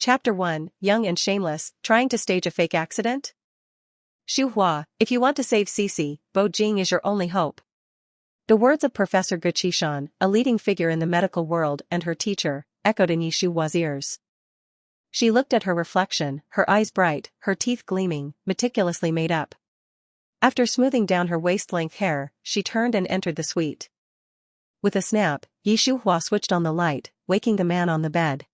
Chapter 1, Young and Shameless, Trying to Stage a Fake Accident? Shuhua, if you want to save Cece, Bo Jing is your only hope. The words of Professor Guqishan, a leading figure in the medical world and her teacher, echoed in Yishuhua's ears. She looked at her reflection, her eyes bright, her teeth gleaming, meticulously made up. After smoothing down her waist-length hair, she turned and entered the suite. With a snap, Yishuhua switched on the light, waking the man on the bed.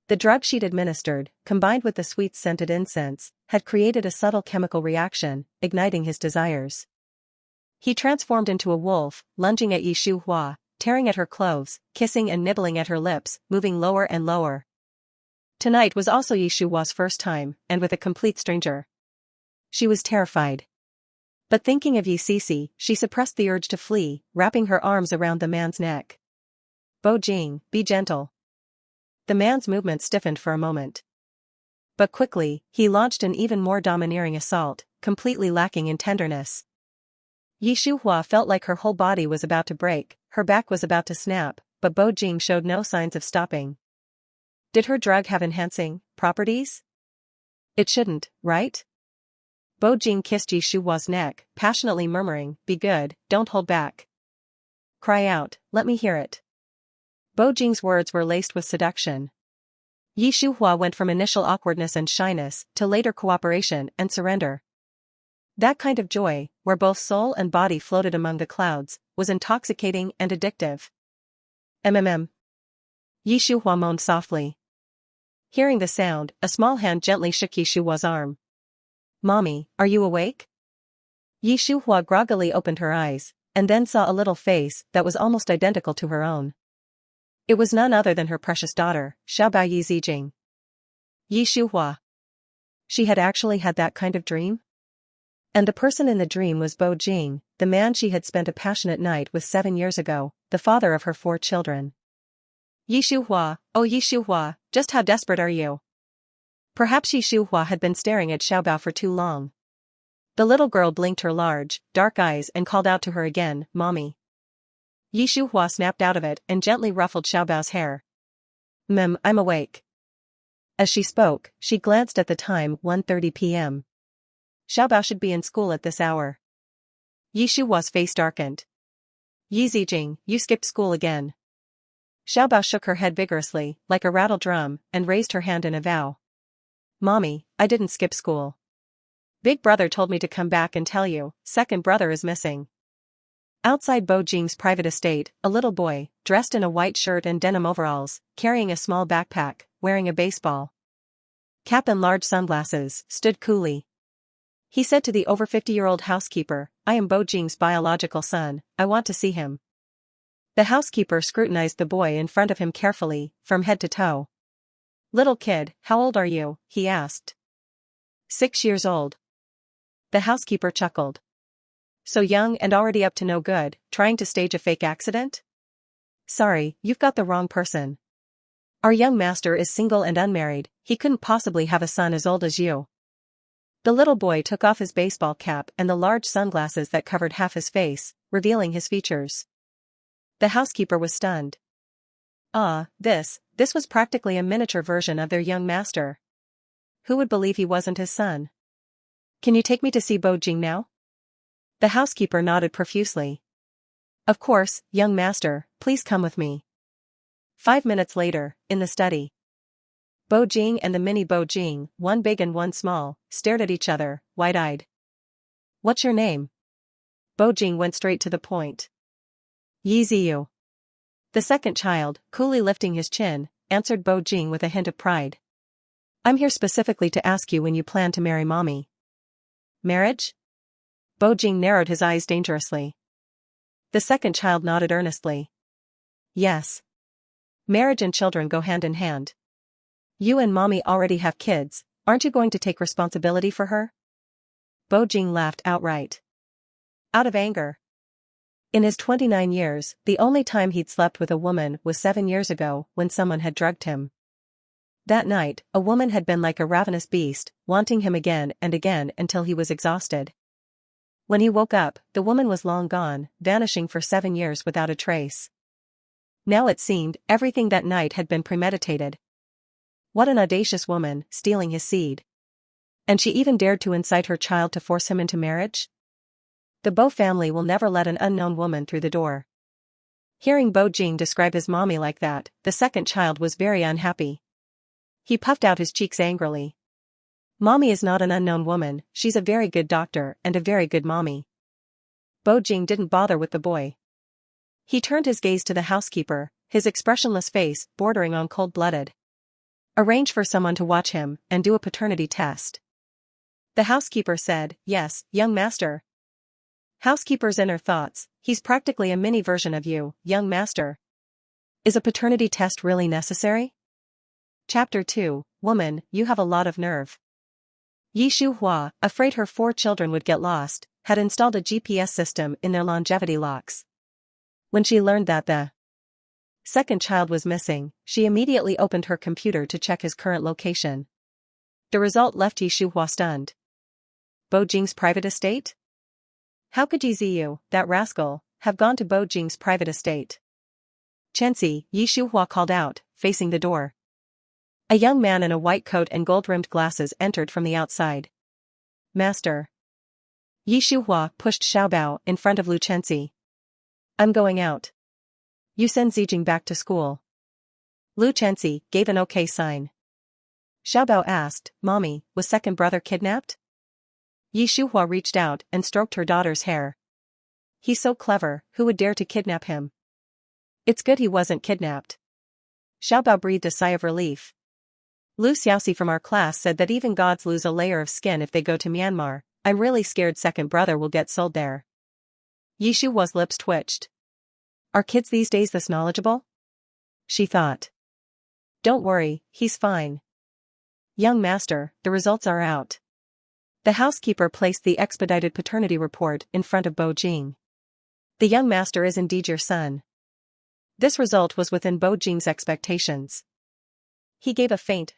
The drug she'd administered, combined with the sweet-scented incense, had created a subtle chemical reaction, igniting his desires. He transformed into a wolf, lunging at Yishuhua, tearing at her clothes, kissing and nibbling at her lips, moving lower and lower. Tonight was also Yishuhua's first time, and with a complete stranger. She was terrified. But thinking of Cece, she suppressed the urge to flee, wrapping her arms around the man's neck. Bo Jing, be gentle. The man's movement stiffened for a moment. But quickly, he launched an even more domineering assault, completely lacking in tenderness. Yishuhua felt like her whole body was about to break, her back was about to snap, but Bo Jing showed no signs of stopping. Did her drug have enhancing properties? It shouldn't, right? Bo Jing kissed Yishuhua's neck, passionately murmuring, "Be good, don't hold back. Cry out, let me hear it." Bo Jing's words were laced with seduction. Yishuhua went from initial awkwardness and shyness to later cooperation and surrender. That kind of joy, where both soul and body floated among the clouds, was intoxicating and addictive. Yishuhua moaned softly. Hearing the sound, a small hand gently shook Yishuhua's arm. "Mommy, are you awake?" Yishuhua groggily opened her eyes, and then saw a little face that was almost identical to her own. It was none other than her precious daughter, Xiaobao Yizijing. Yishuhua. She had actually had that kind of dream? And the person in the dream was Bo Jing, the man she had spent a passionate night with 7 years ago, the father of her 4 children. Yishuhua, oh Yishuhua, just how desperate are you? Perhaps Yishuhua had been staring at Xiaobao for too long. The little girl blinked her large, dark eyes and called out to her again, "Mommy." Yishuhua snapped out of it and gently ruffled Xiaobao's hair. I'm awake." As she spoke, she glanced at the time, 1:30 p.m. Xiaobao should be in school at this hour. Yishuhua's face darkened. "Yizijing, you skipped school again." Xiaobao shook her head vigorously, like a rattle drum, and raised her hand in a vow. "Mommy, I didn't skip school. Big brother told me to come back and tell you, second brother is missing." Outside Bo Jing's private estate, a little boy, dressed in a white shirt and denim overalls, carrying a small backpack, wearing a baseball cap and large sunglasses, stood coolly. He said to the over 50-year-old housekeeper, "I am Bo Jing's biological son, I want to see him." The housekeeper scrutinized the boy in front of him carefully, from head to toe. "Little kid, how old are you?" he asked. 6 years old. The housekeeper chuckled. "So young and already up to no good, trying to stage a fake accident?" "Sorry, you've got the wrong person. Our young master is single and unmarried, he couldn't possibly have a son as old as you." The little boy took off his baseball cap and the large sunglasses that covered half his face, revealing his features. The housekeeper was stunned. This was practically a miniature version of their young master. Who would believe he wasn't his son? "Can you take me to see Bo Jing now?" The housekeeper nodded profusely. "Of course, young master, please come with me." 5 minutes later, in the study. Bo Jing and the mini Bo Jing, one big and one small, stared at each other, wide-eyed. "What's your name?" Bo Jing went straight to the point. "Yiziyu." The second child, coolly lifting his chin, answered Bo Jing with a hint of pride. "I'm here specifically to ask you when you plan to marry Mommy." "Marriage?" Bo Jing narrowed his eyes dangerously. The second child nodded earnestly. "Yes. Marriage and children go hand in hand. You and Mommy already have kids, aren't you going to take responsibility for her?" Bo Jing laughed outright. Out of anger. In his 29 years, the only time he'd slept with a woman was 7 years ago, when someone had drugged him. That night, a woman had been like a ravenous beast, wanting him again and again until he was exhausted. When he woke up, the woman was long gone, vanishing for 7 years without a trace. Now it seemed, everything that night had been premeditated. What an audacious woman, stealing his seed. And she even dared to incite her child to force him into marriage? The Bo family will never let an unknown woman through the door. Hearing Bo Jing describe his mommy like that, the second child was very unhappy. He puffed out his cheeks angrily. Mommy is not an unknown woman, she's a very good doctor and a very good mommy. Bo Jing didn't bother with the boy. He turned his gaze to the housekeeper, his expressionless face bordering on cold-blooded. Arrange for someone to watch him and do a paternity test. The housekeeper said, yes, young master. Housekeeper's inner thoughts, he's practically a mini version of you, young master. Is a paternity test really necessary? Chapter 2, Woman, you have a lot of nerve. Shuhua, afraid her 4 children would get lost, had installed a GPS system in their longevity locks. When she learned that the second child was missing, she immediately opened her computer to check his current location. The result left Shuhua stunned. Bo Jing's private estate? How could Ziyu, that rascal, have gone to Bo Jing's private estate? Chensi, Shuhua called out, facing the door. A young man in a white coat and gold-rimmed glasses entered from the outside. Master. Shuhua pushed Xiaobao in front of Lu Chensi. I'm going out. You send Zijing back to school. Lu Chensi gave an okay sign. Xiaobao asked, Mommy, was second brother kidnapped? Shuhua reached out and stroked her daughter's hair. He's so clever, who would dare to kidnap him? It's good he wasn't kidnapped. Xiaobao breathed a sigh of relief. Lu Xiaoxi from our class said that even gods lose a layer of skin if they go to Myanmar. I'm really scared second brother will get sold there. Shuhua's lips twitched. Are kids these days this knowledgeable? She thought. Don't worry, he's fine. Young master, the results are out. The housekeeper placed the expedited paternity report in front of Bo Jing. The young master is indeed your son. This result was within Bo Jing's expectations. He gave a faint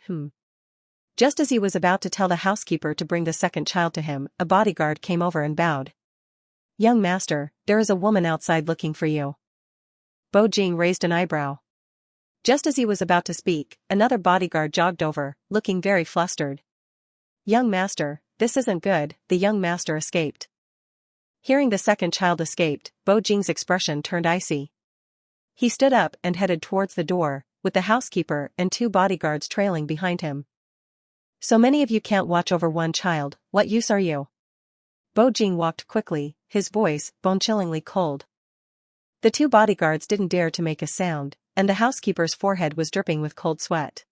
Just as he was about to tell the housekeeper to bring the second child to him, a bodyguard came over and bowed. Young master, there is a woman outside looking for you. Bo Jing raised an eyebrow. Just as he was about to speak, another bodyguard jogged over, looking very flustered. Young master, this isn't good, the young master escaped. Hearing the second child escaped, Bo Jing's expression turned icy. He stood up and headed towards the door, with the housekeeper and 2 bodyguards trailing behind him. So many of you can't watch over one child, what use are you? Bo Jing walked quickly, his voice bone-chillingly cold. The 2 bodyguards didn't dare to make a sound, and the housekeeper's forehead was dripping with cold sweat.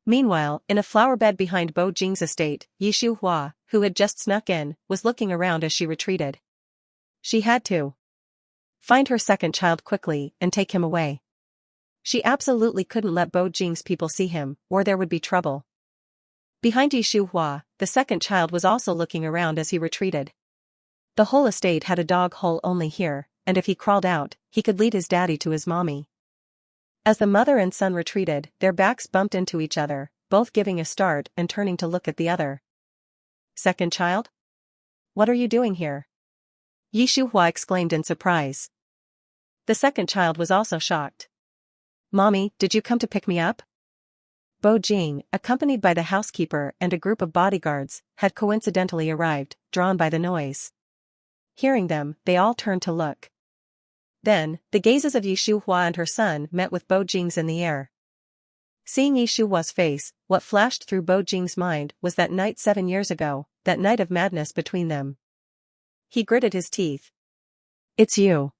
Meanwhile, in a flower bed behind Bo Jing's estate, Shuhua, who had just snuck in, was looking around as she retreated. She had to find her second child quickly and take him away. She absolutely couldn't let Bo Jing's people see him, or there would be trouble. Behind Shuhua, the second child was also looking around as he retreated. The whole estate had a dog hole only here, and if he crawled out, he could lead his daddy to his mommy. As the mother and son retreated, their backs bumped into each other, both giving a start and turning to look at the other. Second child? What are you doing here? Shuhua exclaimed in surprise. The second child was also shocked. Mommy, did you come to pick me up? Bo Jing, accompanied by the housekeeper and a group of bodyguards, had coincidentally arrived, drawn by the noise. Hearing them, they all turned to look. Then, the gazes of Shuhua and her son met with Bo Jing's in the air. Seeing Shuhua's face, what flashed through Bo Jing's mind was that night 7 years ago, that night of madness between them. He gritted his teeth. It's you.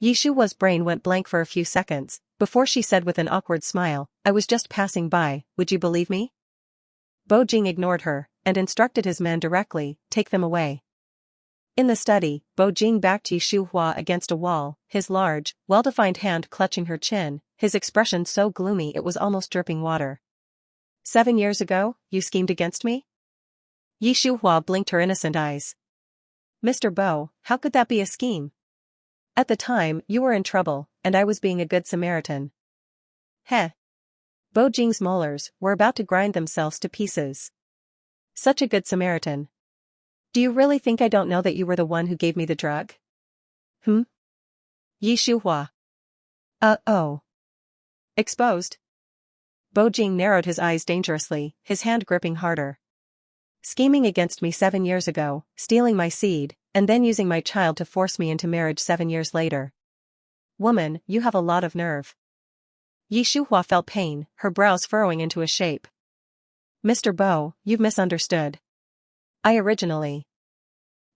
Shuhua's brain went blank for a few seconds, before she said with an awkward smile, I was just passing by, would you believe me? Bo Jing ignored her, and instructed his men directly, take them away. In the study, Bo Jing backed Shuhua against a wall, his large, well-defined hand clutching her chin, his expression so gloomy it was almost dripping water. 7 years ago, you schemed against me? Shuhua blinked her innocent eyes. Mr. Bo, how could that be a scheme? At the time, you were in trouble, and I was being a good Samaritan. Heh. Bo Jing's molars were about to grind themselves to pieces. Such a good Samaritan. Do you really think I don't know that you were the one who gave me the drug? Shuhua. Oh. Exposed? Bo Jing narrowed his eyes dangerously, his hand gripping harder. Scheming against me 7 years ago, stealing my seed, and then using my child to force me into marriage 7 years later. Woman, you have a lot of nerve. Yi Shuhua felt pain, her brows furrowing into a shape. Mr. Bo, you've misunderstood. I originally.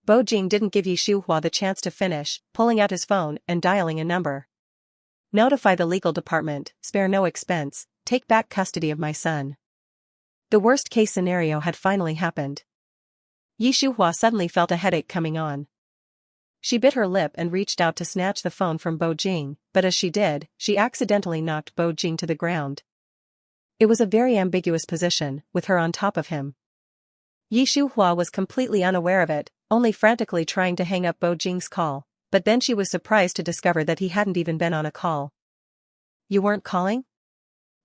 Bo Jing didn't give Yi Shuhua the chance to finish, pulling out his phone and dialing a number. Notify the legal department, spare no expense, take back custody of my son. The worst-case scenario had finally happened. Yi Shuhua suddenly felt a headache coming on. She bit her lip and reached out to snatch the phone from Bo Jing, but as she did, she accidentally knocked Bo Jing to the ground. It was a very ambiguous position, with her on top of him. Yi Shuhua was completely unaware of it, only frantically trying to hang up Bo Jing's call, but then she was surprised to discover that he hadn't even been on a call. You weren't calling?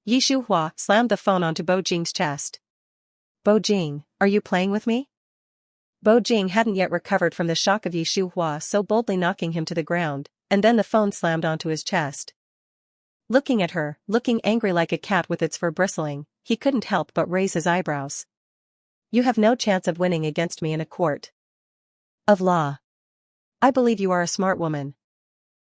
Yi Shuhua slammed the phone onto Bo Jing's chest. Bo Jing, are you playing with me? Bo Jing hadn't yet recovered from the shock of Yi Shuhua so boldly knocking him to the ground, and then the phone slammed onto his chest. Looking at her, looking angry like a cat with its fur bristling, he couldn't help but raise his eyebrows. You have no chance of winning against me in a court of law. I believe you are a smart woman.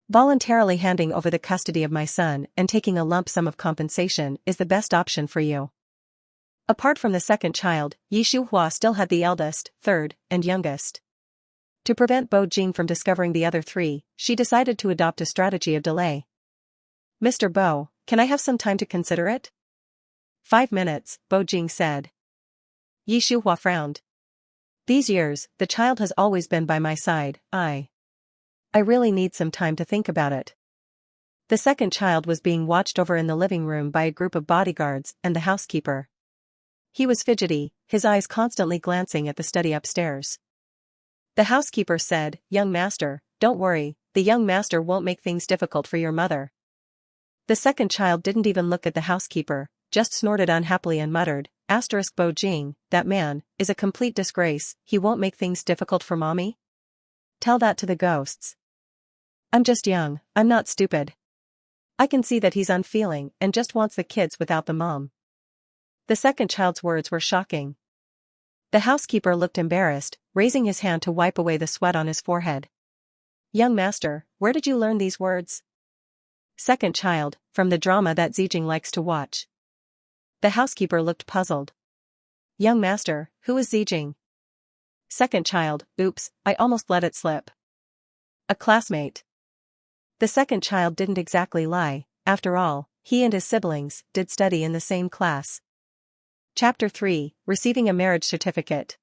Voluntarily handing over the custody of my son and taking a lump sum of compensation is the best option for you. Apart from the second child, Yi Shuhua still had the eldest, third, and youngest. To prevent Bo Jing from discovering the other three, she decided to adopt a strategy of delay. Mr. Bo, can I have some time to consider it? 5 minutes, Bo Jing said. Yi Shuhua frowned. These years, the child has always been by my side. I really need some time to think about it. The second child was being watched over in the living room by a group of bodyguards and the housekeeper. He was fidgety, his eyes constantly glancing at the study upstairs. The housekeeper said, Young master, don't worry, the young master won't make things difficult for your mother. The second child didn't even look at the housekeeper, just snorted unhappily and muttered, Bo Jing, that man, is a complete disgrace, he won't make things difficult for mommy? Tell that to the ghosts. I'm just young, I'm not stupid. I can see that he's unfeeling and just wants the kids without the mom. The second child's words were shocking. The housekeeper looked embarrassed, raising his hand to wipe away the sweat on his forehead. Young master, where did you learn these words? Second child, from the drama that Zijing likes to watch. The housekeeper looked puzzled. Young master, who is Zijing? Second child, oops, I almost let it slip. A classmate. The second child didn't exactly lie, after all, he and his siblings did study in the same class. Chapter 3, Receiving a Marriage Certificate.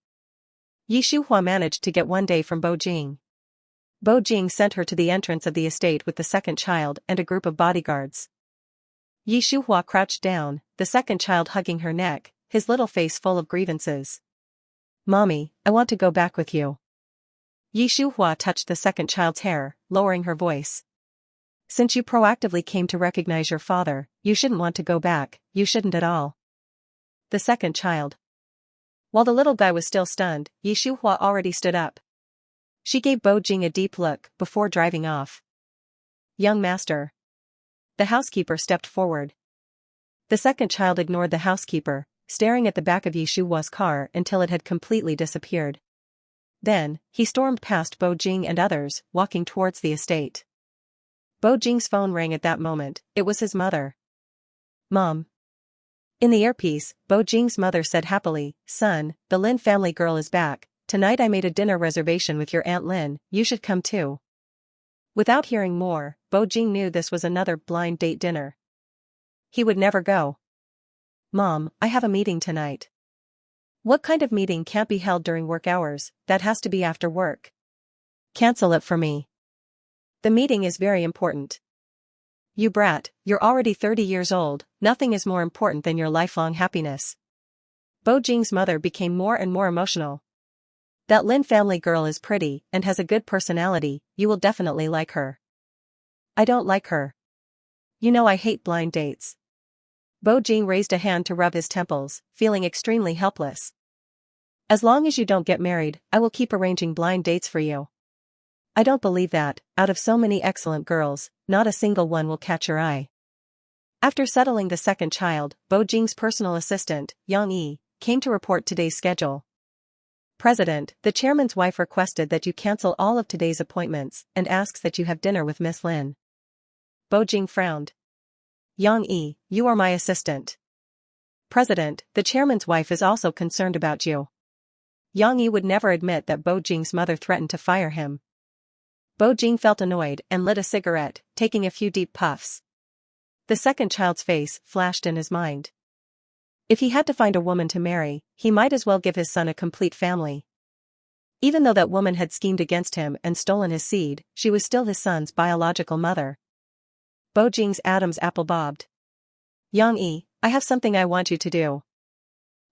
Yi Shuhua managed to get 1 day from Bo Jing. Bo Jing sent her to the entrance of the estate with the second child and a group of bodyguards. Yi Shuhua crouched down, the second child hugging her neck, his little face full of grievances. Mommy, I want to go back with you. Yi Shuhua touched the second child's hair, lowering her voice. Since you proactively came to recognize your father, you shouldn't want to go back, you shouldn't at all. The second child. While the little guy was still stunned, Yi Shuhua already stood up. She gave Bo Jing a deep look before driving off. Young master. The housekeeper stepped forward. The second child ignored the housekeeper, staring at the back of Yi Shuhua's car until it had completely disappeared. Then, he stormed past Bo Jing and others, walking towards the estate. Bo Jing's phone rang at that moment, it was his mother. Mom. In the earpiece, Bo Jing's mother said happily, Son, the Lin family girl is back, tonight I made a dinner reservation with your Aunt Lin, you should come too. Without hearing more, Bo Jing knew this was another blind date dinner. He would never go. Mom, I have a meeting tonight. What kind of meeting can't be held during work hours, that has to be after work? Cancel it for me. The meeting is very important. You brat, you're already 30 years old, nothing is more important than your lifelong happiness. Bo Jing's mother became more and more emotional. That Lin family girl is pretty and has a good personality, you will definitely like her. I don't like her. You know I hate blind dates. Bo Jing raised a hand to rub his temples, feeling extremely helpless. As long as you don't get married, I will keep arranging blind dates for you. I don't believe that, out of so many excellent girls, not a single one will catch your eye. After settling the second child, Bo Jing's personal assistant, Yang Yi, came to report today's schedule. President, the chairman's wife requested that you cancel all of today's appointments and asks that you have dinner with Miss Lin. Bo Jing frowned. Yang Yi, you are my assistant. President, the chairman's wife is also concerned about you. Yang Yi would never admit that Bo Jing's mother threatened to fire him. Bo Jing felt annoyed and lit a cigarette, taking a few deep puffs. The second child's face flashed in his mind. If he had to find a woman to marry, he might as well give his son a complete family. Even though that woman had schemed against him and stolen his seed, she was still his son's biological mother. Bo Jing's Adam's apple bobbed. Yang Yi, I have something I want you to do.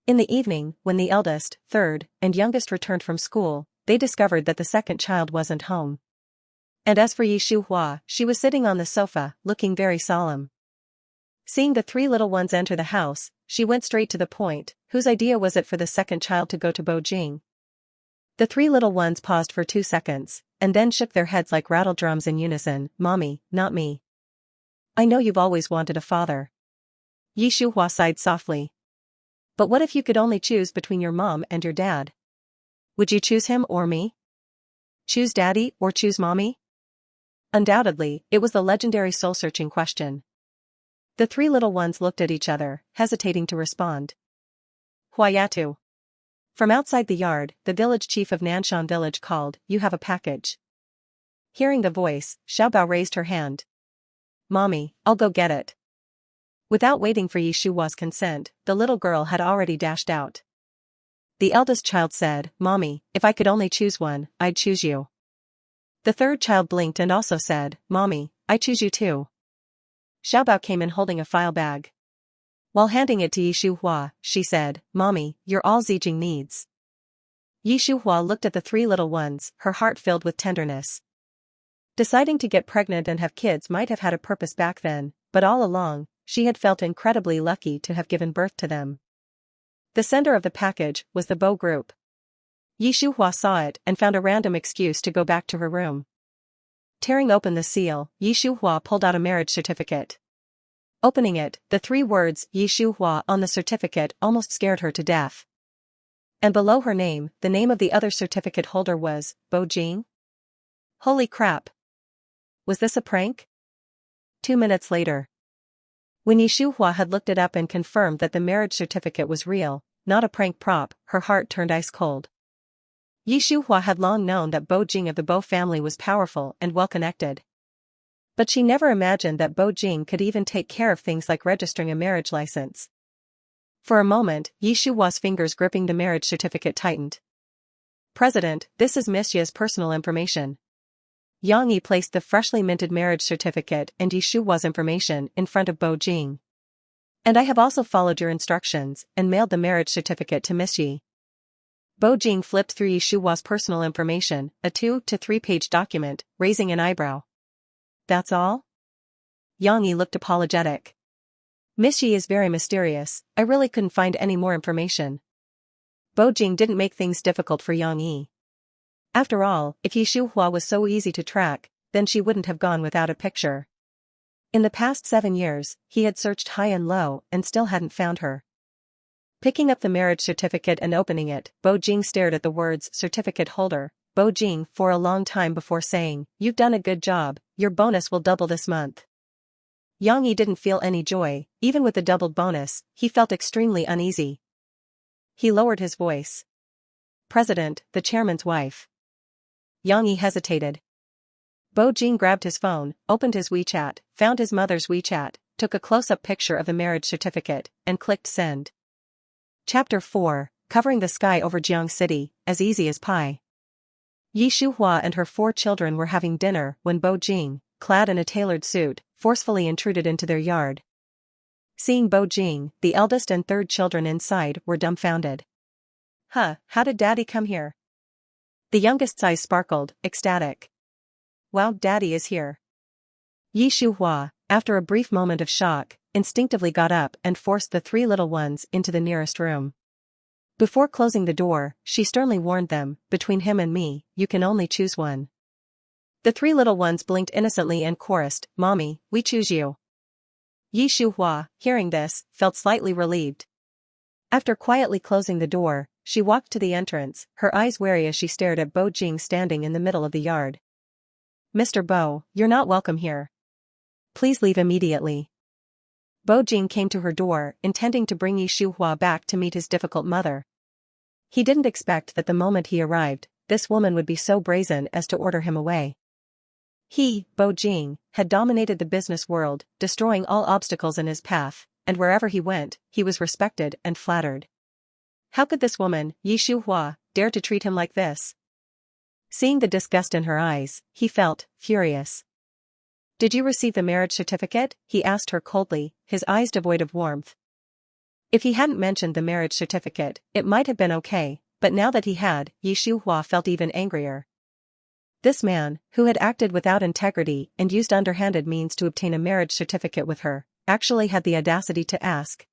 In the evening, when the eldest, third, and youngest returned from school, they discovered that the second child wasn't home. And as for Yi Shuhua, she was sitting on the sofa, looking very solemn. Seeing the three little ones enter the house, she went straight to the point. Whose idea was it for the second child to go to Bo Jing? The three little ones paused for 2 seconds, and then shook their heads like rattle drums in unison. Mommy, not me. I know you've always wanted a father. Yi Shuhua sighed softly. But what if you could only choose between your mom and your dad? Would you choose him or me? Choose daddy or choose mommy? Undoubtedly, it was the legendary soul-searching question. The three little ones looked at each other, hesitating to respond. Huayatu. From outside the yard, the village chief of Nanshan village called, You have a package. Hearing the voice, Xiaobao raised her hand. Mommy, I'll go get it. Without waiting for Yi Shuhua's consent, the little girl had already dashed out. The eldest child said, Mommy, if I could only choose one, I'd choose you. The third child blinked and also said, Mommy, I choose you too. Xiaobao came in holding a file bag. While handing it to Yi Shuhua, she said, Mommy, you're all Zijing needs. Yi Shuhua looked at the three little ones, her heart filled with tenderness. Deciding to get pregnant and have kids might have had a purpose back then, but all along, she had felt incredibly lucky to have given birth to them. The sender of the package was the Bo group. Yi Shuhua saw it and found a random excuse to go back to her room. Tearing open the seal, Yi Shuhua pulled out a marriage certificate. Opening it, the 3 words Yi Shuhua on the certificate almost scared her to death. And below her name, the name of the other certificate holder was Bo Jing. Holy crap! Was this a prank? 2 minutes later. When Yi Shuhua had looked it up and confirmed that the marriage certificate was real, not a prank prop, her heart turned ice cold. Yi Shuhua had long known that Bo Jing of the Bo family was powerful and well-connected. But she never imagined that Bo Jing could even take care of things like registering a marriage license. For a moment, Yi Shuhua's fingers gripping the marriage certificate tightened. President, this is Miss Ye's personal information. Yang Yi placed the freshly minted marriage certificate and Yi Shuhua's information in front of Bo Jing. And I have also followed your instructions and mailed the marriage certificate to Miss Yi. Bo Jing flipped through Yi Shuhua's personal information, a 2 to 3 page document, raising an eyebrow. That's all? Yang Yi looked apologetic. Miss Yi is very mysterious, I really couldn't find any more information. Bo Jing didn't make things difficult for Yang Yi. After all, if Yi Shuhua was so easy to track, then she wouldn't have gone without a picture. In the past 7 years, he had searched high and low and still hadn't found her. Picking up the marriage certificate and opening it, Bo Jing stared at the words certificate holder, Bo Jing for a long time before saying, You've done a good job, your bonus will double this month. Yang Yi didn't feel any joy, even with the doubled bonus, he felt extremely uneasy. He lowered his voice. President, the chairman's wife. Yang Yi hesitated. Bo Jing grabbed his phone, opened his WeChat, found his mother's WeChat, took a close-up picture of the marriage certificate, and clicked send. Chapter 4, Covering the Sky over Jiang City, as easy as pie. Yi Shuhua and her 4 children were having dinner when Bo Jing, clad in a tailored suit, forcefully intruded into their yard. Seeing Bo Jing, the eldest and third children inside were dumbfounded. Huh, how did Daddy come here? The youngest's eyes sparkled, ecstatic. Wow, Daddy is here. Yi Shuhua, after a brief moment of shock, instinctively got up and forced the 3 little ones into the nearest room. Before closing the door, she sternly warned them, between him and me, you can only choose one. The 3 little ones blinked innocently and chorused, Mommy, we choose you. Yi Shuhua, hearing this, felt slightly relieved. After quietly closing the door, she walked to the entrance, her eyes wary as she stared at Bo Jing standing in the middle of the yard. "Mr. Bo, you're not welcome here. Please leave immediately." Bo Jing came to her door, intending to bring Yi Shuhua back to meet his difficult mother. He didn't expect that the moment he arrived, this woman would be so brazen as to order him away. He, Bo Jing, had dominated the business world, destroying all obstacles in his path, and wherever he went, he was respected and flattered. How could this woman, Yi Shuhua, dare to treat him like this? Seeing the disgust in her eyes, he felt furious. "Did you receive the marriage certificate?" he asked her coldly, his eyes devoid of warmth. If he hadn't mentioned the marriage certificate, it might have been okay, but now that he had, Yi Shuhua felt even angrier. This man, who had acted without integrity and used underhanded means to obtain a marriage certificate with her, actually had the audacity to ask.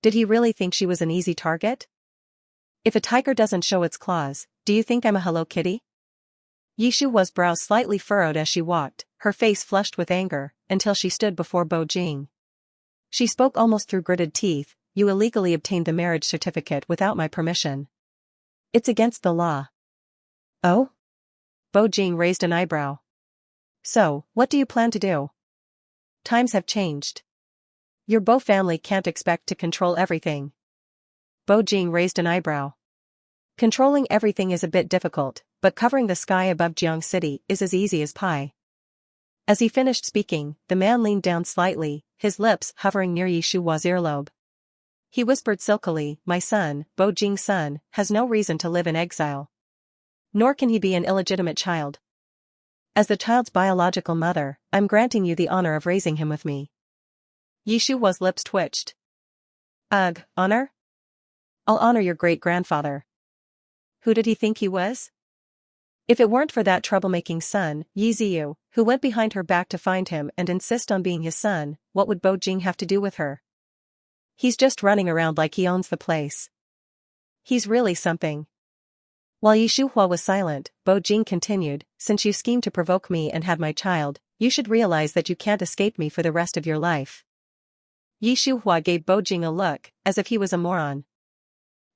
Did he really think she was an easy target? "If a tiger doesn't show its claws, do you think I'm a Hello Kitty?" Yi Shuhua's brows slightly furrowed as she walked, her face flushed with anger, until she stood before Bo Jing. She spoke almost through gritted teeth, "You illegally obtained the marriage certificate without my permission. It's against the law." "Oh?" Bo Jing raised an eyebrow. "So, what do you plan to do? Times have changed. Your Bo family can't expect to control everything." Bo Jing raised an eyebrow. "Controlling everything is a bit difficult, but covering the sky above Jiang City is as easy as pie." As he finished speaking, the man leaned down slightly, his lips hovering near Yi Shuhua's earlobe. He whispered silkily, "My son, Bo Jing's son, has no reason to live in exile. Nor can he be an illegitimate child. As the child's biological mother, I'm granting you the honor of raising him with me." Yi Shuhua's lips twitched. "Ugh, honor? I'll honor your great-grandfather. Who did he think he was? If it weren't for that troublemaking son, Yi Ziyu, who went behind her back to find him and insist on being his son, what would Bo Jing have to do with her? He's just running around like he owns the place. He's really something." While Yi Shuhua was silent, Bo Jing continued, "Since you schemed to provoke me and had my child, you should realize that you can't escape me for the rest of your life." Yi Shuhua gave Bo Jing a look, as if he was a moron.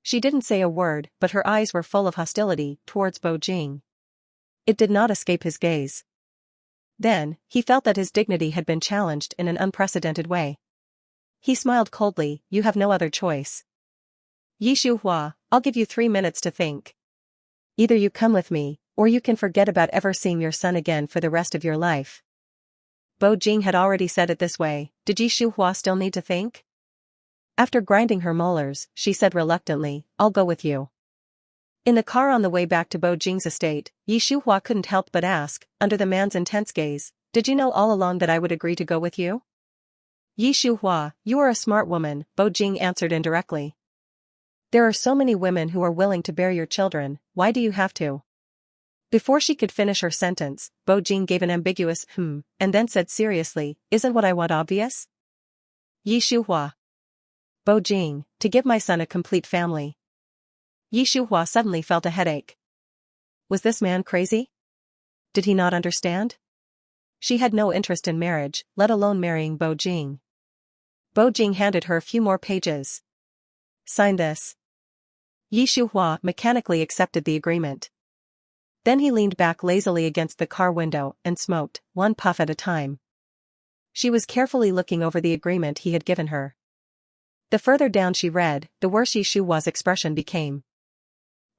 She didn't say a word, but her eyes were full of hostility towards Bo Jing. It did not escape his gaze. Then, he felt that his dignity had been challenged in an unprecedented way. He smiled coldly, "You have no other choice. Yi Shuhua, I'll give you 3 minutes to think. Either you come with me, or you can forget about ever seeing your son again for the rest of your life." Bo Jing had already said it this way. Did Yi Shuhua still need to think? After grinding her molars, she said reluctantly, "I'll go with you." In the car on the way back to Bo Jing's estate, Yi Shuhua couldn't help but ask, under the man's intense gaze, "Did you know all along that I would agree to go with you?" "Yi Shuhua, you are a smart woman," Bo Jing answered indirectly. "There are so many women who are willing to bear your children, why do you have to?" Before she could finish her sentence, Bo Jing gave an ambiguous and then said seriously, "Isn't what I want obvious?" Yi Shuhua. "Bo Jing, to give my son a complete family." Yi Shuhua suddenly felt a headache. Was this man crazy? Did he not understand? She had no interest in marriage, let alone marrying Bo Jing. Bo Jing handed her a few more pages. "Sign this." Yi Shuhua mechanically accepted the agreement. Then he leaned back lazily against the car window and smoked, one puff at a time. She was carefully looking over the agreement he had given her. The further down she read, the worse Yi Shuhua's expression became.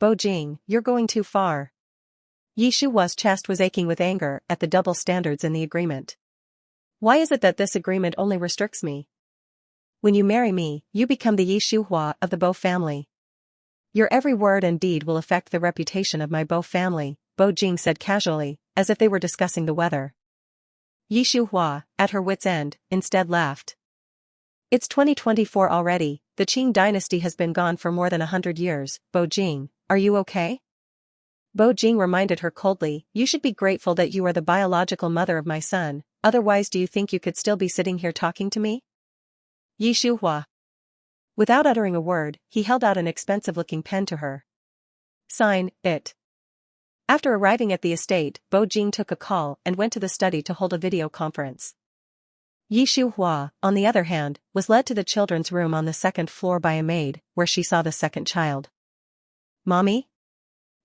"Bo Jing, you're going too far." Yi Shuhua's chest was aching with anger at the double standards in the agreement. "Why is it that this agreement only restricts me? When you marry me, you become the Yi Shuhua of the Bo family. Your every word and deed will affect the reputation of my Bo family," Bo Jing said casually, as if they were discussing the weather. Yi Shuhua, at her wit's end, instead laughed. "It's 2024 already, the Qing dynasty has been gone for more than 100 years, Bo Jing, are you okay?" Bo Jing reminded her coldly, "You should be grateful that you are the biological mother of my son, otherwise do you think you could still be sitting here talking to me?" Yi Shuhua. Without uttering a word, he held out an expensive-looking pen to her. "Sign it." After arriving at the estate, Bo Jing took a call and went to the study to hold a video conference. Yi Shuhua, on the other hand, was led to the children's room on the second floor by a maid, where she saw the second child. "Mommy?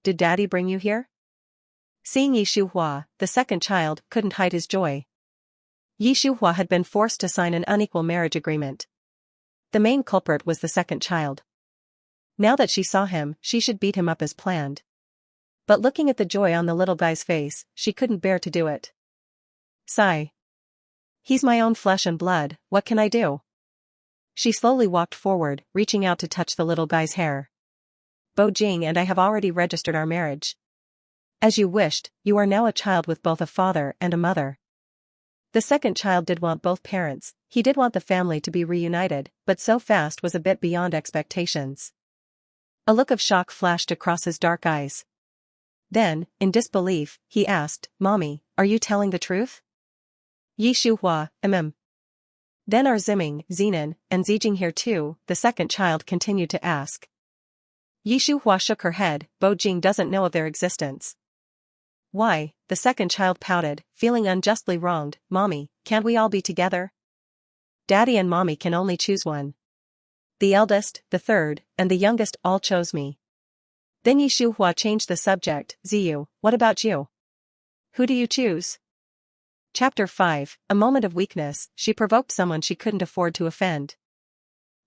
Did Daddy bring you here?" Seeing Yi Shuhua, the second child couldn't hide his joy. Yi Shuhua had been forced to sign an unequal marriage agreement. The main culprit was the second child. Now that she saw him, she should beat him up as planned. But looking at the joy on the little guy's face, she couldn't bear to do it. Sigh. "He's my own flesh and blood, what can I do?" She slowly walked forward, reaching out to touch the little guy's hair. "Bo Jing and I have already registered our marriage. As you wished, you are now a child with both a father and a mother." The second child did want both parents, he did want the family to be reunited, but so fast was a bit beyond expectations. A look of shock flashed across his dark eyes. Then, in disbelief, he asked, "Mommy, are you telling the truth?" Yi Shuhua, Then are Ziming, Zenon, and Zijing here too? The second child continued to ask. Yi Shuhua shook her head, Bo Jing doesn't know of their existence. "Why?" The second child pouted, feeling unjustly wronged. "Mommy, can't we all be together? Daddy and Mommy can only choose one. The eldest, the third, and the youngest all chose me." Then Yi Shuhua changed the subject. "Ziyu, what about you? Who do you choose?" Chapter 5, A moment of weakness, she provoked someone she couldn't afford to offend.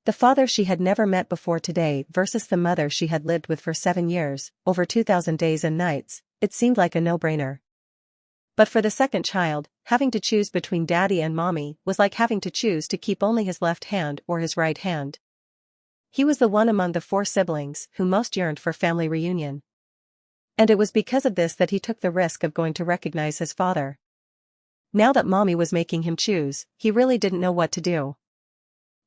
The father she had never met before today versus the mother she had lived with for 7 years, over 2,000 days and nights, it seemed like a no-brainer. But for the second child, having to choose between Daddy and Mommy was like having to choose to keep only his left hand or his right hand. He was the one among the 4 siblings who most yearned for family reunion. And it was because of this that he took the risk of going to recognize his father. Now that Mommy was making him choose, he really didn't know what to do.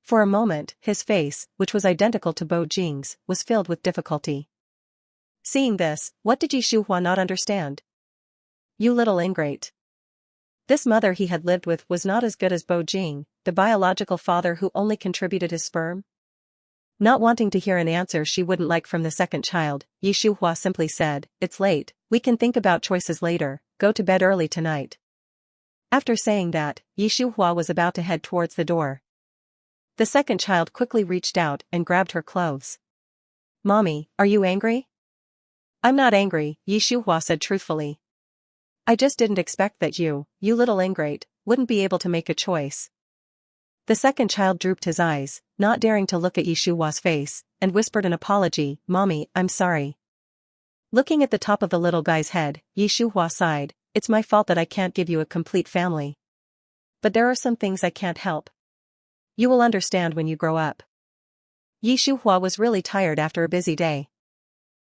For a moment, his face, which was identical to Bo Jing's, was filled with difficulty. Seeing this, what did Yi Shuhua not understand? You little ingrate. This mother he had lived with was not as good as Bo Jing, the biological father who only contributed his sperm? Not wanting to hear an answer she wouldn't like from the second child, Yi Shuhua simply said, "It's late, we can think about choices later, go to bed early tonight." After saying that, Yi Shuhua was about to head towards the door. The second child quickly reached out and grabbed her clothes. "Mommy, are you angry?" "I'm not angry," Yi Shuhua said truthfully. "I just didn't expect that you little ingrate, wouldn't be able to make a choice." The second child drooped his eyes, not daring to look at Yi Shuhua's face, and whispered an apology, "Mommy, I'm sorry." Looking at the top of the little guy's head, Yi Shuhua sighed, "It's my fault that I can't give you a complete family. But there are some things I can't help. You will understand when you grow up." Yi Shuhua was really tired after a busy day.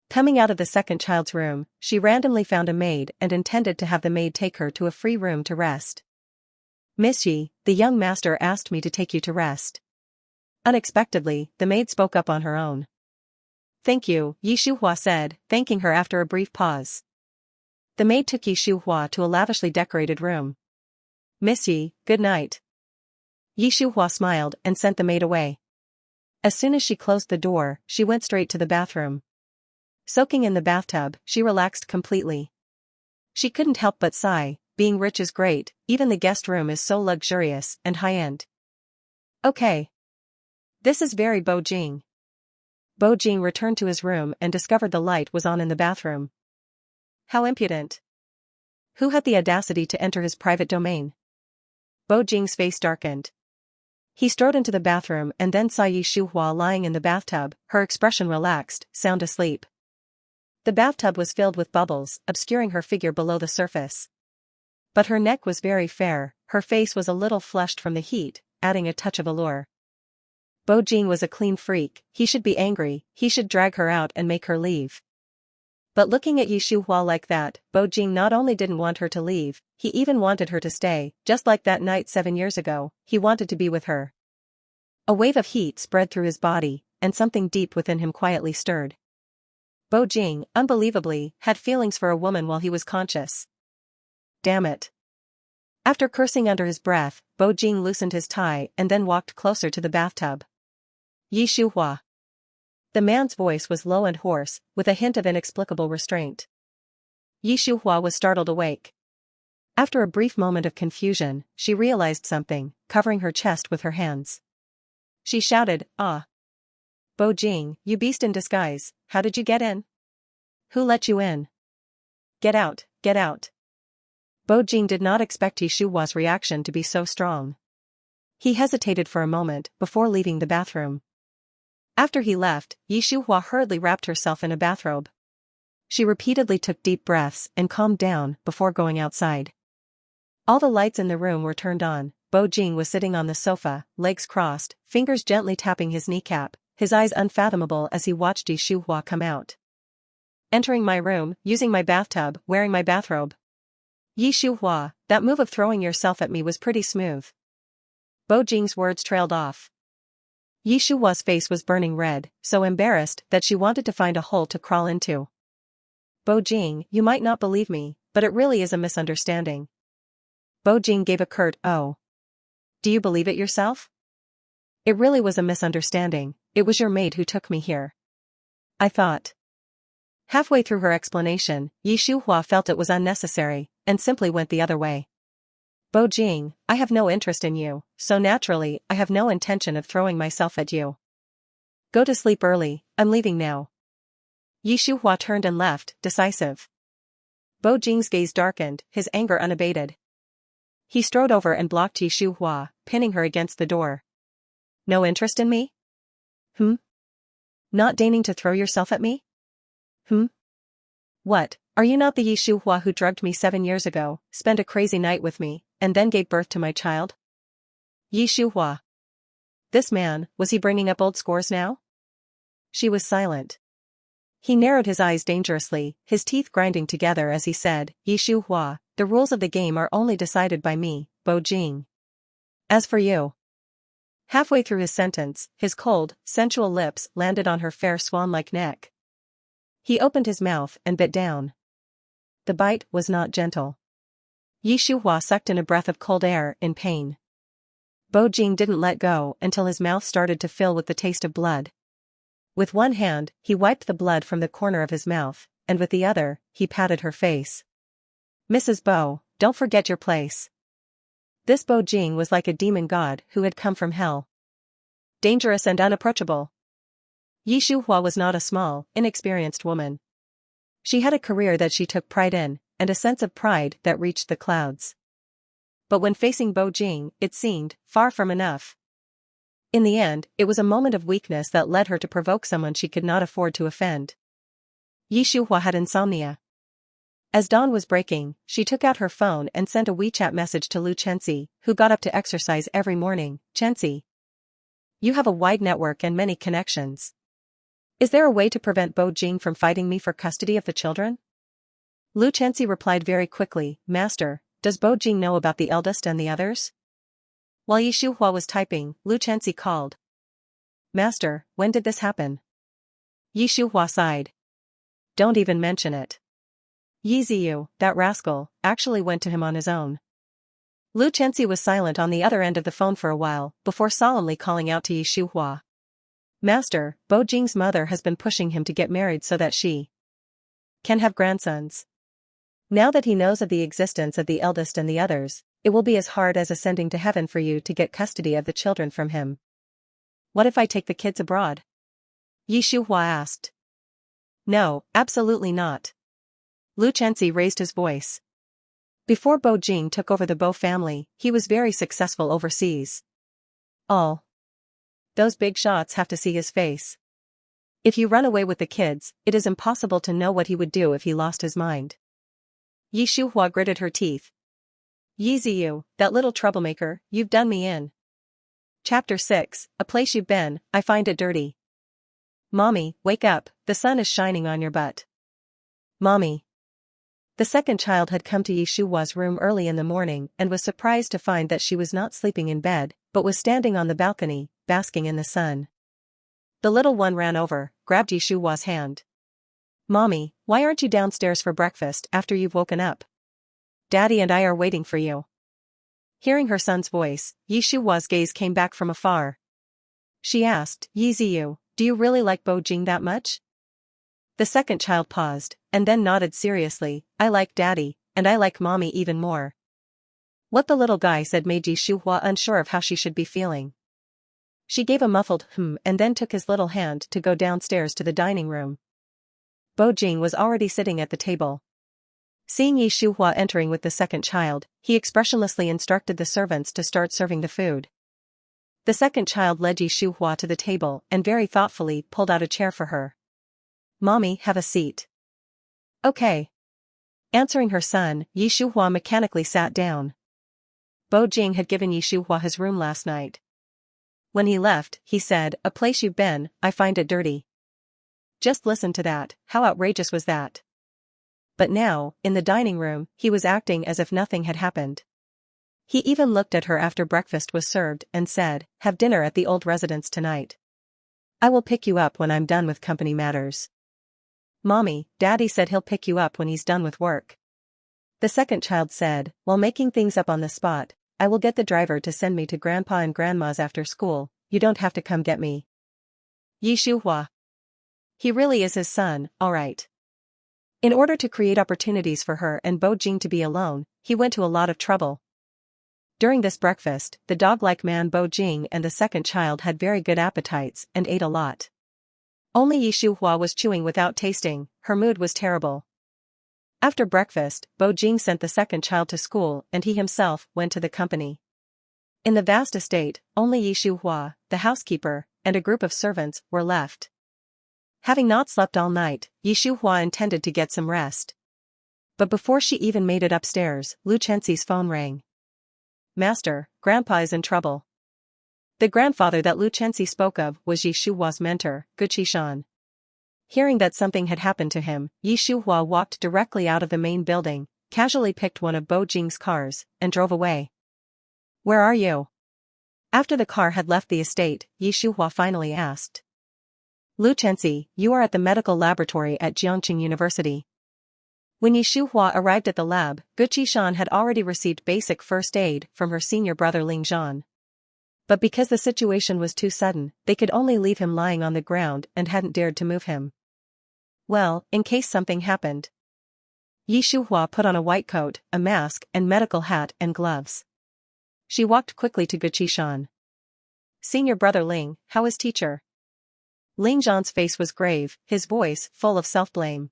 Coming out of the second child's room, she randomly found a maid and intended to have the maid take her to a free room to rest. "Miss Yi, the young master asked me to take you to rest." Unexpectedly, the maid spoke up on her own. "Thank you," Yi Shuhua said, thanking her after a brief pause. The maid took Yi Shuhua to a lavishly decorated room. "Miss Yi, good night." Yi Shuhua smiled and sent the maid away. As soon as she closed the door, she went straight to the bathroom. Soaking in the bathtub, she relaxed completely. She couldn't help but sigh, being rich is great, even the guest room is so luxurious and high-end. Okay. This is very Bo Jing. Bo Jing returned to his room and discovered the light was on in the bathroom. How impudent. Who had the audacity to enter his private domain? Bo Jing's face darkened. He strode into the bathroom and then saw Yi Shuhua lying in the bathtub, her expression relaxed, sound asleep. The bathtub was filled with bubbles, obscuring her figure below the surface. But her neck was very fair, her face was a little flushed from the heat, adding a touch of allure. Bo Jing was a clean freak, he should be angry, he should drag her out and make her leave. But looking at Yi Shuhua like that, Bo Jing not only didn't want her to leave, he even wanted her to stay, just like that night 7 years ago, he wanted to be with her. A wave of heat spread through his body, and something deep within him quietly stirred. Bo Jing, unbelievably, had feelings for a woman while he was conscious. Damn it. After cursing under his breath, Bo Jing loosened his tie and then walked closer to the bathtub. Yi Shuhua. The man's voice was low and hoarse, with a hint of inexplicable restraint. Yi Shuhua was startled awake. After a brief moment of confusion, she realized something, covering her chest with her hands. She shouted, "Ah! Bo Jing, you beast in disguise, how did you get in? Who let you in? Get out, get out." Bo Jing did not expect Shuhua's reaction to be so strong. He hesitated for a moment before leaving the bathroom. After he left, Shuhua hurriedly wrapped herself in a bathrobe. She repeatedly took deep breaths and calmed down before going outside. All the lights in the room were turned on. Bo Jing was sitting on the sofa, legs crossed, fingers gently tapping his kneecap, his eyes unfathomable as he watched Shuhua come out. "Entering my room, using my bathtub, wearing my bathrobe. Shuhua, that move of throwing yourself at me was pretty smooth." Bo Jing's words trailed off. Shuhua's face was burning red, so embarrassed that she wanted to find a hole to crawl into. "Bo Jing, you might not believe me, but it really is a misunderstanding." Bo Jing gave a curt "Oh. Do you believe it yourself?" "It really was a misunderstanding, it was your maid who took me here. I thought." Halfway through her explanation, Shuhua felt it was unnecessary, and simply went the other way. "Bo Jing, I have no interest in you, so naturally I have no intention of throwing myself at you. Go to sleep early, I'm leaving now." Shuhua turned and left, decisive. Bo Jing's gaze darkened, his anger unabated. He strode over and blocked Shuhua, pinning her against the door. "No interest in me? Not deigning to throw yourself at me? What, are you not the Shuhua who drugged me 7 years ago, spent a crazy night with me, and then gave birth to my child?" Shuhua. This man, was he bringing up old scores now? She was silent. He narrowed his eyes dangerously, his teeth grinding together as he said, "Shuhua, the rules of the game are only decided by me, Bo Jing. As for you." Halfway through his sentence, his cold, sensual lips landed on her fair swan-like neck. He opened his mouth and bit down. The bite was not gentle. Shuhua sucked in a breath of cold air in pain. Bo Jing didn't let go until his mouth started to fill with the taste of blood. With one hand, he wiped the blood from the corner of his mouth, and with the other, he patted her face. "Mrs. Bo, don't forget your place." This Bo Jing was like a demon god who had come from hell. Dangerous and unapproachable. Shuhua was not a small, inexperienced woman. She had a career that she took pride in, and a sense of pride that reached the clouds. But when facing Bo Jing, it seemed far from enough. In the end, it was a moment of weakness that led her to provoke someone she could not afford to offend. Shuhua had insomnia. As dawn was breaking, she took out her phone and sent a WeChat message to Lu Chenxi, who got up to exercise every morning. "Chenxi, you have a wide network and many connections. Is there a way to prevent Bo Jing from fighting me for custody of the children?" Lu Chenxi replied very quickly, "Master, does Bo Jing know about the eldest and the others?" While Shuhua was typing, Lu Chenxi called. "Master, when did this happen?" Shuhua sighed. "Don't even mention it. Ziyu, that rascal, actually went to him on his own." Lu Chenxi was silent on the other end of the phone for a while, before solemnly calling out to Shuhua. "Master, Bo Jing's mother has been pushing him to get married so that she can have grandsons. Now that he knows of the existence of the eldest and the others, it will be as hard as ascending to heaven for you to get custody of the children from him." "What if I take the kids abroad?" Shuhua asked. "No, absolutely not." Lu Chenxi raised his voice. Before Bo Jing took over the Bo family, he was very successful overseas. All those big shots have to see his face. If you run away with the kids, it is impossible to know what he would do if he lost his mind. Shuhua gritted her teeth. "Ziyu, that little troublemaker, you've done me in." Chapter 6, A Place You've Been, I Find It Dirty. "Mommy, wake up, the sun is shining on your butt." "Mommy." The second child had come to Shuhua's room early in the morning and was surprised to find that she was not sleeping in bed, but was standing on the balcony, basking in the sun. The little one ran over, grabbed Shuhua's hand. "Mommy, why aren't you downstairs for breakfast after you've woken up? Daddy and I are waiting for you." Hearing her son's voice, Shuhua's gaze came back from afar. She asked, "Ziyu, do you really like Bo Jing that much?" The second child paused, and then nodded seriously, "I like Daddy, and I like Mommy even more." What the little guy said made Yi Shuhua unsure of how she should be feeling. She gave a muffled and then took his little hand to go downstairs to the dining room. Bo Jing was already sitting at the table. Seeing Yi Shuhua entering with the second child, he expressionlessly instructed the servants to start serving the food. The second child led Yi Shuhua to the table and very thoughtfully pulled out a chair for her. "Mommy, have a seat." "Okay." Answering her son, Yi Shuhua mechanically sat down. Bo Jing had given Yi Shuhua his room last night. When he left, he said, "A place you've been, I find it dirty." Just listen to that, how outrageous was that? But now, in the dining room, he was acting as if nothing had happened. He even looked at her after breakfast was served and said, "Have dinner at the old residence tonight. I will pick you up when I'm done with company matters." "Mommy, Daddy said he'll pick you up when he's done with work." The second child said, "While making things up on the spot, I will get the driver to send me to Grandpa and Grandma's after school, you don't have to come get me." Yi Shuhua. He really is his son, alright. In order to create opportunities for her and Bo Jing to be alone, he went to a lot of trouble. During this breakfast, the dog-like man Bo Jing and the second child had very good appetites and ate a lot. Only Yi Shuhua was chewing without tasting, her mood was terrible. After breakfast, Bo Jing sent the second child to school and he himself went to the company. In the vast estate, only Yi Shuhua, the housekeeper, and a group of servants were left. Having not slept all night, Yi Shuhua intended to get some rest. But before she even made it upstairs, Lu Chenxi's phone rang. "Master, Grandpa is in trouble." The grandfather that Lu Chenxi spoke of was Yi Shuhua's mentor, Guqishan. Hearing that something had happened to him, Yi Shuhua walked directly out of the main building, casually picked one of Bo Jing's cars, and drove away. "Where are you?" After the car had left the estate, Yi Shuhua finally asked. "Lu Chenxi, you are at the medical laboratory at Jiangqing University." When Yi Shuhua arrived at the lab, Guqishan had already received basic first aid from her senior brother Ling Zhan. But because the situation was too sudden, they could only leave him lying on the ground and hadn't dared to move him. Well, in case something happened. Yi Shuhua put on a white coat, a mask and medical hat and gloves. She walked quickly to Guqishan. "Senior brother Ling, how is teacher?" Ling Zhan's face was grave, his voice full of self-blame.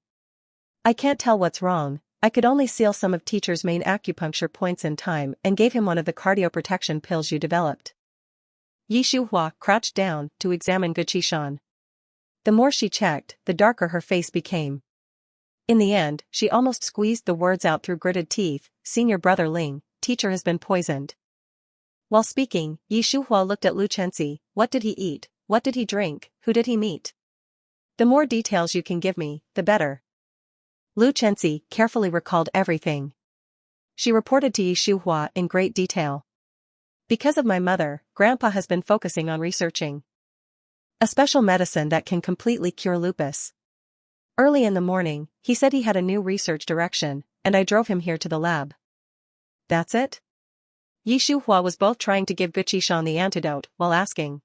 "I can't tell what's wrong, I could only seal some of teacher's main acupuncture points in time and gave him one of the cardioprotection pills you developed." Yi Shuhua crouched down to examine Guqishan. The more she checked, the darker her face became. In the end, she almost squeezed the words out through gritted teeth, "Senior brother Ling, teacher has been poisoned." While speaking, Yi Shuhua looked at Lu Chenxi. "What did he eat? What did he drink? Who did he meet? The more details you can give me, the better." Lu Chenxi carefully recalled everything. She reported to Yi Shuhua in great detail. "Because of my mother, Grandpa has been focusing on researching a special medicine that can completely cure lupus. Early in the morning, he said he had a new research direction, and I drove him here to the lab." "That's it?" Yi Shuhua was both trying to give Guqishan the antidote while asking.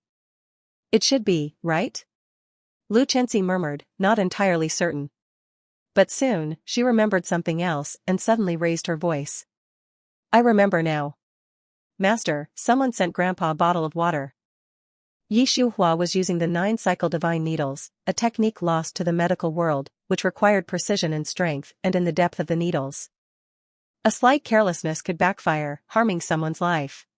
"It should be, right?" Lu Chenxi murmured, not entirely certain. But soon, she remembered something else and suddenly raised her voice. "I remember now. Master, someone sent Grandpa a bottle of water." Yi Shuhua was using the 9-cycle divine needles, a technique lost to the medical world, which required precision and strength and in the depth of the needles. A slight carelessness could backfire, harming someone's life.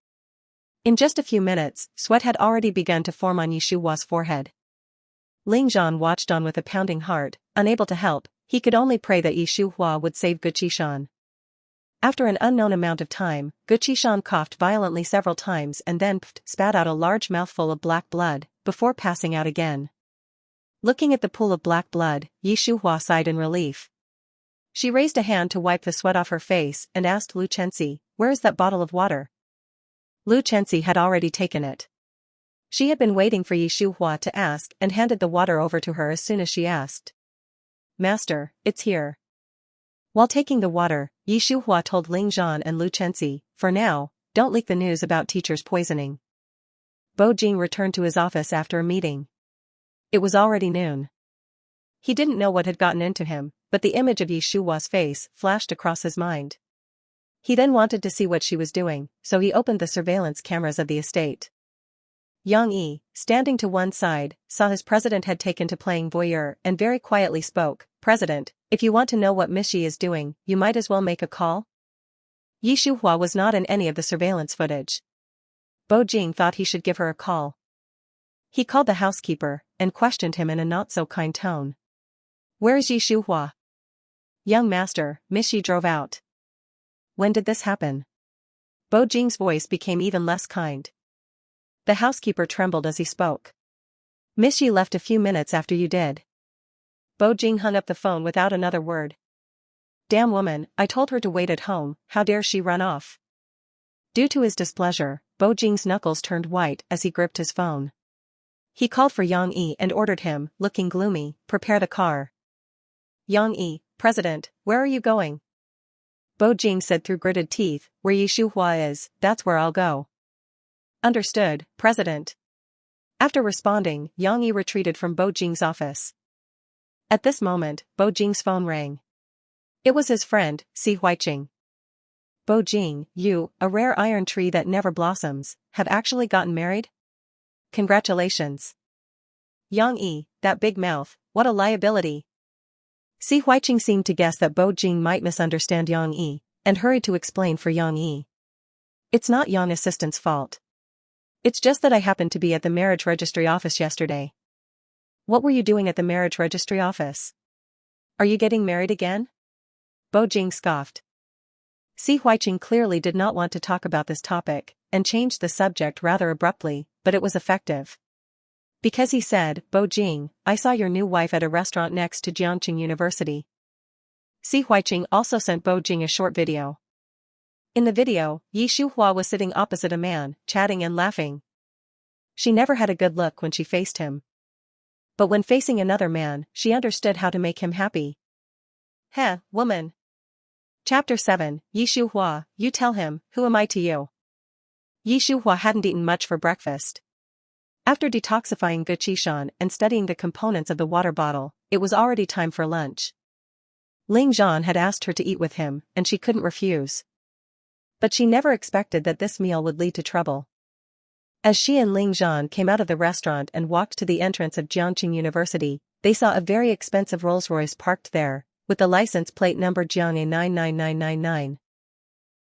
In just a few minutes, sweat had already begun to form on Yi Shuhua's forehead. Ling Zhan watched on with a pounding heart, unable to help, he could only pray that Yi Shuhua would save Guqishan. After an unknown amount of time, Guqishan coughed violently several times and then spat out a large mouthful of black blood, before passing out again. Looking at the pool of black blood, Yi Shuhua sighed in relief. She raised a hand to wipe the sweat off her face and asked Lu Chenxi, "Where is that bottle of water?" Lu Chenxi had already taken it. She had been waiting for Yi Shuhua to ask and handed the water over to her as soon as she asked. "Master, it's here." While taking the water, Yi Shuhua told Ling Zhan and Lu Chenxi, "For now, don't leak the news about teacher's poisoning." Bo Jing returned to his office after a meeting. It was already noon. He didn't know what had gotten into him, but the image of Yi Shuhua's face flashed across his mind. He then wanted to see what she was doing, so he opened the surveillance cameras of the estate. Yang Yi, standing to one side, saw his president had taken to playing voyeur and very quietly spoke, "President, if you want to know what Miss Yi is doing, you might as well make a call." Yi Shuhua was not in any of the surveillance footage. Bo Jing thought he should give her a call. He called the housekeeper and questioned him in a not-so-kind tone. "Where is Yi Shuhua?" "Young master, Miss Yi drove out." "When did this happen?" Bo Jing's voice became even less kind. The housekeeper trembled as he spoke. "Miss Yi left a few minutes after you did." Bo Jing hung up the phone without another word. "Damn woman, I told her to wait at home, how dare she run off?" Due to his displeasure, Bo Jing's knuckles turned white as he gripped his phone. He called for Yang Yi and ordered him, looking gloomy, "Prepare the car." "Yang Yi, President, where are you going?" Bo Jing said through gritted teeth, "Where Yi Shuhua is, that's where I'll go." "Understood, President." After responding, Yang Yi retreated from Bo Jing's office. At this moment, Bo Jing's phone rang. It was his friend, Si Huiqing. "Bo Jing, you, a rare iron tree that never blossoms, have actually gotten married? Congratulations." "Yang Yi, that big mouth, what a liability." Si Huiqing seemed to guess that Bo Jing might misunderstand Yang Yi, and hurried to explain for Yang Yi. "It's not Yang Assistant's fault. It's just that I happened to be at the marriage registry office yesterday." "What were you doing at the marriage registry office? Are you getting married again?" Bo Jing scoffed. Si Huiqing clearly did not want to talk about this topic, and changed the subject rather abruptly, but it was effective. Because he said, "Bo Jing, I saw your new wife at a restaurant next to Jiangqing University." Si Huiqing also sent Bo Jing a short video. In the video, Yi Shuhua was sitting opposite a man, chatting and laughing. She never had a good look when she faced him. But when facing another man, she understood how to make him happy. Heh, woman. Chapter 7, Yi Shuhua, you tell him, who am I to you? Yi Shuhua hadn't eaten much for breakfast. After detoxifying Guqishan and studying the components of the water bottle, it was already time for lunch. Ling Zhan had asked her to eat with him, and she couldn't refuse. But she never expected that this meal would lead to trouble. As she and Ling Zhan came out of the restaurant and walked to the entrance of Jiangqing University, they saw a very expensive Rolls-Royce parked there, with the license plate number Jiang A99999.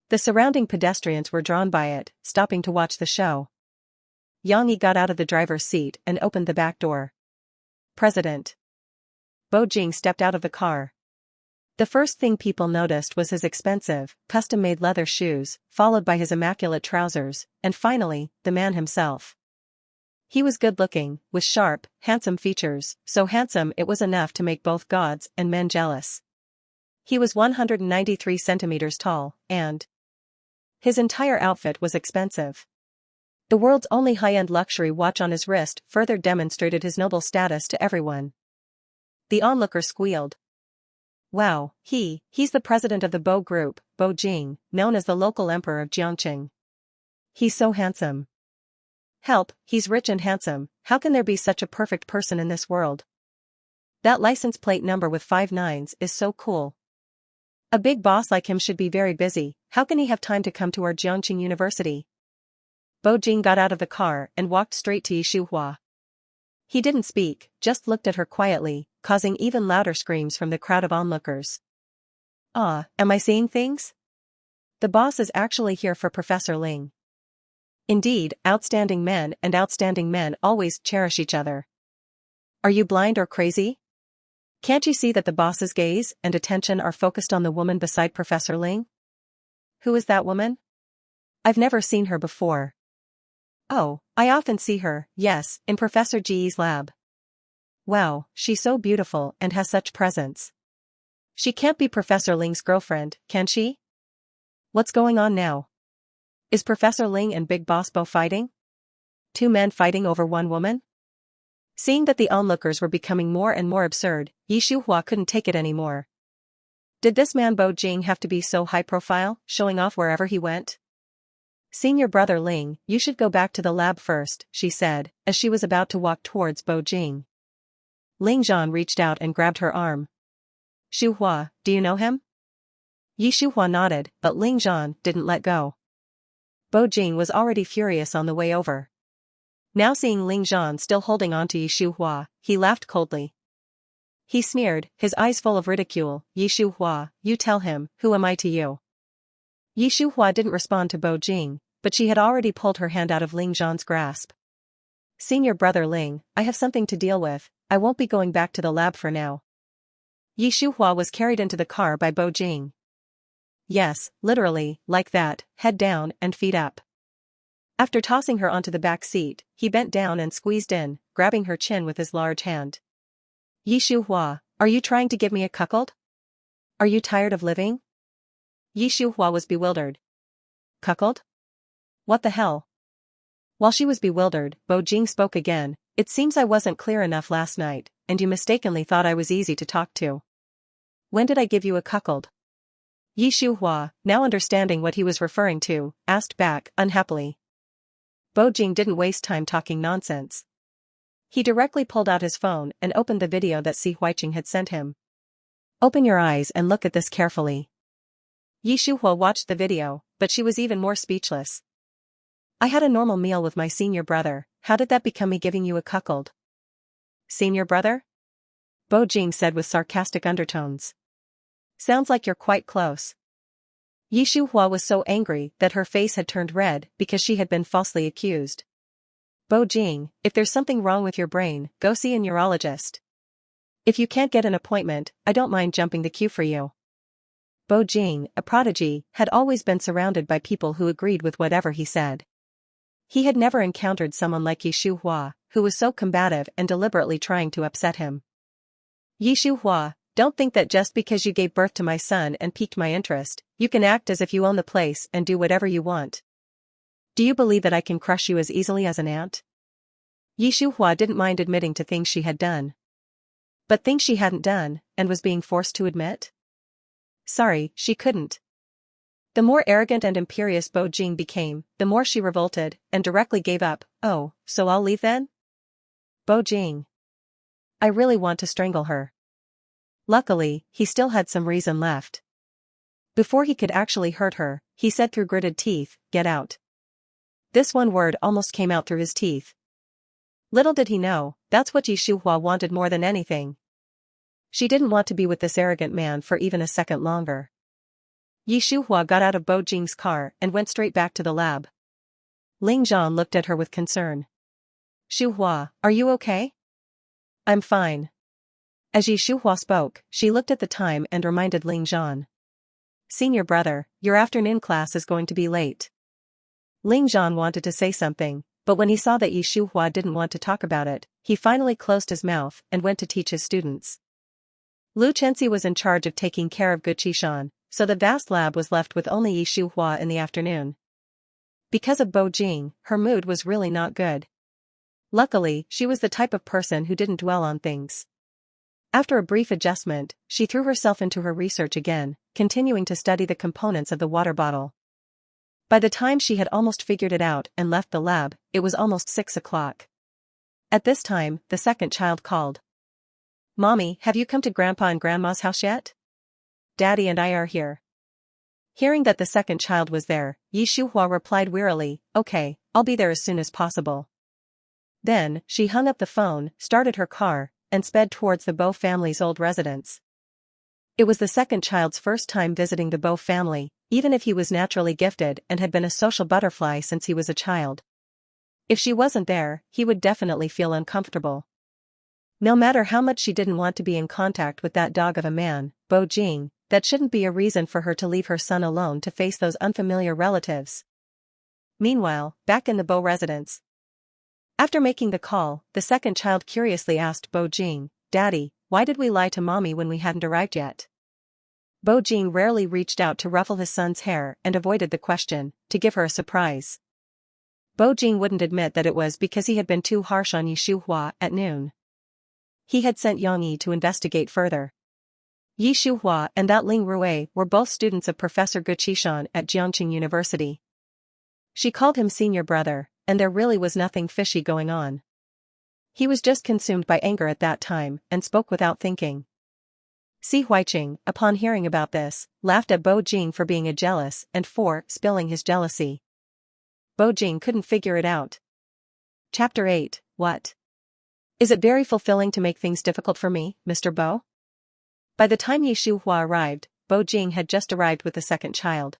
The surrounding pedestrians were drawn by it, stopping to watch the show. Yang Yi got out of the driver's seat and opened the back door. "President." Bo Jing stepped out of the car. The first thing people noticed was his expensive, custom-made leather shoes, followed by his immaculate trousers, and finally, the man himself. He was good-looking, with sharp, handsome features, so handsome it was enough to make both gods and men jealous. He was 193 centimeters tall, and his entire outfit was expensive. The world's only high-end luxury watch on his wrist further demonstrated his noble status to everyone. The onlookers squealed. "Wow, he's the president of the Bo Group, Bo Jing, known as the local emperor of Jiangqing. He's so handsome. Help, he's rich and handsome, how can there be such a perfect person in this world? That license plate number with 5 nines is so cool. A big boss like him should be very busy, how can he have time to come to our Jiangqing University?" Bo Jing got out of the car and walked straight to Yi Shuhua. He didn't speak, just looked at her quietly, causing even louder screams from the crowd of onlookers. "Ah, am I seeing things? The boss is actually here for Professor Ling." Indeed, outstanding men and outstanding men always cherish each other. Are you blind or crazy? Can't you see that the boss's gaze and attention are focused on the woman beside Professor Ling? Who is that woman? I've never seen her before. Oh, I often see her, yes, in Professor Ji's lab. Wow, she's so beautiful and has such presence. She can't be Professor Ling's girlfriend, can she? What's going on now? Is Professor Ling and Big Boss Bo fighting? 2 men fighting over 1 woman? Seeing that the onlookers were becoming more and more absurd, Yi Shuhua couldn't take it anymore. Did this man Bo Jing have to be so high profile, showing off wherever he went? "Senior brother Ling, you should go back to the lab first," she said, as she was about to walk towards Bo Jing. Ling Zhan reached out and grabbed her arm. "Shuhua, do you know him?" Yi Shuhua nodded, but Ling Zhan didn't let go. Bo Jing was already furious on the way over. Now seeing Ling Zhan still holding on to Yi Shuhua, he laughed coldly. He sneered, his eyes full of ridicule. Yi Shuhua, you tell him, who am I to you? Yi Shuhua didn't respond to Bo Jing, but she had already pulled her hand out of Ling Zhan's grasp. Senior brother Ling, I have something to deal with, I won't be going back to the lab for now. Yi Shuhua was carried into the car by Bo Jing. Yes, literally, like that, head down and feet up. After tossing her onto the back seat, he bent down and squeezed in, grabbing her chin with his large hand. Yi Shuhua, are you trying to give me a cuckold? Are you tired of living? Yi Shuhua was bewildered. Cuckold? What the hell? While she was bewildered, Bo Jing spoke again. It seems I wasn't clear enough last night, and you mistakenly thought I was easy to talk to. When did I give you a cuckold? Yi Shuhua, now understanding what he was referring to, asked back, unhappily. Bo Jing didn't waste time talking nonsense. He directly pulled out his phone and opened the video that Si Huiqing had sent him. Open your eyes and look at this carefully. Yi Shuhua watched the video, but she was even more speechless. I had a normal meal with my senior brother, how did that become me giving you a cuckold? Senior brother? Bo Jing said with sarcastic undertones. Sounds like you're quite close. Yi Shuhua was so angry that her face had turned red because she had been falsely accused. Bo Jing, if there's something wrong with your brain, go see a neurologist. If you can't get an appointment, I don't mind jumping the queue for you. Bo Jing, a prodigy, had always been surrounded by people who agreed with whatever he said. He had never encountered someone like Yi Shuhua, who was so combative and deliberately trying to upset him. Yi Shuhua, don't think that just because you gave birth to my son and piqued my interest, you can act as if you own the place and do whatever you want. Do you believe that I can crush you as easily as an ant? Yi Shuhua didn't mind admitting to things she had done. But things she hadn't done, and was being forced to admit? Sorry, she couldn't. The more arrogant and imperious Bo Jing became, the more she revolted, and directly gave up. Oh, so I'll leave then? Bo Jing. I really want to strangle her. Luckily, he still had some reason left. Before he could actually hurt her, he said through gritted teeth, get out. This one word almost came out through his teeth. Little did he know, that's what Yi Shuhua wanted more than anything. She didn't want to be with this arrogant man for even a second longer. Yi Shuhua got out of Bo Jing's car and went straight back to the lab. Ling Zhan looked at her with concern. Shuhua, are you okay? I'm fine. As Yi Shuhua spoke, she looked at the time and reminded Ling Zhan. Senior brother, your afternoon class is going to be late. Ling Zhan wanted to say something, but when he saw that Yi Shuhua didn't want to talk about it, he finally closed his mouth and went to teach his students. Lu Chenxi was in charge of taking care of Guqishan, so the vast lab was left with only Yi Shuhua in the afternoon. Because of Bo Jing, her mood was really not good. Luckily, she was the type of person who didn't dwell on things. After a brief adjustment, she threw herself into her research again, continuing to study the components of the water bottle. By the time she had almost figured it out and left the lab, it was almost 6 o'clock. At this time, the second child called. Mommy, have you come to Grandpa and Grandma's house yet? Daddy and I are here. Hearing that the second child was there, Yi Shuhua replied wearily, okay, I'll be there as soon as possible. Then, she hung up the phone, started her car, and sped towards the Bo family's old residence. It was the second child's first time visiting the Bo family, even if he was naturally gifted and had been a social butterfly since he was a child. If she wasn't there, he would definitely feel uncomfortable. No matter how much she didn't want to be in contact with that dog of a man, Bo Jing, that shouldn't be a reason for her to leave her son alone to face those unfamiliar relatives. Meanwhile, back in the Bo residence. After making the call, the second child curiously asked Bo Jing, Daddy, why did we lie to Mommy when we hadn't arrived yet? Bo Jing rarely reached out to ruffle his son's hair and avoided the question, to give her a surprise. Bo Jing wouldn't admit that it was because he had been too harsh on Yi Shuhua at noon. He had sent Yang Yi to investigate further. Yi Shuhua and that Ling Rui were both students of Professor Guqishan at Jiangqing University. She called him senior brother, and there really was nothing fishy going on. He was just consumed by anger at that time and spoke without thinking. Si Huiqing, upon hearing about this, laughed at Bo Jing for being a jealous and for spilling his jealousy. Bo Jing couldn't figure it out. Chapter 8, What? Is it very fulfilling to make things difficult for me, Mr. Bo? By the time Yi Shuhua arrived, Bo Jing had just arrived with the second child.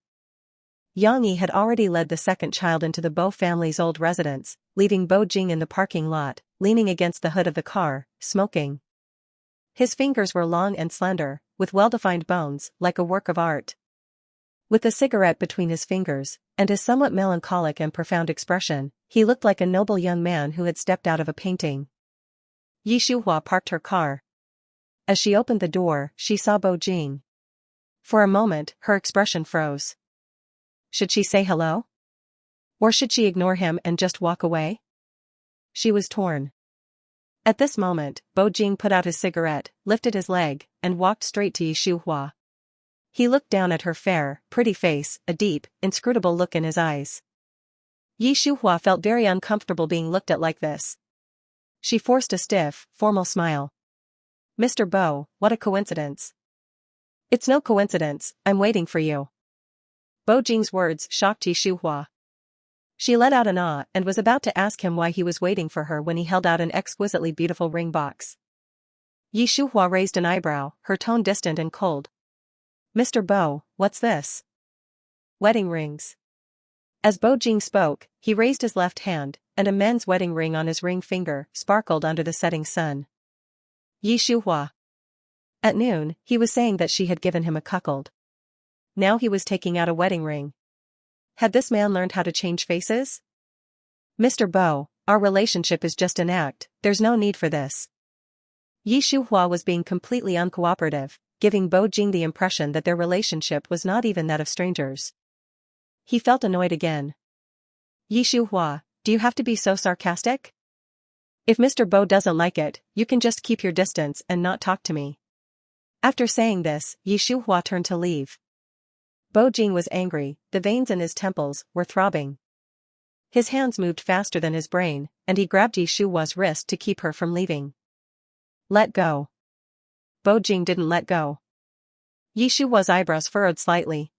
Yang Yi had already led the second child into the Bo family's old residence, leaving Bo Jing in the parking lot, leaning against the hood of the car, smoking. His fingers were long and slender, with well-defined bones, like a work of art. With a cigarette between his fingers, and his somewhat melancholic and profound expression, he looked like a noble young man who had stepped out of a painting. Yi Shuhua parked her car. As she opened the door, she saw Bo Jing. For a moment, her expression froze. Should she say hello? Or should she ignore him and just walk away? She was torn. At this moment, Bo Jing put out his cigarette, lifted his leg, and walked straight to Yi Shuhua. He looked down at her fair, pretty face, a deep, inscrutable look in his eyes. Yi Shuhua felt very uncomfortable being looked at like this. She forced a stiff, formal smile. Mr. Bo, what a coincidence. It's no coincidence, I'm waiting for you. Bo Jing's words shocked Yi Shuhua. She let out an ah and was about to ask him why he was waiting for her when he held out an exquisitely beautiful ring box. Yi Shuhua raised an eyebrow, her tone distant and cold. Mr. Bo, what's this? Wedding rings. As Bo Jing spoke, he raised his left hand, and a men's wedding ring on his ring finger sparkled under the setting sun. Yi Shuhua. At noon, he was saying that she had given him a cuckold. Now he was taking out a wedding ring. Had this man learned how to change faces? Mr. Bo, our relationship is just an act, there's no need for this. Yi Shuhua was being completely uncooperative, giving Bo Jing the impression that their relationship was not even that of strangers. He felt annoyed again. Yi Shuhua, do you have to be so sarcastic? If Mr. Bo doesn't like it, you can just keep your distance and not talk to me. After saying this, Yi Shuhua turned to leave. Bo Jing was angry, the veins in his temples were throbbing. His hands moved faster than his brain, and he grabbed Yi Shuhua's wrist to keep her from leaving. Let go. Bo Jing didn't let go. Yi Shuhua's eyebrows furrowed slightly.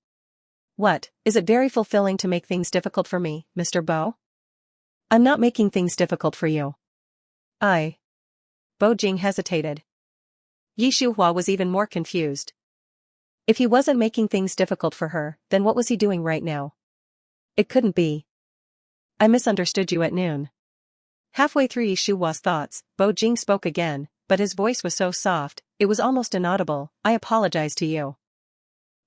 What, is it very fulfilling to make things difficult for me, Mr. Bo? I'm not making things difficult for you. Bo Jing hesitated. Yi Shuhua was even more confused. If he wasn't making things difficult for her, then what was he doing right now? It couldn't be. I misunderstood you at noon. Halfway through Yi Shuhua's thoughts, Bo Jing spoke again, but his voice was so soft, it was almost inaudible. I apologize to you.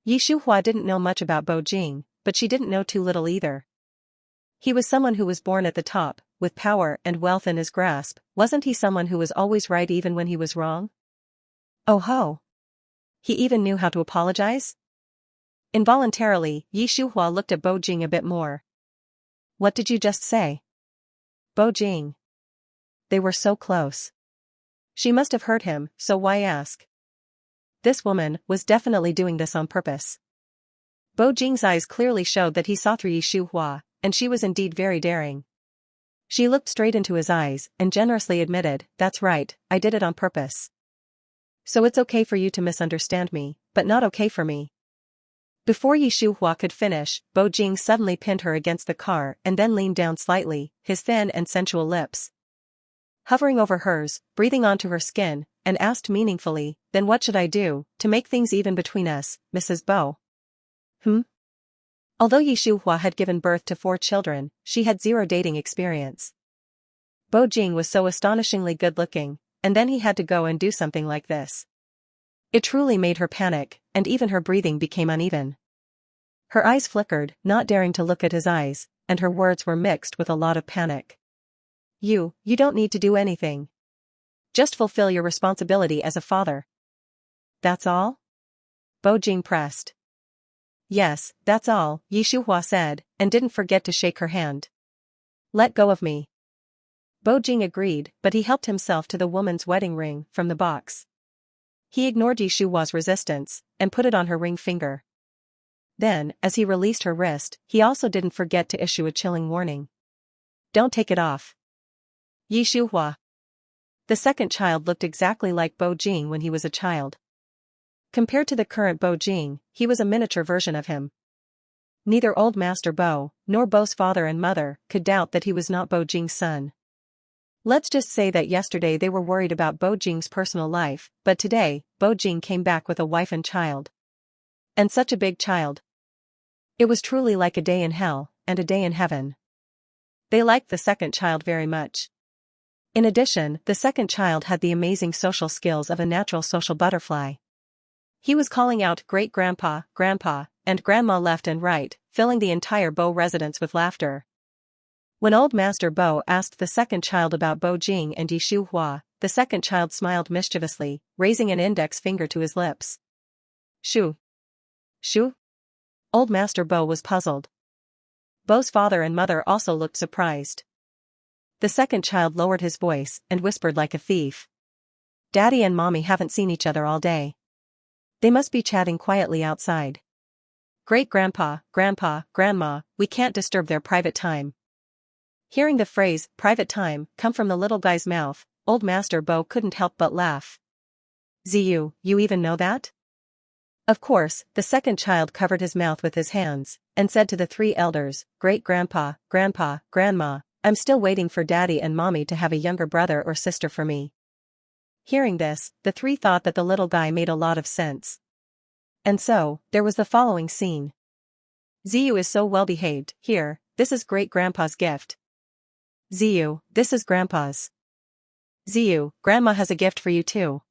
Yi Shuhua didn't know much about Bo Jing, but she didn't know too little either. He was someone who was born at the top, with power and wealth in his grasp. Wasn't he someone who was always right even when he was wrong? Oh ho! He even knew how to apologize? Involuntarily, Yi Shuhua looked at Bo Jing a bit more. What did you just say? Bo Jing. They were so close. She must have heard him, so why ask? This woman was definitely doing this on purpose. Bo Jing's eyes clearly showed that he saw through Yi Shuhua, and she was indeed very daring. She looked straight into his eyes and generously admitted, that's right, I did it on purpose. So it's okay for you to misunderstand me, but not okay for me. Before Yi Shuhua could finish, Bo Jing suddenly pinned her against the car and then leaned down slightly, his thin and sensual lips hovering over hers, breathing onto her skin, and asked meaningfully, then what should I do, to make things even between us, Mrs. Bo? Although Yi Shuhua had given birth to 4 children, she had 0 dating experience. Bo Jing was so astonishingly good-looking, and then he had to go and do something like this. It truly made her panic, and even her breathing became uneven. Her eyes flickered, not daring to look at his eyes, and her words were mixed with a lot of panic. You don't need to do anything. Just fulfill your responsibility as a father. That's all? Bo Jing pressed. Yes, that's all, Yi Shuhua said, and didn't forget to shake her hand. Let go of me. Bo Jing agreed, but he helped himself to the woman's wedding ring from the box. He ignored Yi Shuhua's resistance, and put it on her ring finger. Then, as he released her wrist, he also didn't forget to issue a chilling warning. Don't take it off. Yi Shuhua. The second child looked exactly like Bo Jing when he was a child. Compared to the current Bo Jing, he was a miniature version of him. Neither Old Master Bo, nor Bo's father and mother, could doubt that he was not Bo Jing's son. Let's just say that yesterday they were worried about Bo Jing's personal life, but today, Bo Jing came back with a wife and child. And such a big child. It was truly like a day in hell, and a day in heaven. They liked the second child very much. In addition, the second child had the amazing social skills of a natural social butterfly. He was calling out great-grandpa, grandpa, and grandma left and right, filling the entire Bo residence with laughter. When Old Master Bo asked the second child about Bo Jing and Shuhua, the second child smiled mischievously, raising an index finger to his lips. Shu. Shu? Old Master Bo was puzzled. Bo's father and mother also looked surprised. The second child lowered his voice and whispered like a thief. Daddy and Mommy haven't seen each other all day. They must be chatting quietly outside. Great-grandpa, grandpa, grandma, we can't disturb their private time. Hearing the phrase, private time, come from the little guy's mouth, Old Master Bo couldn't help but laugh. Ziyu, you even know that? Of course, the second child covered his mouth with his hands, and said to the three elders, Great-grandpa, grandpa, grandma, I'm still waiting for Daddy and Mommy to have a younger brother or sister for me. Hearing this, the three thought that the little guy made a lot of sense. And so, there was the following scene. Ziyu is so well behaved, here, this is Great-grandpa's gift. Ziyu, this is Grandpa's. Ziyu, Grandma has a gift for you too.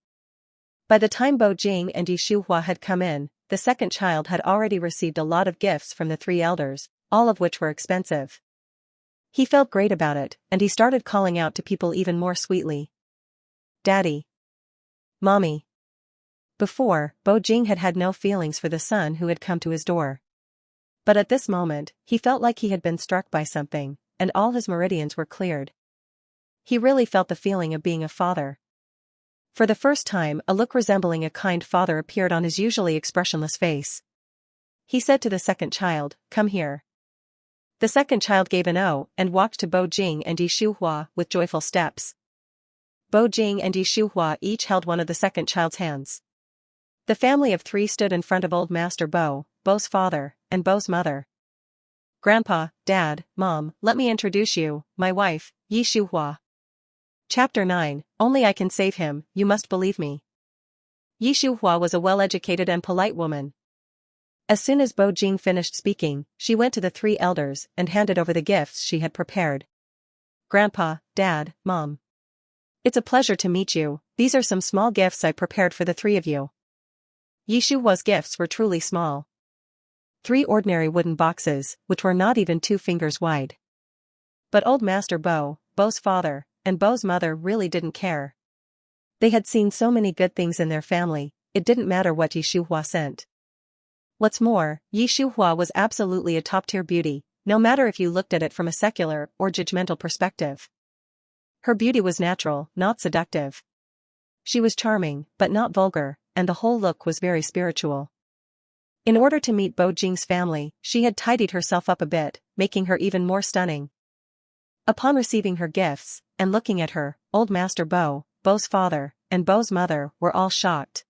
By the time Bo Jing and Shuhua had come in, the second child had already received a lot of gifts from the three elders, all of which were expensive. He felt great about it, and he started calling out to people even more sweetly. Daddy. Mommy. Before, Bo Jing had had no feelings for the son who had come to his door. But at this moment, he felt like he had been struck by something, and all his meridians were cleared. He really felt the feeling of being a father. For the first time, a look resembling a kind father appeared on his usually expressionless face. He said to the second child, Come here. The second child gave an O and walked to Bo Jing and Shuhua with joyful steps. Bo Jing and Shuhua each held one of the second child's hands. The family of three stood in front of Old Master Bo, Bo's father, and Bo's mother. Grandpa, Dad, Mom, let me introduce you, my wife, Shuhua. Chapter 9, Only I Can Save Him, You Must Believe Me. Shuhua was a well-educated and polite woman. As soon as Bo Jing finished speaking, she went to the three elders and handed over the gifts she had prepared. Grandpa, Dad, Mom. It's a pleasure to meet you, these are some small gifts I prepared for the three of you. Shuhua's gifts were truly small. 3 ordinary wooden boxes, which were not even 2 fingers wide. But Old Master Bo, Bo's father, and Bo's mother really didn't care. They had seen so many good things in their family, it didn't matter what Shuhua sent. What's more, Shuhua was absolutely a top-tier beauty, no matter if you looked at it from a secular or judgmental perspective. Her beauty was natural, not seductive. She was charming, but not vulgar, and the whole look was very spiritual. In order to meet Bo Jing's family, she had tidied herself up a bit, making her even more stunning. Upon receiving her gifts, and looking at her, Old Master Bo, Bo's father, and Bo's mother were all shocked.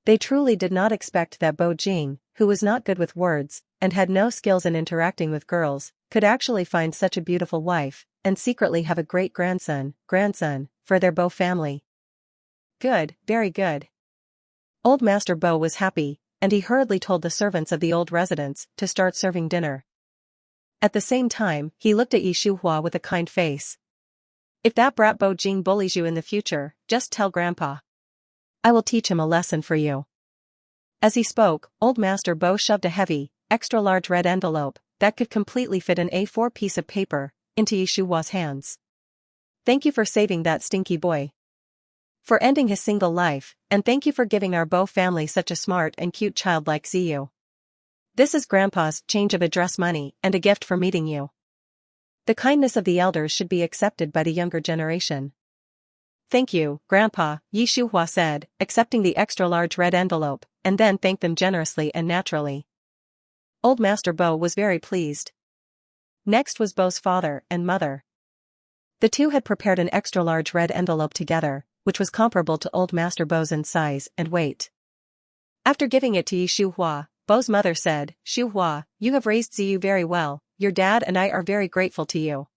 They truly did not expect that Bo Jing, who was not good with words, and had no skills in interacting with girls, could actually find such a beautiful wife, and secretly have a great-grandson, for their Bo family. Good, very good. Old Master Bo was happy, and he hurriedly told the servants of the old residence to start serving dinner. At the same time, he looked at Shuhua with a kind face. If that brat Bo Jing bullies you in the future, just tell Grandpa. I will teach him a lesson for you. As he spoke, Old Master Bo shoved a heavy, extra-large red envelope, that could completely fit an A4 piece of paper, into Shuhua's hands. Thank you for saving that stinky boy. For ending his single life, and thank you for giving our Bo family such a smart and cute child like Ziyu. This is Grandpa's change of address money and a gift for meeting you. The kindness of the elders should be accepted by the younger generation. Thank you, Grandpa, Shuhua said, accepting the extra-large red envelope, and then thanked them generously and naturally. Old Master Bo was very pleased. Next was Bo's father and mother. The two had prepared an extra-large red envelope together, which was comparable to Old Master Bo's in size and weight. After giving it to Yi Shuhua, Bo's mother said, "Shuhua, you have raised Ziyu very well, your dad and I are very grateful to you."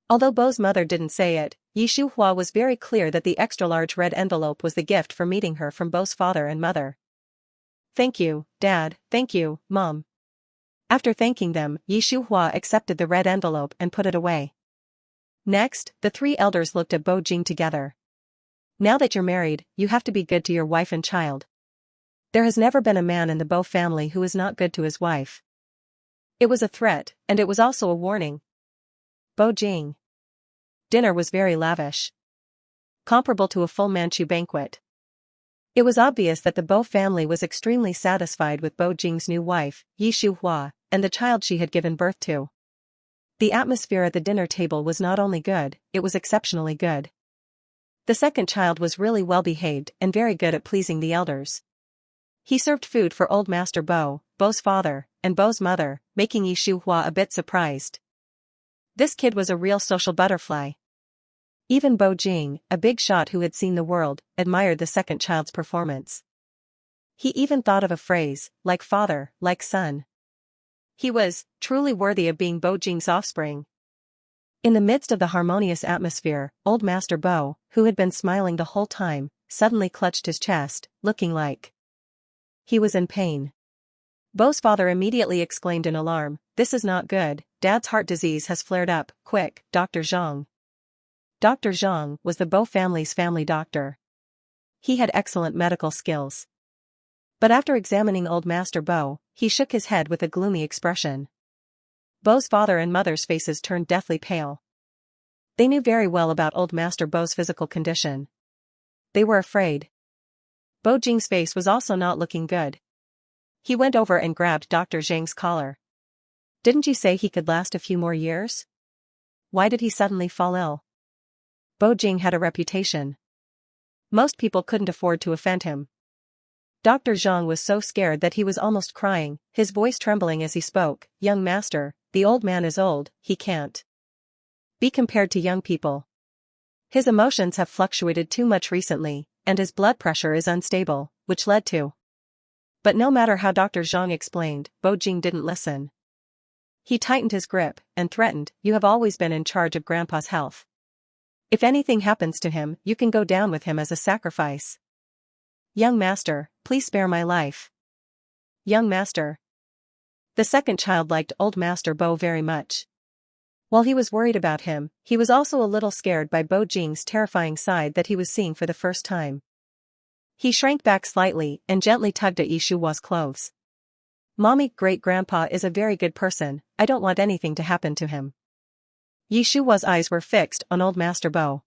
Although Bo's mother didn't say it, Yi Shuhua was very clear that the extra-large red envelope was the gift for meeting her from Bo's father and mother. "Thank you, Dad, thank you, Mom." After thanking them, Yi Shuhua accepted the red envelope and put it away. Next, the three elders looked at Bo Jing together. "Now that you're married, you have to be good to your wife and child. There has never been a man in the Bo family who is not good to his wife." It was a threat, and it was also a warning. Bo Jing. Dinner was very lavish. Comparable to a full Manchu banquet. It was obvious that the Bo family was extremely satisfied with Bo Jing's new wife, Yi Shuhua, and the child she had given birth to. The atmosphere at the dinner table was not only good, it was exceptionally good. The second child was really well behaved and very good at pleasing the elders. He served food for old Master Bo, Bo's father, and Bo's mother, making Yi Shuhua a bit surprised. This kid was a real social butterfly. Even Bo Jing, a big shot who had seen the world, admired the second child's performance. He even thought of a phrase, like father, like son. He was truly worthy of being Bo Jing's offspring. In the midst of the harmonious atmosphere, old Master Bo, who had been smiling the whole time, suddenly clutched his chest, looking like he was in pain. Bo's father immediately exclaimed in alarm, "This is not good, Dad's heart disease has flared up, quick, Dr. Zhang." Dr. Zhang was the Bo family's family doctor. He had excellent medical skills. But after examining old Master Bo, he shook his head with a gloomy expression. Bo's father and mother's faces turned deathly pale. They knew very well about old Master Bo's physical condition. They were afraid. Bo Jing's face was also not looking good. He went over and grabbed Dr. Zhang's collar. "Didn't you say he could last a few more years? Why did he suddenly fall ill?" Bo Jing had a reputation. Most people couldn't afford to offend him. Dr. Zhang was so scared that he was almost crying, his voice trembling as he spoke. "Young master, the old man is old, he can't be compared to young people. His emotions have fluctuated too much recently, and his blood pressure is unstable, which led to..." But no matter how Dr. Zhang explained, Bo Jing didn't listen. He tightened his grip and threatened, "You have always been in charge of Grandpa's health. If anything happens to him, you can go down with him as a sacrifice. Young master, please spare my life. Young master." The second child liked old Master Bo very much. While he was worried about him, he was also a little scared by Bo Jing's terrifying side that he was seeing for the first time. He shrank back slightly and gently tugged at Yi Shuhua's clothes. "Mommy, great-grandpa is a very good person, I don't want anything to happen to him." Yi Shuhua's eyes were fixed on old Master Bo.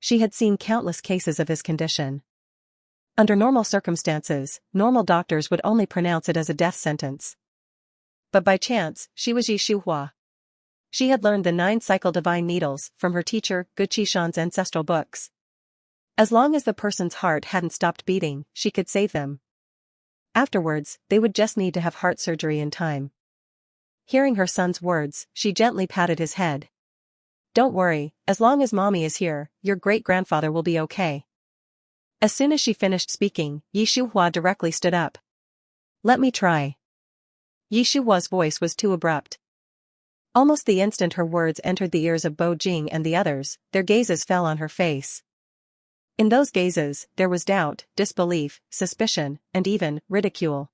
She had seen countless cases of his condition. Under normal circumstances, normal doctors would only pronounce it as a death sentence. But by chance, she was Yi Shuhua. She had learned the 9-cycle divine needles from her teacher, Guqishan's ancestral books. As long as the person's heart hadn't stopped beating, she could save them. Afterwards, they would just need to have heart surgery in time. Hearing her son's words, she gently patted his head. "Don't worry, as long as Mommy is here, your great-grandfather will be okay." As soon as she finished speaking, Yi Shuhua directly stood up. "Let me try." Yi Shuhua's voice was too abrupt. Almost the instant her words entered the ears of Bo Jing and the others, their gazes fell on her face. In those gazes, there was doubt, disbelief, suspicion, and even ridicule.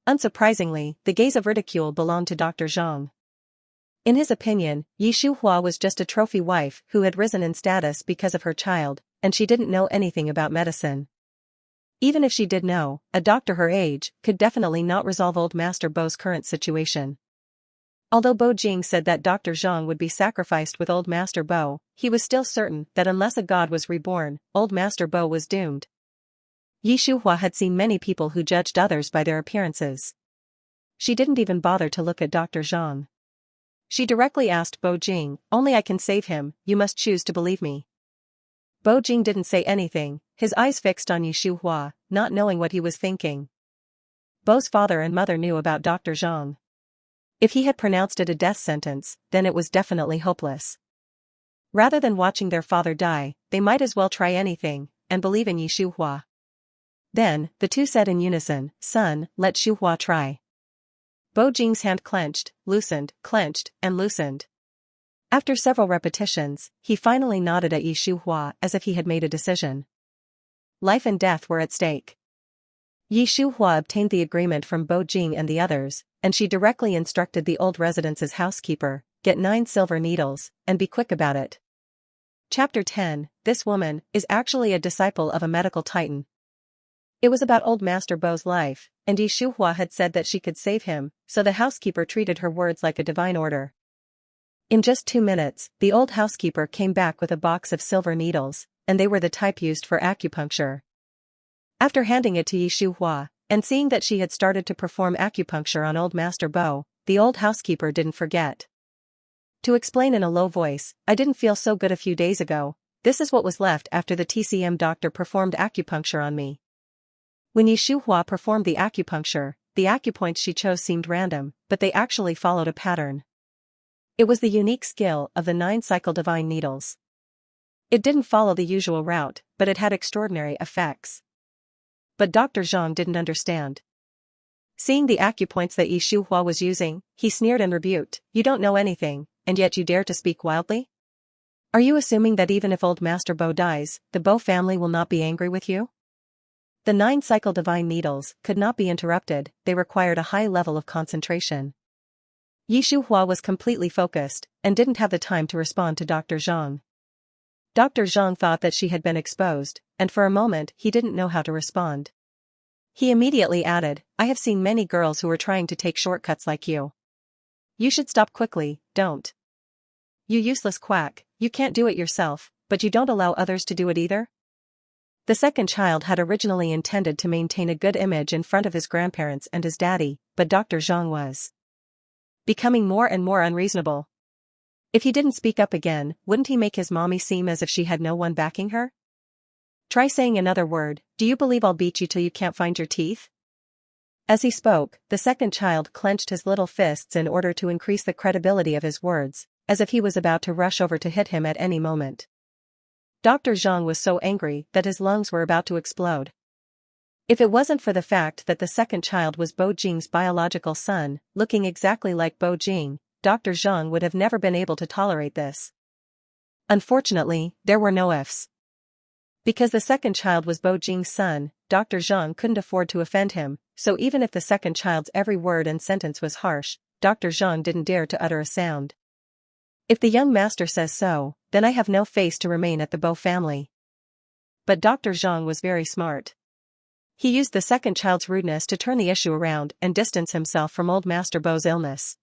Unsurprisingly, the gaze of ridicule belonged to Dr. Zhang. In his opinion, Yi Shuhua was just a trophy wife who had risen in status because of her child, and she didn't know anything about medicine. Even if she did know, a doctor her age could definitely not resolve old Master Bo's current situation. Although Bo Jing said that Dr. Zhang would be sacrificed with old Master Bo, he was still certain that unless a god was reborn, old Master Bo was doomed. Yi Shuhua had seen many people who judged others by their appearances. She didn't even bother to look at Dr. Zhang. She directly asked Bo Jing, "Only I can save him, you must choose to believe me." Bo Jing didn't say anything, his eyes fixed on Yi Shuhua, not knowing what he was thinking. Bo's father and mother knew about Dr. Zhang. If he had pronounced it a death sentence, then it was definitely hopeless. Rather than watching their father die, they might as well try anything, and believe in Yi Shuhua. Then, the two said in unison, "Son, let Shuhua try." Bo Jing's hand clenched, clenched, and loosened. After several repetitions, he finally nodded at Yi Shuhua as if he had made a decision. Life and death were at stake. Yi Shuhua obtained the agreement from Bo Jing and the others, and she directly instructed the old residence's housekeeper, "Get 9 silver needles, and be quick about it." Chapter 10, This woman is actually a disciple of a medical titan. It was about old Master Bo's life, and Yi Shuhua had said that she could save him, so the housekeeper treated her words like a divine order. In just 2 minutes, the old housekeeper came back with a box of silver needles, and they were the type used for acupuncture. After handing it to Yi Shuhua, and seeing that she had started to perform acupuncture on old Master Bo, the old housekeeper didn't forget to explain in a low voice, "I didn't feel so good a few days ago. This is what was left after the TCM doctor performed acupuncture on me." When Yi Shuhua performed the acupoints she chose seemed random, but they actually followed a pattern. It was the unique skill of the 9-cycle divine needles. It didn't follow the usual route, but it had extraordinary effects. But Dr. Zhang didn't understand. Seeing the acupoints that Yi Shuhua was using, he sneered and rebuked, "You don't know anything, and yet you dare to speak wildly? Are you assuming that even if old Master Bo dies, the Bo family will not be angry with you?" The 9-cycle divine needles could not be interrupted, they required a high level of concentration. Yi Shuhua was completely focused, and didn't have the time to respond to Dr. Zhang. Dr. Zhang thought that she had been exposed, and for a moment he didn't know how to respond. He immediately added, "I have seen many girls who were trying to take shortcuts like you. You should stop quickly, don't. You useless quack, you can't do it yourself, but you don't allow others to do it either?" The second child had originally intended to maintain a good image in front of his grandparents and his daddy, but Dr. Zhang was becoming more and more unreasonable. If he didn't speak up again, wouldn't he make his mommy seem as if she had no one backing her? "Try saying another word, do you believe I'll beat you till you can't find your teeth?" As he spoke, the second child clenched his little fists in order to increase the credibility of his words, as if he was about to rush over to hit him at any moment. Dr. Zhang was so angry that his lungs were about to explode. If it wasn't for the fact that the second child was Bo Jing's biological son, looking exactly like Bo Jing, Dr. Zhang would have never been able to tolerate this. Unfortunately, there were no ifs. Because the second child was Bo Jing's son, Dr. Zhang couldn't afford to offend him, so even if the second child's every word and sentence was harsh, Dr. Zhang didn't dare to utter a sound. "If the young master says so, then I have no face to remain at the Bo family." But Dr. Zhang was very smart. He used the second child's rudeness to turn the issue around and distance himself from old Master Bo's illness.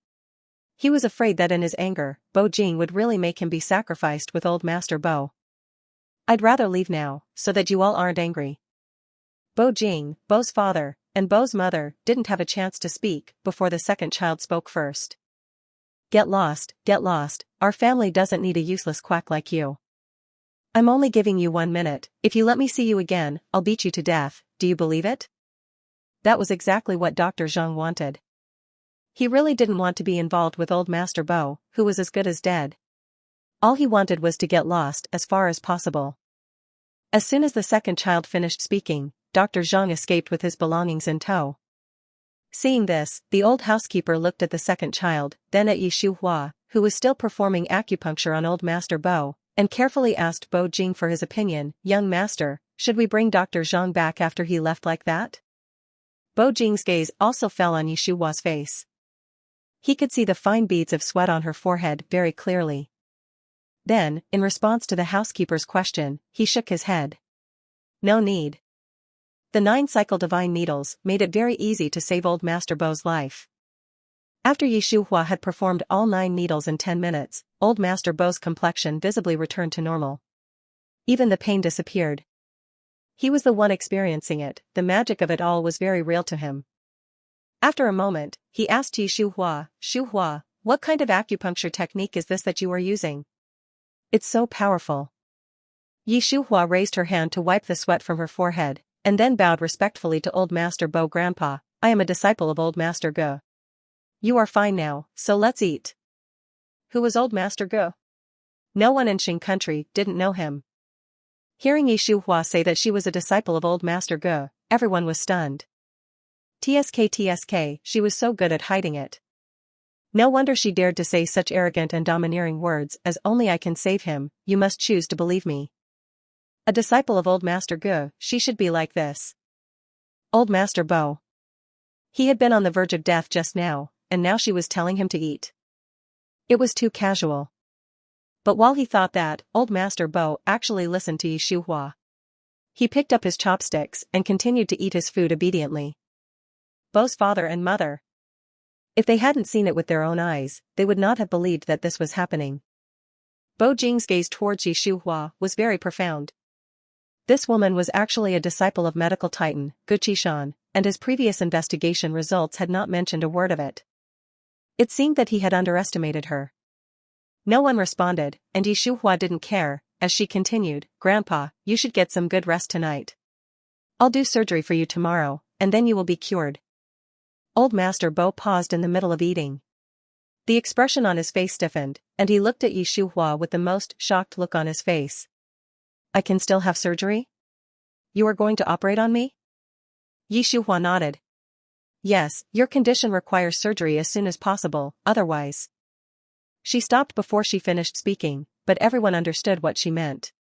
He was afraid that in his anger, Bo Jing would really make him be sacrificed with old Master Bo. "I'd rather leave now, so that you all aren't angry." Bo Jing, Bo's father, and Bo's mother didn't have a chance to speak before the second child spoke first. Get lost, our family doesn't need a useless quack like you. I'm only giving you 1 minute, if you let me see you again, I'll beat you to death, do you believe it?" That was exactly what Dr. Zhang wanted. He really didn't want to be involved with old Master Bo, who was as good as dead. All he wanted was to get lost as far as possible. As soon as the second child finished speaking, Dr. Zhang escaped with his belongings in tow. Seeing this, the old housekeeper looked at the second child, then at Yi Shuhua, who was still performing acupuncture on old Master Bo, and carefully asked Bo Jing for his opinion. "Young master, should we bring Dr. Zhang back after he left like that?" Bo Jing's gaze also fell on Yi Shuhua's face. He could see the fine beads of sweat on her forehead very clearly. Then, in response to the housekeeper's question, he shook his head. No need. The 9-cycle divine needles made it very easy to save old Master Bo's life. After Yi Shuhua had performed all 9 needles in 10 minutes, old Master Bo's complexion visibly returned to normal. Even the pain disappeared. He was the one experiencing it, the magic of it all was very real to him. After a moment, he asked Yi Shuhua, "Shuhua, what kind of acupuncture technique is this that you are using? It's so powerful." Yi Shuhua raised her hand to wipe the sweat from her forehead, and then bowed respectfully to old Master Bo. "Grandpa, I am a disciple of old Master Ge. You are fine now, so let's eat." Who was old Master Ge? No one in Qing country didn't know him. Hearing Yi Shuhua say that she was a disciple of old Master Ge, everyone was stunned. TSK, she was so good at hiding it. No wonder she dared to say such arrogant and domineering words as only I can save him, you must choose to believe me. A disciple of old Master Ge, she should be like this. Old Master Bo. He had been on the verge of death just now, and now she was telling him to eat. It was too casual. But while he thought that, old Master Bo actually listened to Yi Shuhua. He picked up his chopsticks and continued to eat his food obediently. Bo's father and mother. If they hadn't seen it with their own eyes, they would not have believed that this was happening. Bo Jing's gaze towards Yi Shuhua was very profound. This woman was actually a disciple of medical titan, Ge Qishan, and his previous investigation results had not mentioned a word of it. It seemed that he had underestimated her. No one responded, and Yi Shuhua didn't care, as she continued, Grandpa, you should get some good rest tonight. I'll do surgery for you tomorrow, and then you will be cured. Old Master Bo paused in the middle of eating. The expression on his face stiffened, and he looked at Yi Shuhua with the most shocked look on his face. I can still have surgery? You are going to operate on me? Yi Shuhua nodded. Yes, your condition requires surgery as soon as possible, otherwise. She stopped before she finished speaking, but everyone understood what she meant.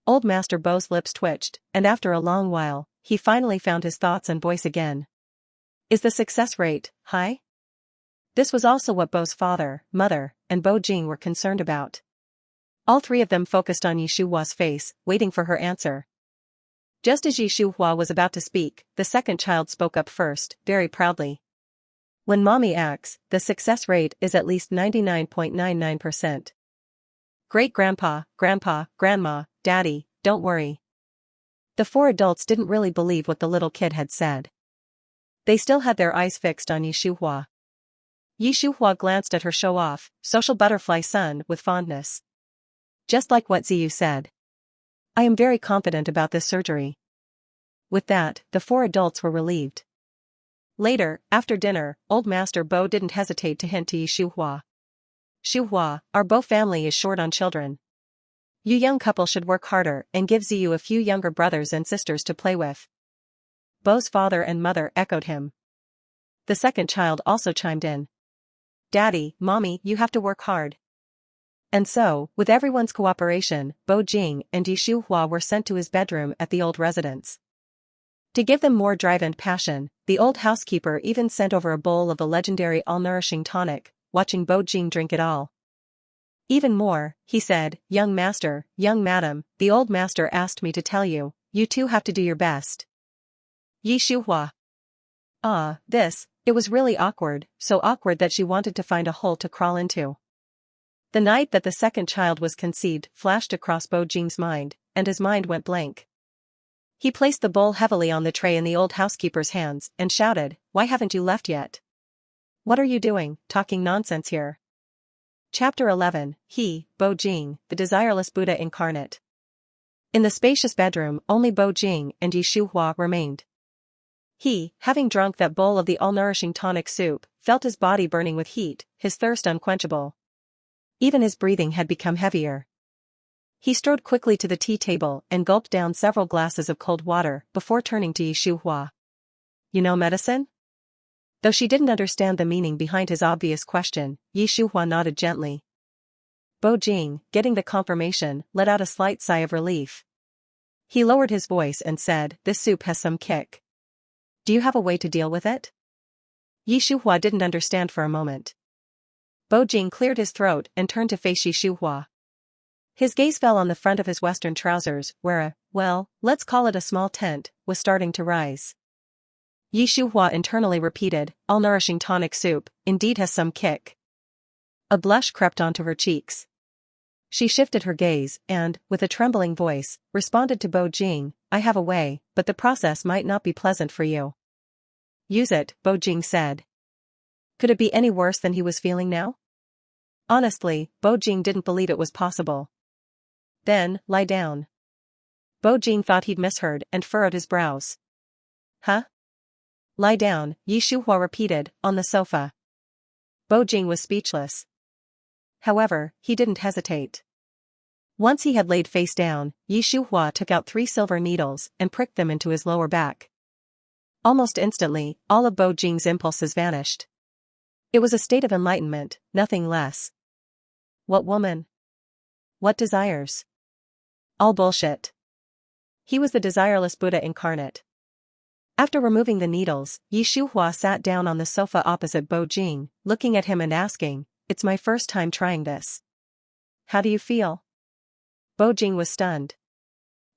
Old Master Bo's lips twitched, and after a long while, he finally found his thoughts and voice again. Is the success rate high? This was also what Bo's father, mother, and Bo Jing were concerned about. All three of them focused on Yi Shuhua's face, waiting for her answer. Just as Yi Shuhua was about to speak, the second child spoke up first, very proudly. When mommy acts, the success rate is at least 99.99%. Great-grandpa, grandpa, grandma, daddy, don't worry. The four adults didn't really believe what the little kid had said. They still had their eyes fixed on Yi Shuhua. Yi Shuhua glanced at her show-off, social butterfly son with fondness. Just like what Ziyu said. I am very confident about this surgery. With that, the four adults were relieved. Later, after dinner, old Master Bo didn't hesitate to hint to Yi Shuhua. Shuhua, our Bo family is short on children. You young couple should work harder and give Ziyu a few younger brothers and sisters to play with. Bo's father and mother echoed him. The second child also chimed in. Daddy, Mommy, you have to work hard. And so, with everyone's cooperation, Bo Jing and Yi Shuhua were sent to his bedroom at the old residence. To give them more drive and passion, the old housekeeper even sent over a bowl of the legendary all-nourishing tonic, watching Bo Jing drink it all. Even more, he said, young master, young madam, the old master asked me to tell you, you two have to do your best. Yi Shuhua. It was really awkward, so awkward that she wanted to find a hole to crawl into. The night that the second child was conceived flashed across Bo Jing's mind, and his mind went blank. He placed the bowl heavily on the tray in the old housekeeper's hands and shouted, Why haven't you left yet? What are you doing, talking nonsense here? Chapter 11, Bo Jing, the desireless Buddha incarnate. In the spacious bedroom, only Bo Jing and Yi Shuhua remained. He, having drunk that bowl of the all-nourishing tonic soup, felt his body burning with heat, his thirst unquenchable. Even his breathing had become heavier. He strode quickly to the tea table and gulped down several glasses of cold water before turning to Yi Shuhua. You know medicine? Though she didn't understand the meaning behind his obvious question, Yi Shuhua nodded gently. Bo Jing, getting the confirmation, let out a slight sigh of relief. He lowered his voice and said, This soup has some kick. Do you have a way to deal with it? Yi Shuhua didn't understand for a moment. Bo Jing cleared his throat and turned to face Yi Shuhua. His gaze fell on the front of his western trousers, where let's call it a small tent, was starting to rise. Yi Shuhua internally repeated, all-nourishing tonic soup, indeed has some kick. A blush crept onto her cheeks. She shifted her gaze and, with a trembling voice, responded to Bo Jing, I have a way, but the process might not be pleasant for you. Use it, Bo Jing said. Could it be any worse than he was feeling now? Honestly, Bo Jing didn't believe it was possible. Then, lie down. Bo Jing thought he'd misheard and furrowed his brows. Huh? Lie down, Yi Shuhua repeated, on the sofa. Bo Jing was speechless. However, he didn't hesitate. Once he had laid face down, Shuhua took out 3 silver needles and pricked them into his lower back. Almost instantly, all of Bo Jing's impulses vanished. It was a state of enlightenment, nothing less. What woman? What desires? All bullshit. He was the desireless Buddha incarnate. After removing the needles, Shuhua sat down on the sofa opposite Bo Jing, looking at him and asking, "It's my first time trying this. How do you feel?" Bo Jing was stunned.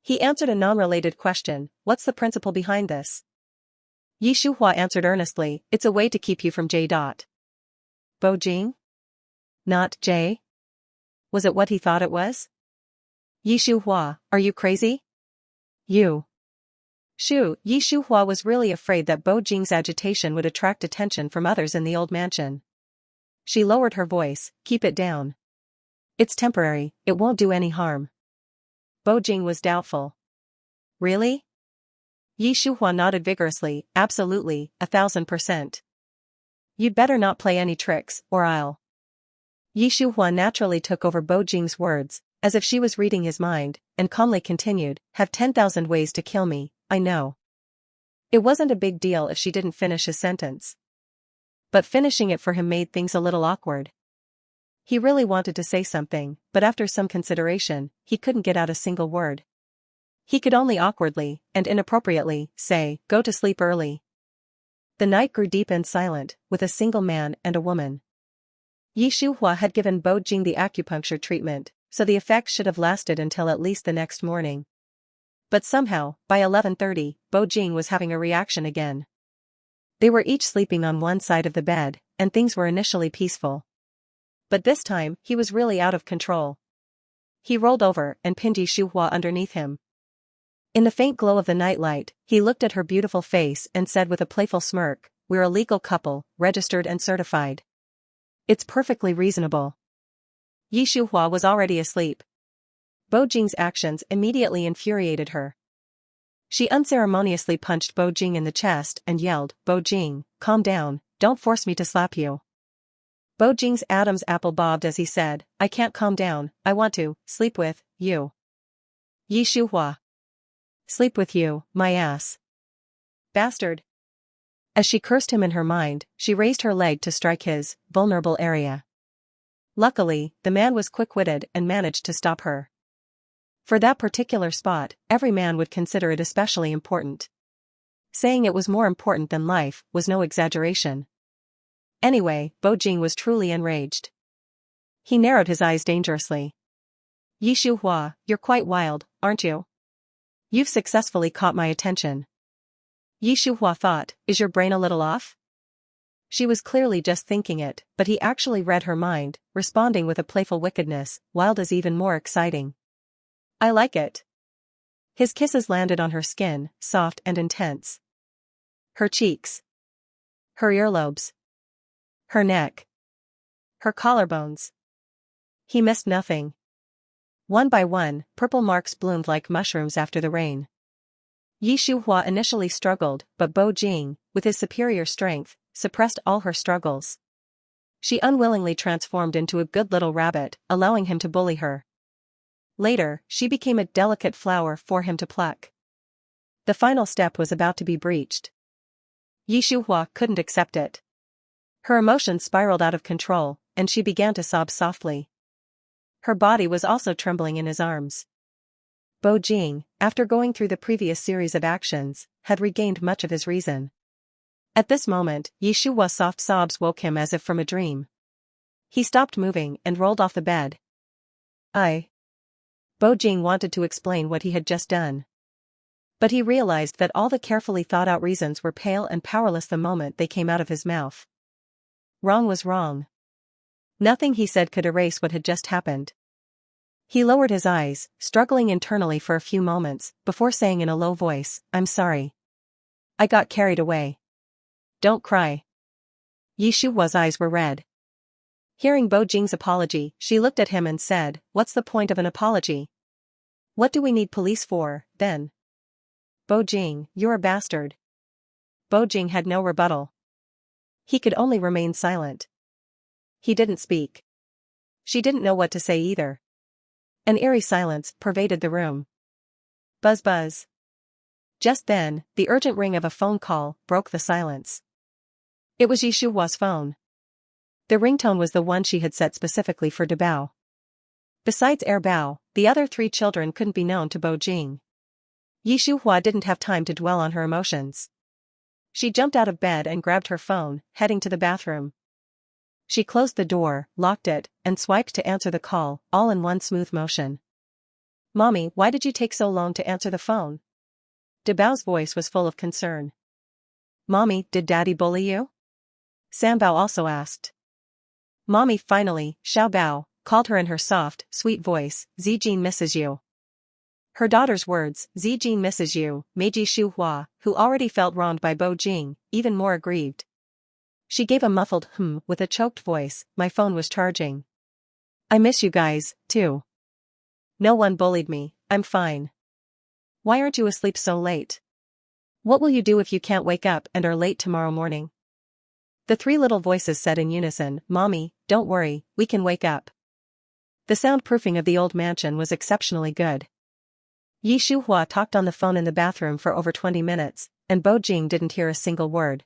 He answered a non-related question, "What's the principle behind this?" Shuhua answered earnestly, "It's a way to keep you from J. Bo Jing? Not J? Was it what he thought it was? Shuhua, are you crazy? Shuhua was really afraid that Bo Jing's agitation would attract attention from others in the old mansion. She lowered her voice, "Keep it down. It's temporary, it won't do any harm." Bo Jing was doubtful. "Really?" Shuhua nodded vigorously, "Absolutely, 1000%. You'd better not play any tricks, or I'll." Shuhua naturally took over Bo Jing's words, as if she was reading his mind, and calmly continued, "Have 10,000 ways to kill me, I know." It wasn't a big deal if she didn't finish his sentence. But finishing it for him made things a little awkward. He really wanted to say something, but after some consideration, he couldn't get out a single word. He could only awkwardly, and inappropriately, say, "Go to sleep early." The night grew deep and silent, with a single man and a woman. Shuhua had given Bo Jing the acupuncture treatment, so the effects should have lasted until at least the next morning. But somehow, by 11:30, Bo Jing was having a reaction again. They were each sleeping on one side of the bed, and things were initially peaceful. But this time, he was really out of control. He rolled over and pinned Shuhua underneath him. In the faint glow of the nightlight, he looked at her beautiful face and said with a playful smirk, "We're a legal couple, registered and certified. It's perfectly reasonable." Shuhua was already asleep. Bo Jing's actions immediately infuriated her. She unceremoniously punched Bo Jing in the chest and yelled, "Bo Jing, calm down, don't force me to slap you." Bo Jing's Adam's apple bobbed as he said, "I can't calm down, I want to sleep with you." Shuhua. "Sleep with you, my ass. Bastard." As she cursed him in her mind, she raised her leg to strike his vulnerable area. Luckily, the man was quick-witted and managed to stop her. For that particular spot, every man would consider it especially important. Saying it was more important than life was no exaggeration. Anyway, Bo Jing was truly enraged. He narrowed his eyes dangerously. "Shuhua, you're quite wild, aren't you? You've successfully caught my attention." Shuhua thought, "Is your brain a little off?" She was clearly just thinking it, but he actually read her mind, responding with a playful wickedness, wild as even more exciting. "I like it." His kisses landed on her skin, soft and intense. Her cheeks. Her earlobes. Her neck. Her collarbones. He missed nothing. One by one, purple marks bloomed like mushrooms after the rain. Shuhua initially struggled, but Bo Jing, with his superior strength, suppressed all her struggles. She unwillingly transformed into a good little rabbit, allowing him to bully her. Later, she became a delicate flower for him to pluck. The final step was about to be breached. Shuhua couldn't accept it. Her emotions spiraled out of control, and she began to sob softly. Her body was also trembling in his arms. Bo Jing, after going through the previous series of actions, had regained much of his reason. At this moment, Shuhua's soft sobs woke him as if from a dream. He stopped moving and rolled off the bed. Bo Jing wanted to explain what he had just done. But he realized that all the carefully thought-out reasons were pale and powerless the moment they came out of his mouth. Wrong was wrong. Nothing he said could erase what had just happened. He lowered his eyes, struggling internally for a few moments, before saying in a low voice, "I'm sorry. I got carried away. Don't cry." Shuhua's eyes were red. Hearing Bo Jing's apology, she looked at him and said, "What's the point of an apology? What do we need police for, then?" "Bo Jing, you're a bastard." Bo Jing had no rebuttal. He could only remain silent. He didn't speak. She didn't know what to say either. An eerie silence pervaded the room. Buzz buzz. Just then, the urgent ring of a phone call broke the silence. It was Yi Shuhua's phone. The ringtone was the one she had set specifically for Bao. Besides Bao, the other 3 children couldn't be known to Bo Jing. Yi Shuhua didn't have time to dwell on her emotions. She jumped out of bed and grabbed her phone, heading to the bathroom. She closed the door, locked it, and swiped to answer the call, all in one smooth motion. "Mommy, why did you take so long to answer the phone?" Bao's voice was full of concern. "Mommy, did Daddy bully you?" Bao also asked. "Mommy, finally," Bao called her in her soft, sweet voice, "Zijin misses you." Her daughter's words, "Zijin misses you," made Yi Shuhua, who already felt wronged by Bo Jing, even more aggrieved. She gave a muffled with a choked voice, "My phone was charging. I miss you guys, too. No one bullied me, I'm fine. Why aren't you asleep so late? What will you do if you can't wake up and are late tomorrow morning?" The 3 little voices said in unison, "Mommy, don't worry, we can wake up." The soundproofing of the old mansion was exceptionally good. Yi Shuhua talked on the phone in the bathroom for over 20 minutes, and Bo Jing didn't hear a single word.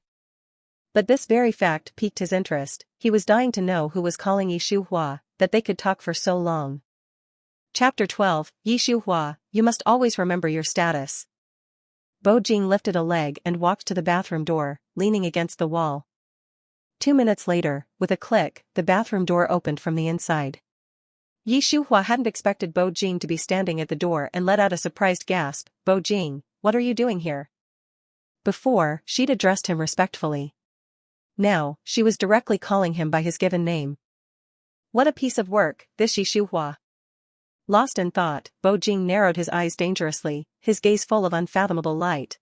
But this very fact piqued his interest. He was dying to know who was calling Yi Shuhua, that they could talk for so long. Chapter 12, Yi Shuhua, you must always remember your status. Bo Jing lifted a leg and walked to the bathroom door, leaning against the wall. 2 minutes later, with a click, the bathroom door opened from the inside. Yi Shuhua hadn't expected Bo Jing to be standing at the door and let out a surprised gasp. "Bo Jing, what are you doing here?" Before, she'd addressed him respectfully. Now, she was directly calling him by his given name. What a piece of work, this Yi Shuhua. Lost in thought, Bo Jing narrowed his eyes dangerously, his gaze full of unfathomable light.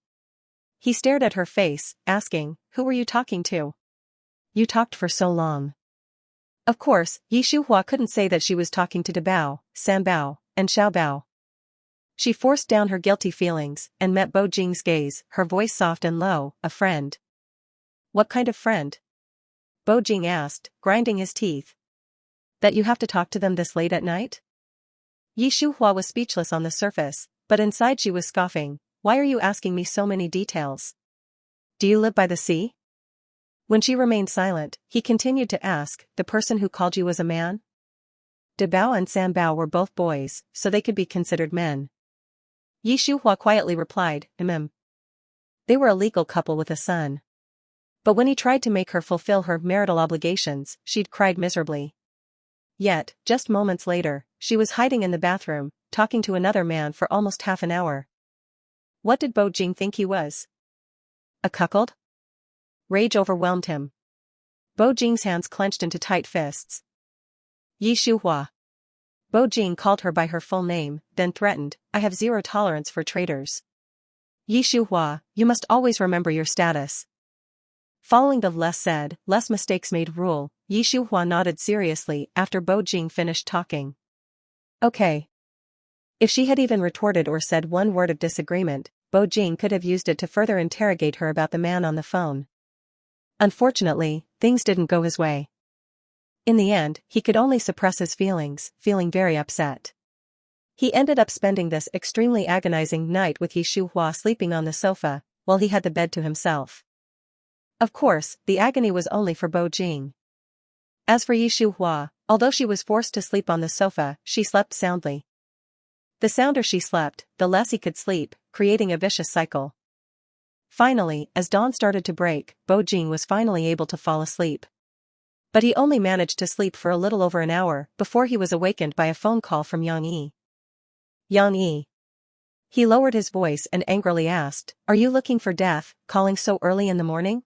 He stared at her face, asking, "Who were you talking to? You talked for so long." Of course, Yi Shuhua couldn't say that she was talking to Bao, Bao, and Bao. She forced down her guilty feelings and met Bo Jing's gaze, her voice soft and low, "A friend." "What kind of friend?" Bo Jing asked, grinding his teeth. "That you have to talk to them this late at night?" Yi Shuhua was speechless on the surface, but inside she was scoffing. "Why are you asking me so many details? Do you live by the sea?" When she remained silent, he continued to ask, "The person who called you was a man?" Bao and Bao were both boys, so they could be considered men. Yi Shuhua quietly replied, They were a legal couple with a son. But when he tried to make her fulfill her marital obligations, she'd cried miserably. Yet, just moments later, she was hiding in the bathroom, talking to another man for almost half an hour. What did Bo Jing think he was? A cuckold? Rage overwhelmed him. Bo Jing's hands clenched into tight fists. Yi Shuhua. Bo Jing called her by her full name, then threatened, "I have zero tolerance for traitors. Yi Shuhua, you must always remember your status." Following the less said, less mistakes made rule, Yi Shuhua nodded seriously after Bo Jing finished talking. Okay. If she had even retorted or said one word of disagreement, Bo Jing could have used it to further interrogate her about the man on the phone. Unfortunately, things didn't go his way. In the end, he could only suppress his feelings, feeling very upset. He ended up spending this extremely agonizing night with Yi Shuhua sleeping on the sofa, while he had the bed to himself. Of course, the agony was only for Bo Jing. As for Yi Shuhua, although she was forced to sleep on the sofa, she slept soundly. The sounder she slept, the less he could sleep, creating a vicious cycle. Finally, as dawn started to break, Bo Jing was finally able to fall asleep. But he only managed to sleep for a little over an hour before he was awakened by a phone call from Yang Yi. Yang Yi. He lowered his voice and angrily asked, "Are you looking for death, calling so early in the morning?"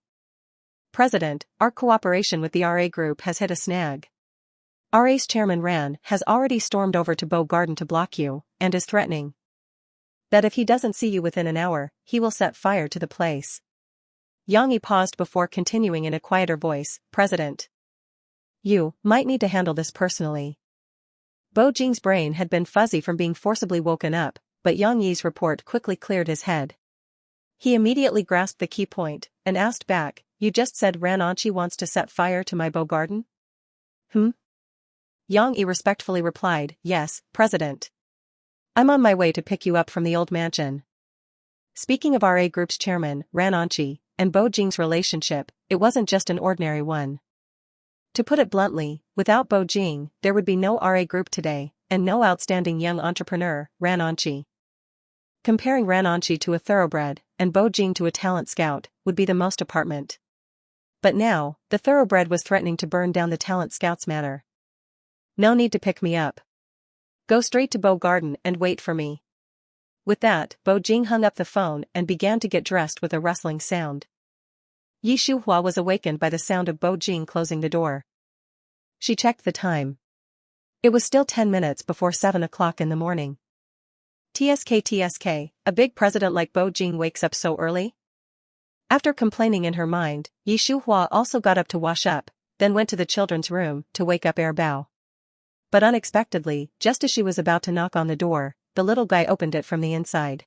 "President, our cooperation with the RA group has hit a snag. RA's chairman Ran has already stormed over to Bo Garden to block you, and is threatening that if he doesn't see you within an hour, he will set fire to the place." Yang Yi paused before continuing in a quieter voice, "President, you might need to handle this personally." Bo Jing's brain had been fuzzy from being forcibly woken up, but Yang Yi's report quickly cleared his head. He immediately grasped the key point, and asked back, "You just said Ran Anchi wants to set fire to my Bo Garden?" Yang Yi respectfully replied, "Yes, President. I'm on my way to pick you up from the old mansion." Speaking of RA Group's chairman, Ran Anchi, and Bo Jing's relationship, it wasn't just an ordinary one. To put it bluntly, without Bo Jing, there would be no RA Group today, and no outstanding young entrepreneur, Ran Anchi. Comparing Ran Anchi to a thoroughbred, and Bo Jing to a talent scout, would be the most apartment. But now, the thoroughbred was threatening to burn down the talent scout's manor. "No need to pick me up. Go straight to Bo Garden and wait for me." With that, Bo Jing hung up the phone and began to get dressed with a rustling sound. Yi Shuhua was awakened by the sound of Bo Jing closing the door. She checked the time. It was still 10 minutes before 7 o'clock in the morning. TSK, a big president like Bo Jing wakes up so early? After complaining in her mind, Yi Shuhua also got up to wash up, then went to the children's room to wake up Bao. But unexpectedly, just as she was about to knock on the door, the little guy opened it from the inside.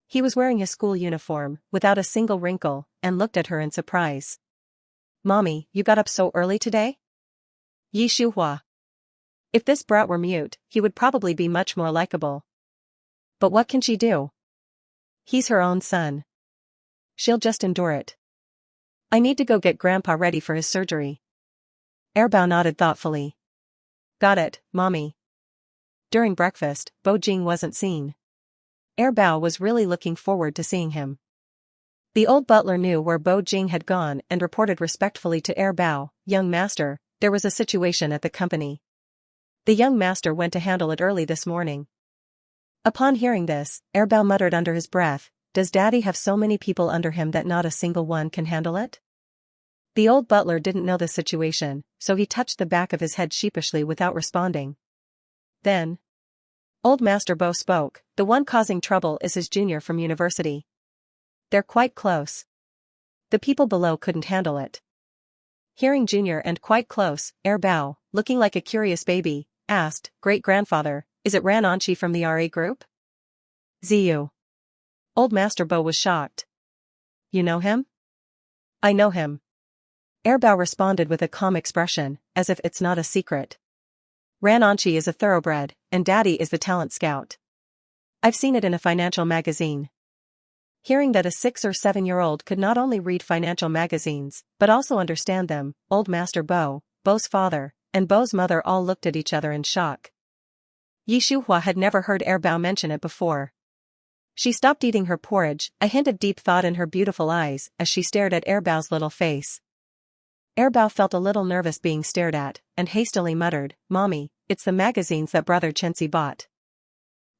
He was wearing his school uniform, without a single wrinkle, and looked at her in surprise. "Mommy, you got up so early today?" Yi Shuhua. If this brat were mute, he would probably be much more likable. But what can she do? He's her own son. She'll just endure it. "I need to go get Grandpa ready for his surgery." Bao nodded thoughtfully. "Got it, Mommy." During breakfast, Bo Jing wasn't seen. Bao was really looking forward to seeing him. The old butler knew where Bo Jing had gone and reported respectfully to Bao, "Young master, there was a situation at the company. The young master went to handle it early this morning." Upon hearing this, Bao muttered under his breath, "Does Daddy have so many people under him that not a single one can handle it?" The old butler didn't know the situation, so he touched the back of his head sheepishly without responding. Then, Old Master Bo spoke, "The one causing trouble is his junior from university. They're quite close. The people below couldn't handle it." Hearing junior and quite close, Bao, looking like a curious baby, asked, "Great-grandfather, is it Ran Anchi from the RA Group?" "Ziyu." Old Master Bo was shocked. "You know him?" "I know him." Bao responded with a calm expression, as if it's not a secret. "Ran Anchi is a thoroughbred, and Daddy is the talent scout. I've seen it in a financial magazine." Hearing that a 6 or 7-year-old could not only read financial magazines, but also understand them, Old Master Bo, Bo's father, and Bo's mother all looked at each other in shock. Yi Shuhua had never heard Bao mention it before. She stopped eating her porridge, a hint of deep thought in her beautiful eyes, as she stared at Bao's little face. Bao felt a little nervous being stared at, and hastily muttered, "Mommy, it's the magazines that Brother Chenzi bought."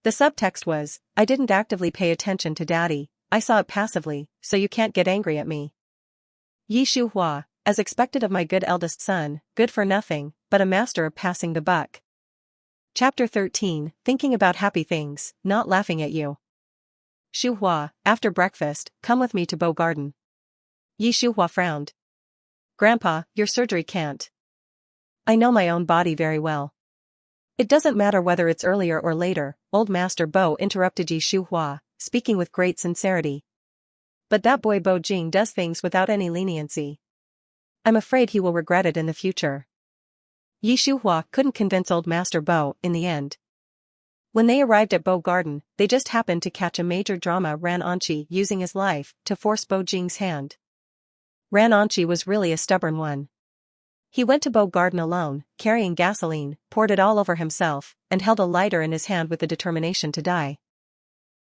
The subtext was, "I didn't actively pay attention to Daddy, I saw it passively, so you can't get angry at me." Yi Shuhua, as expected of my good eldest son, good for nothing, but a master of passing the buck. Chapter 13, Thinking About Happy Things, Not Laughing at You. Shuhua, after breakfast, come with me to Bo Garden. Yi Shuhua frowned. "Grandpa, your surgery can't." "I know my own body very well." "It doesn't matter whether it's earlier or later," Old Master Bo interrupted Yi Shuhua, speaking with great sincerity. "But that boy Bo Jing does things without any leniency. I'm afraid he will regret it in the future." Yi Shuhua couldn't convince Old Master Bo in the end. When they arrived at Bo Garden, they just happened to catch a major drama, Ran Anchi using his life to force Bo Jing's hand. Ran Anchi was really a stubborn one. He went to Bo Garden alone, carrying gasoline, poured it all over himself, and held a lighter in his hand with the determination to die.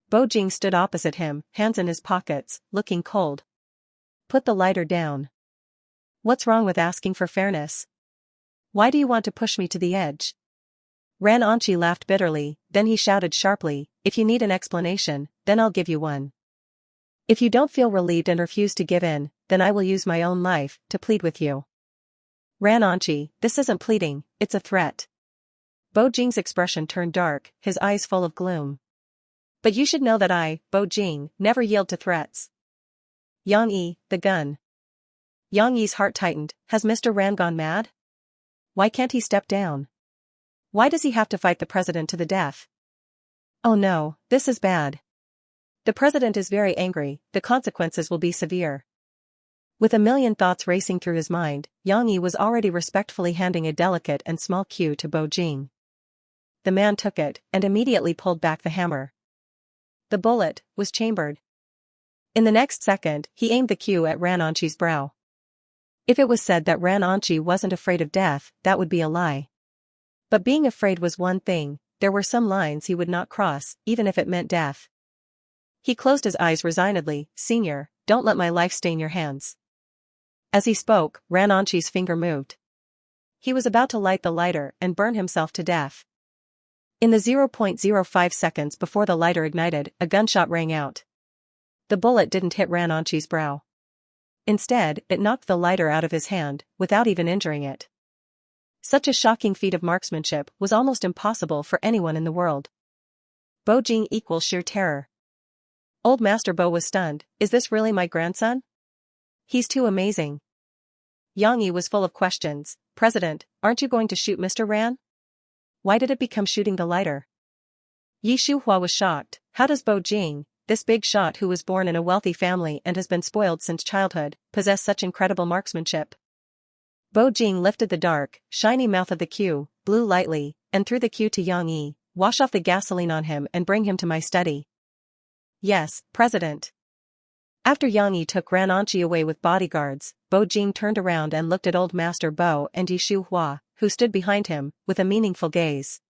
Bo Jing stood opposite him, hands in his pockets, looking cold. "Put the lighter down." "What's wrong with asking for fairness? Why do you want to push me to the edge?" Ran Anchi laughed bitterly, then he shouted sharply, "If you need an explanation, then I'll give you one. If you don't feel relieved and refuse to give in, then I will use my own life to plead with you." "Ran Anchi, this isn't pleading, it's a threat." Bo Jing's expression turned dark, his eyes full of gloom. "But you should know that I, Bo Jing, never yield to threats." "Yang Yi, the gun." Yang Yi's heart tightened. Has Mr. Ran gone mad? Why can't he step down? Why does he have to fight the president to the death? Oh no, this is bad. The president is very angry, the consequences will be severe. With a million thoughts racing through his mind, Yang Yi was already respectfully handing a delicate and small cue to Bo Jing. The man took it and immediately pulled back the hammer. The bullet was chambered. In the next second, he aimed the cue at Ran Anqi's brow. If it was said that Ran Anqi wasn't afraid of death, that would be a lie. But being afraid was one thing, there were some lines he would not cross, even if it meant death. He closed his eyes resignedly. "Senior, don't let my life stain your hands." As he spoke, Ran Anqi's finger moved. He was about to light the lighter and burn himself to death. In the 0.05 seconds before the lighter ignited, a gunshot rang out. The bullet didn't hit Ran Anqi's brow. Instead, it knocked the lighter out of his hand, without even injuring it. Such a shocking feat of marksmanship was almost impossible for anyone in the world. Bo Jing equals sheer terror. Old Master Bo was stunned. "Is this really my grandson? He's too amazing." Yang Yi was full of questions. "President, aren't you going to shoot Mr. Ran? Why did it become shooting the lighter?" Yi Shuhua was shocked. How does Bo Jing, this big shot who was born in a wealthy family and has been spoiled since childhood, possess such incredible marksmanship? Bo Jing lifted the dark, shiny mouth of the cue, blew lightly, and threw the cue to Yang Yi. "Wash off the gasoline on him and bring him to my study." "Yes, President." After Yang Yi took Ran Anqi away with bodyguards, Bo Jing turned around and looked at Old Master Bo and Yi Shuhua, who stood behind him, with a meaningful gaze.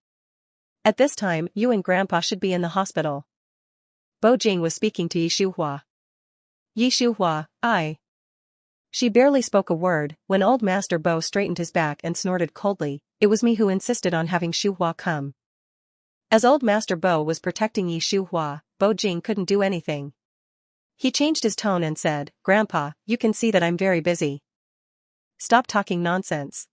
"At this time, you and Grandpa should be in the hospital." Bo Jing was speaking to Yi Shuhua. "Yi Shuhua, I." She barely spoke a word, when Old Master Bo straightened his back and snorted coldly. "It was me who insisted on having Shuhua come." As Old Master Bo was protecting Yi Shuhua, Bo Jing couldn't do anything. He changed his tone and said, "Grandpa, you can see that I'm very busy. Stop talking nonsense."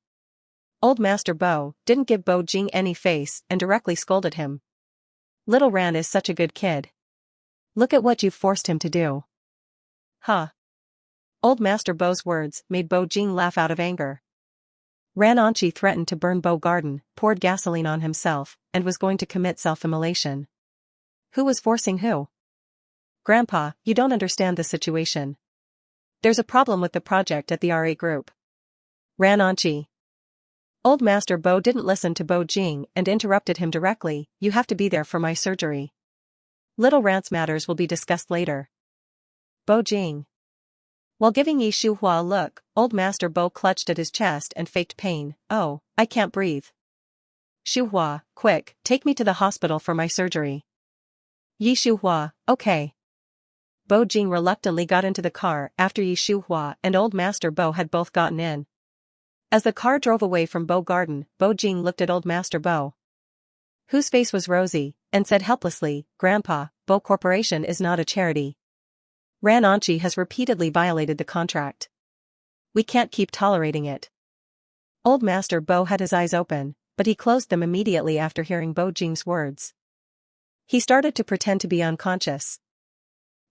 Old Master Bo didn't give Bo Jing any face and directly scolded him. "Little Ran is such a good kid. Look at what you've forced him to do." "Huh." Old Master Bo's words made Bo Jing laugh out of anger. Ran Anqi threatened to burn Bo Garden, poured gasoline on himself, and was going to commit self-immolation. Who was forcing who? "Grandpa, you don't understand the situation. There's a problem with the project at the RA group." Ran Anqi. Old Master Bo didn't listen to Bo Jing and interrupted him directly. "You have to be there for my surgery. Little Ran's matters will be discussed later." Bo Jing. While giving Yi Shuhua a look, Old Master Bo clutched at his chest and faked pain. "Oh, I can't breathe. Shuhua, quick, take me to the hospital for my surgery." Yi Shuhua, "Okay." Bo Jing reluctantly got into the car after Yi Shuhua and Old Master Bo had both gotten in. As the car drove away from Bo Garden, Bo Jing looked at Old Master Bo, whose face was rosy, and said helplessly, "Grandpa, Bo Corporation is not a charity. Ran Anqi has repeatedly violated the contract. We can't keep tolerating it." Old Master Bo had his eyes open, but he closed them immediately after hearing Bo Jing's words. He started to pretend to be unconscious.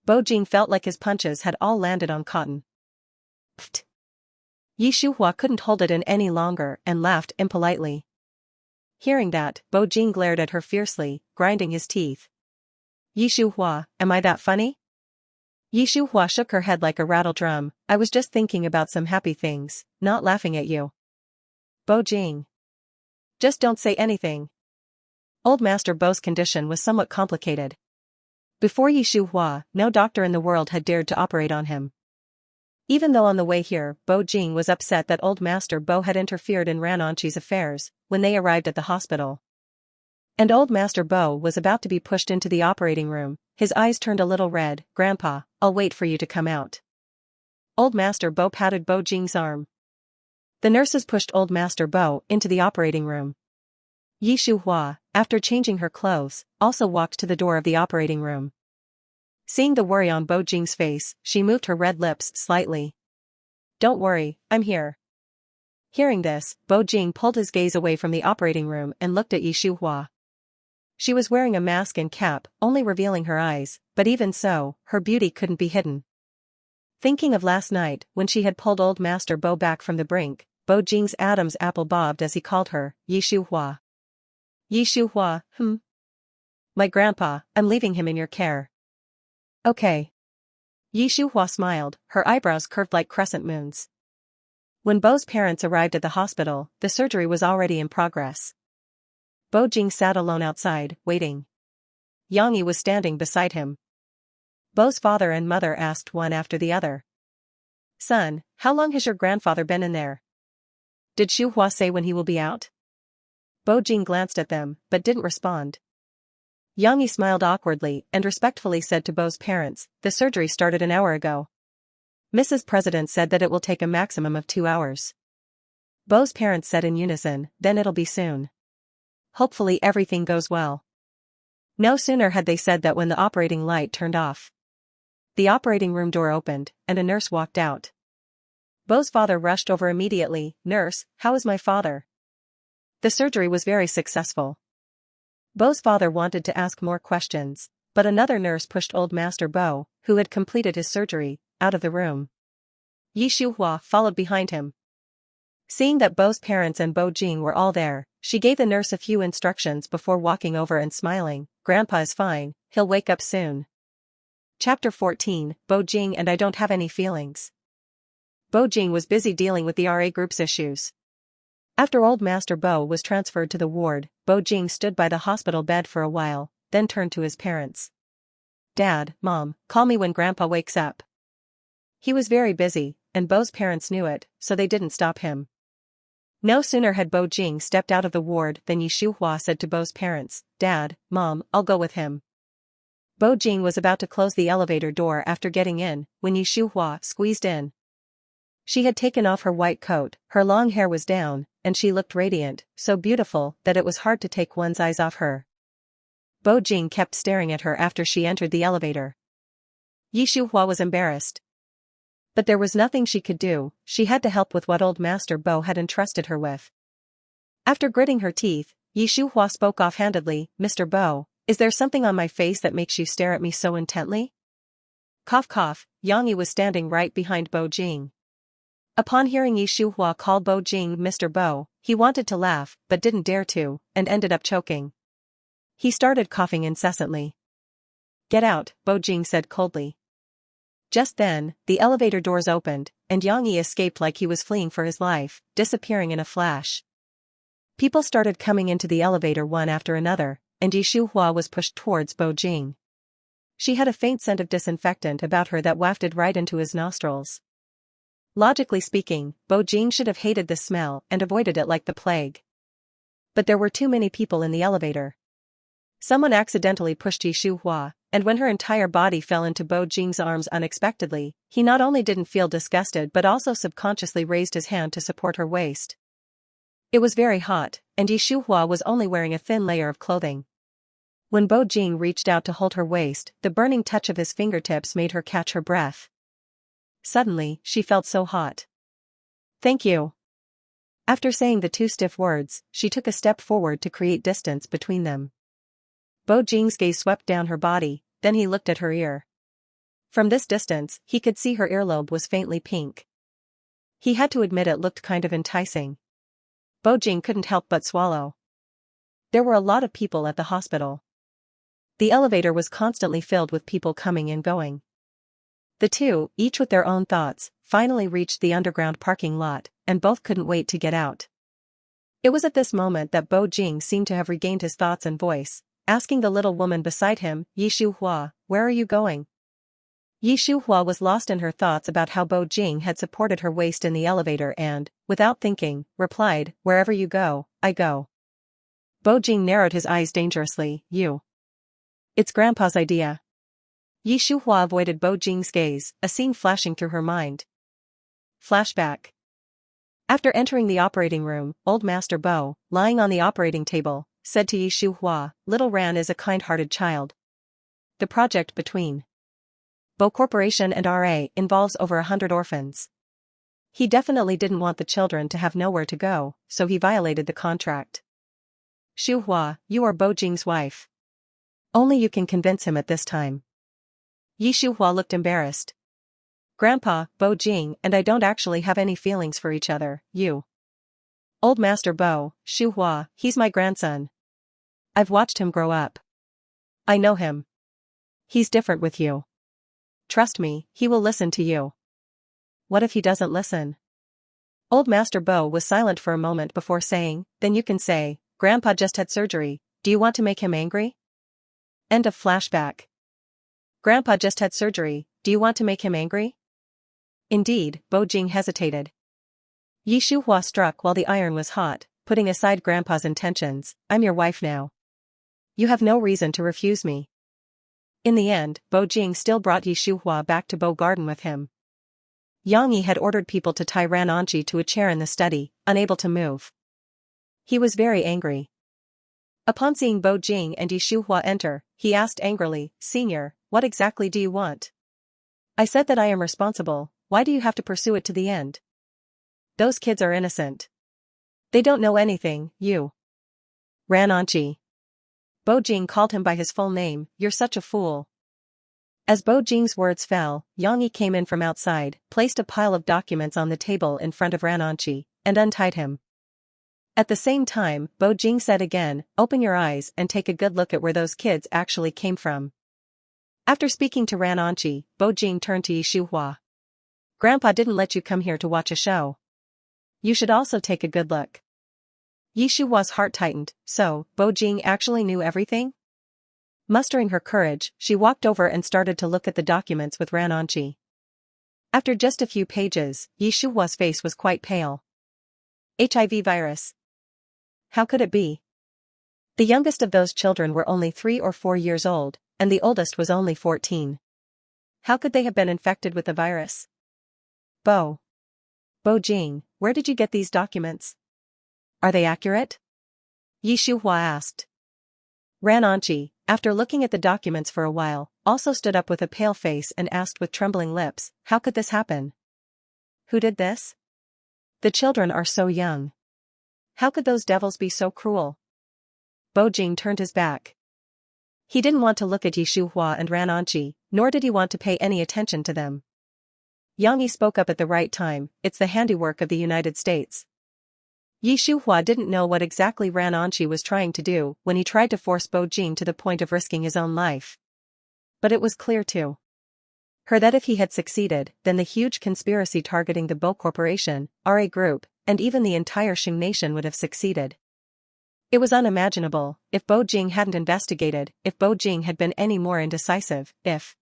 Bo Jing felt like his punches had all landed on cotton. Pfft. Yi Shuhua couldn't hold it in any longer and laughed impolitely. Hearing that, Bo Jing glared at her fiercely, grinding his teeth. "Yi Shuhua, am I that funny?" Yi Shuhua shook her head like a rattle drum. "I was just thinking about some happy things, not laughing at you." Bo Jing. "Just don't say anything." Old Master Bo's condition was somewhat complicated. Before Yi Shuhua, no doctor in the world had dared to operate on him. Even though on the way here, Bo Jing was upset that Old Master Bo had interfered in Ran Anqi's affairs when they arrived at the hospital. And Old Master Bo was about to be pushed into the operating room, his eyes turned a little red. "Grandpa, I'll wait for you to come out." Old Master Bo patted Bo Jing's arm. The nurses pushed Old Master Bo into the operating room. Yi Shuhua, after changing her clothes, also walked to the door of the operating room. Seeing the worry on Bo Jing's face, she moved her red lips slightly. "Don't worry, I'm here." Hearing this, Bo Jing pulled his gaze away from the operating room and looked at Yi Shuhua. She was wearing a mask and cap, only revealing her eyes, but even so, her beauty couldn't be hidden. Thinking of last night, when she had pulled Old Master Bo back from the brink, Bo Jing's Adam's apple bobbed as he called her, "Yi Shuhua." "Yi Shuhua, My grandpa, I'm leaving him in your care." "Okay." Yi Shuhua smiled, her eyebrows curved like crescent moons. When Bo's parents arrived at the hospital, the surgery was already in progress. Bo Jing sat alone outside, waiting. Yang Yi was standing beside him. Bo's father and mother asked one after the other. "Son, how long has your grandfather been in there? Did Shuhua say when he will be out?" Bo Jing glanced at them, but didn't respond. Yang Yi smiled awkwardly and respectfully said to Bo's parents, "The surgery started an hour ago. Mrs. President said that it will take a maximum of 2 hours." Bo's parents said in unison, "Then it'll be soon. Hopefully everything goes well." No sooner had they said that when the operating light turned off. The operating room door opened, and a nurse walked out. Bo's father rushed over immediately. "Nurse, how is my father?" The surgery was very successful. Bo's father wanted to ask more questions, but another nurse pushed old Master Bo, who had completed his surgery, out of the room. Yi Shuhua followed behind him. Seeing that Bo's parents and Bo Jing were all there, she gave the nurse a few instructions before walking over and smiling. "Grandpa is fine, he'll wake up soon." Chapter 14, Bo Jing and I Don't Have Any Feelings. Bo Jing was busy dealing with the RA group's issues. After old Master Bo was transferred to the ward, Bo Jing stood by the hospital bed for a while, then turned to his parents. "Dad, Mom, call me when Grandpa wakes up." He was very busy, and Bo's parents knew it, so they didn't stop him. No sooner had Bo Jing stepped out of the ward than Yi Shuhua said to Bo's parents, "Dad, Mom, I'll go with him." Bo Jing was about to close the elevator door after getting in, when Yi Shuhua squeezed in. She had taken off her white coat, her long hair was down, and she looked radiant, so beautiful that it was hard to take one's eyes off her. Bo Jing kept staring at her after she entered the elevator. Yi Shuhua was embarrassed. But there was nothing she could do, she had to help with what old Master Bo had entrusted her with. After gritting her teeth, Yi Shuhua spoke offhandedly, "Mr. Bo, is there something on my face that makes you stare at me so intently?" Cough cough, Yang Yi was standing right behind Bo Jing. Upon hearing Yi Shuhua call Bo Jing Mr. Bo, he wanted to laugh but didn't dare to, and ended up choking. He started coughing incessantly. "Get out," Bo Jing said coldly. Just then, the elevator doors opened, and Yang Yi escaped like he was fleeing for his life, disappearing in a flash. People started coming into the elevator one after another, and Yi Shuhua was pushed towards Bo Jing. She had a faint scent of disinfectant about her that wafted right into his nostrils. Logically speaking, Bo Jing should have hated the smell and avoided it like the plague. But there were too many people in the elevator. Someone accidentally pushed Yi Shuhua, and when her entire body fell into Bo Jing's arms unexpectedly, he not only didn't feel disgusted but also subconsciously raised his hand to support her waist. It was very hot, and Yi Shuhua was only wearing a thin layer of clothing. When Bo Jing reached out to hold her waist, the burning touch of his fingertips made her catch her breath. Suddenly, she felt so hot. "Thank you." After saying the two stiff words, she took a step forward to create distance between them. Bo Jing's gaze swept down her body, then he looked at her ear. From this distance, he could see her earlobe was faintly pink. He had to admit it looked kind of enticing. Bo Jing couldn't help but swallow. There were a lot of people at the hospital. The elevator was constantly filled with people coming and going. The two, each with their own thoughts, finally reached the underground parking lot, and both couldn't wait to get out. It was at this moment that Bo Jing seemed to have regained his thoughts and voice, asking the little woman beside him, "Yi Shuhua, where are you going?" Yi Shuhua was lost in her thoughts about how Bo Jing had supported her waist in the elevator and, without thinking, replied, "Wherever you go, I go." Bo Jing narrowed his eyes dangerously, "You. It's Grandpa's idea." Yi Shuhua avoided Bo Jing's gaze, a scene flashing through her mind. Flashback. After entering the operating room, old Master Bo, lying on the operating table, said to Yi Shuhua, "Little Ran is a kind-hearted child. The project between Bo Corporation and RA involves over 100 orphans. He definitely didn't want the children to have nowhere to go, so he violated the contract. Shuhua, you are Bo Jing's wife. Only you can convince him at this time." Yi Shuhua looked embarrassed. "Grandpa, Bo Jing and I don't actually have any feelings for each other, you." "Old Master Bo, Shuhua, he's my grandson. I've watched him grow up. I know him. He's different with you. trust me, he will listen to you. What if he doesn't listen? Old Master Bo was silent for a moment before saying, then you can say, Grandpa just had surgery, do you want to make him angry? End of flashback. Grandpa just had surgery, do you want to make him angry? Indeed, Bo Jing hesitated. Yi Shuhua struck while the iron was hot, putting aside Grandpa's intentions, I'm your wife now. You have no reason to refuse me. In the end, Bo Jing still brought Yi Shuhua back to Bo Garden with him. Yang Yi had ordered people to tie Ran Anji to a chair in the study, unable to move. He was very angry. Upon seeing Bo Jing and Yi Shuhua enter, he asked angrily, Senior, what exactly do you want? I said that I am responsible, why do you have to pursue it to the end? Those kids are innocent. They don't know anything, you. Ran Anji. Bo Jing called him by his full name, you're such a fool. As Bo Jing's words fell, Yang Yi came in from outside, placed a pile of documents on the table in front of Ran Anji, and untied him. At the same time, Bo Jing said again, open your eyes and take a good look at where those kids actually came from. After speaking to Ran Anji, Bo Jing turned to Yi Shuhua. Grandpa didn't let you come here to watch a show. You should also take a good look. Yi Shuhua's heart tightened, so, Bo Jing actually knew everything? Mustering her courage, she walked over and started to look at the documents with Ran Anji. After just a few pages, Yi Shuhua's face was quite pale. HIV virus. How could it be? The youngest of those children were only 3 or 4 years old, and the oldest was only 14. How could they have been infected with the virus? Bo Jing, where did you get these documents? Are they accurate? Yi Shuhua asked. Ran Anji, after looking at the documents for a while, also stood up with a pale face and asked with trembling lips, how could this happen? Who did this? The children are so young. How could those devils be so cruel? Bo Jing turned his back. He didn't want to look at Yi Shuhua and Ran Anji, nor did he want to pay any attention to them. Yang Yi spoke up at the right time, it's the handiwork of the United States. Yi Shuhua didn't know what exactly Ran Anji was trying to do when he tried to force Bo Jing to the point of risking his own life. But it was clear to her that if he had succeeded, then the huge conspiracy targeting the Bo Corporation, RA Group, and even the entire Xing Nation would have succeeded. It was unimaginable, if Bo Jing hadn't investigated, if Bo Jing had been any more indecisive, if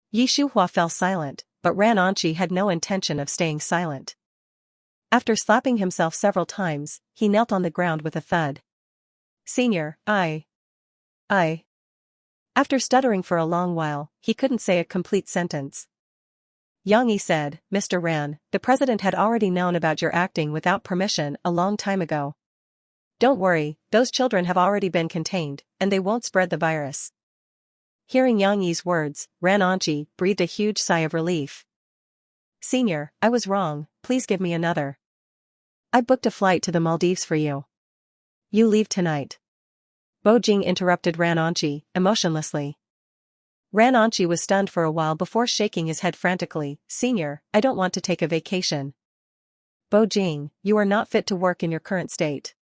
Yi Shuhua fell silent, but Ran Anji had no intention of staying silent. After slapping himself several times, he knelt on the ground with a thud. Senior, I. After stuttering for a long while, he couldn't say a complete sentence. Yang Yi said, Mr. Ran, the president had already known about your acting without permission a long time ago. Don't worry, those children have already been contained, and they won't spread the virus. Hearing Yang Yi's words, Ran Anji breathed a huge sigh of relief. Senior, I was wrong, please give me another. I booked a flight to the Maldives for you. You leave tonight. Bo Jing interrupted Ran Anji, emotionlessly. Ran Anji was stunned for a while before shaking his head frantically, Senior, I don't want to take a vacation. Bo Jing, you are not fit to work in your current state.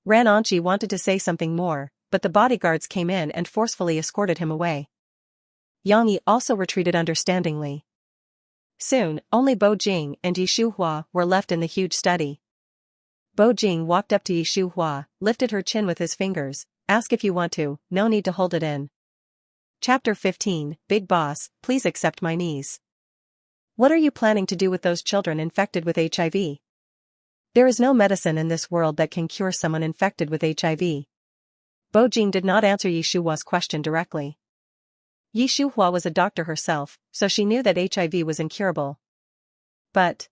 Ran Anji wanted to say something more, but the bodyguards came in and forcefully escorted him away. Yang Yi also retreated understandingly. Soon, only Bo Jing and Yi Shuhua were left in the huge study. Bo Jing walked up to Yi Shuhua, lifted her chin with his fingers, ask if you want to, no need to hold it in. Chapter 15, Big Boss, please accept my knees. What are you planning to do with those children infected with HIV? There is no medicine in this world that can cure someone infected with HIV. Bo Jing did not answer Yi Shuhua's question directly. Yi Shuhua was a doctor herself, so she knew that HIV was incurable. But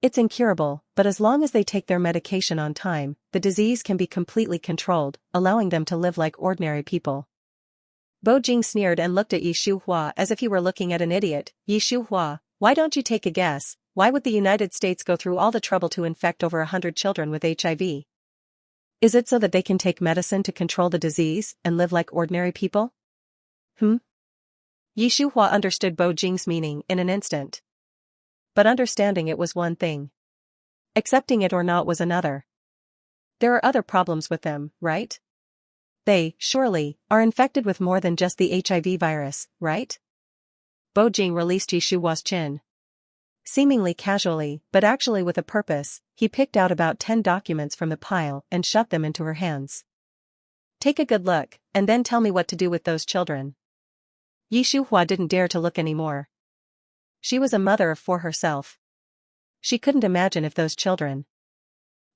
it's incurable, but as long as they take their medication on time, the disease can be completely controlled, allowing them to live like ordinary people. Bo Jing sneered and looked at Yi Shuhua as if he were looking at an idiot. Yi Shuhua, why don't you take a guess? Why would the United States go through all the trouble to infect over 100 children with HIV? Is it so that they can take medicine to control the disease and live like ordinary people? Yi Shuhua understood Bo Jing's meaning in an instant. But understanding it was one thing. Accepting it or not was another. There are other problems with them, right? They, surely, are infected with more than just the HIV virus, right? Bo Jing released Yi Shuhua's chin. Seemingly casually, but actually with a purpose, he picked out about 10 documents from the pile and shoved them into her hands. Take a good look, and then tell me what to do with those children. Yi Shuhua didn't dare to look anymore. She was a mother of 4 herself. She couldn't imagine if those children.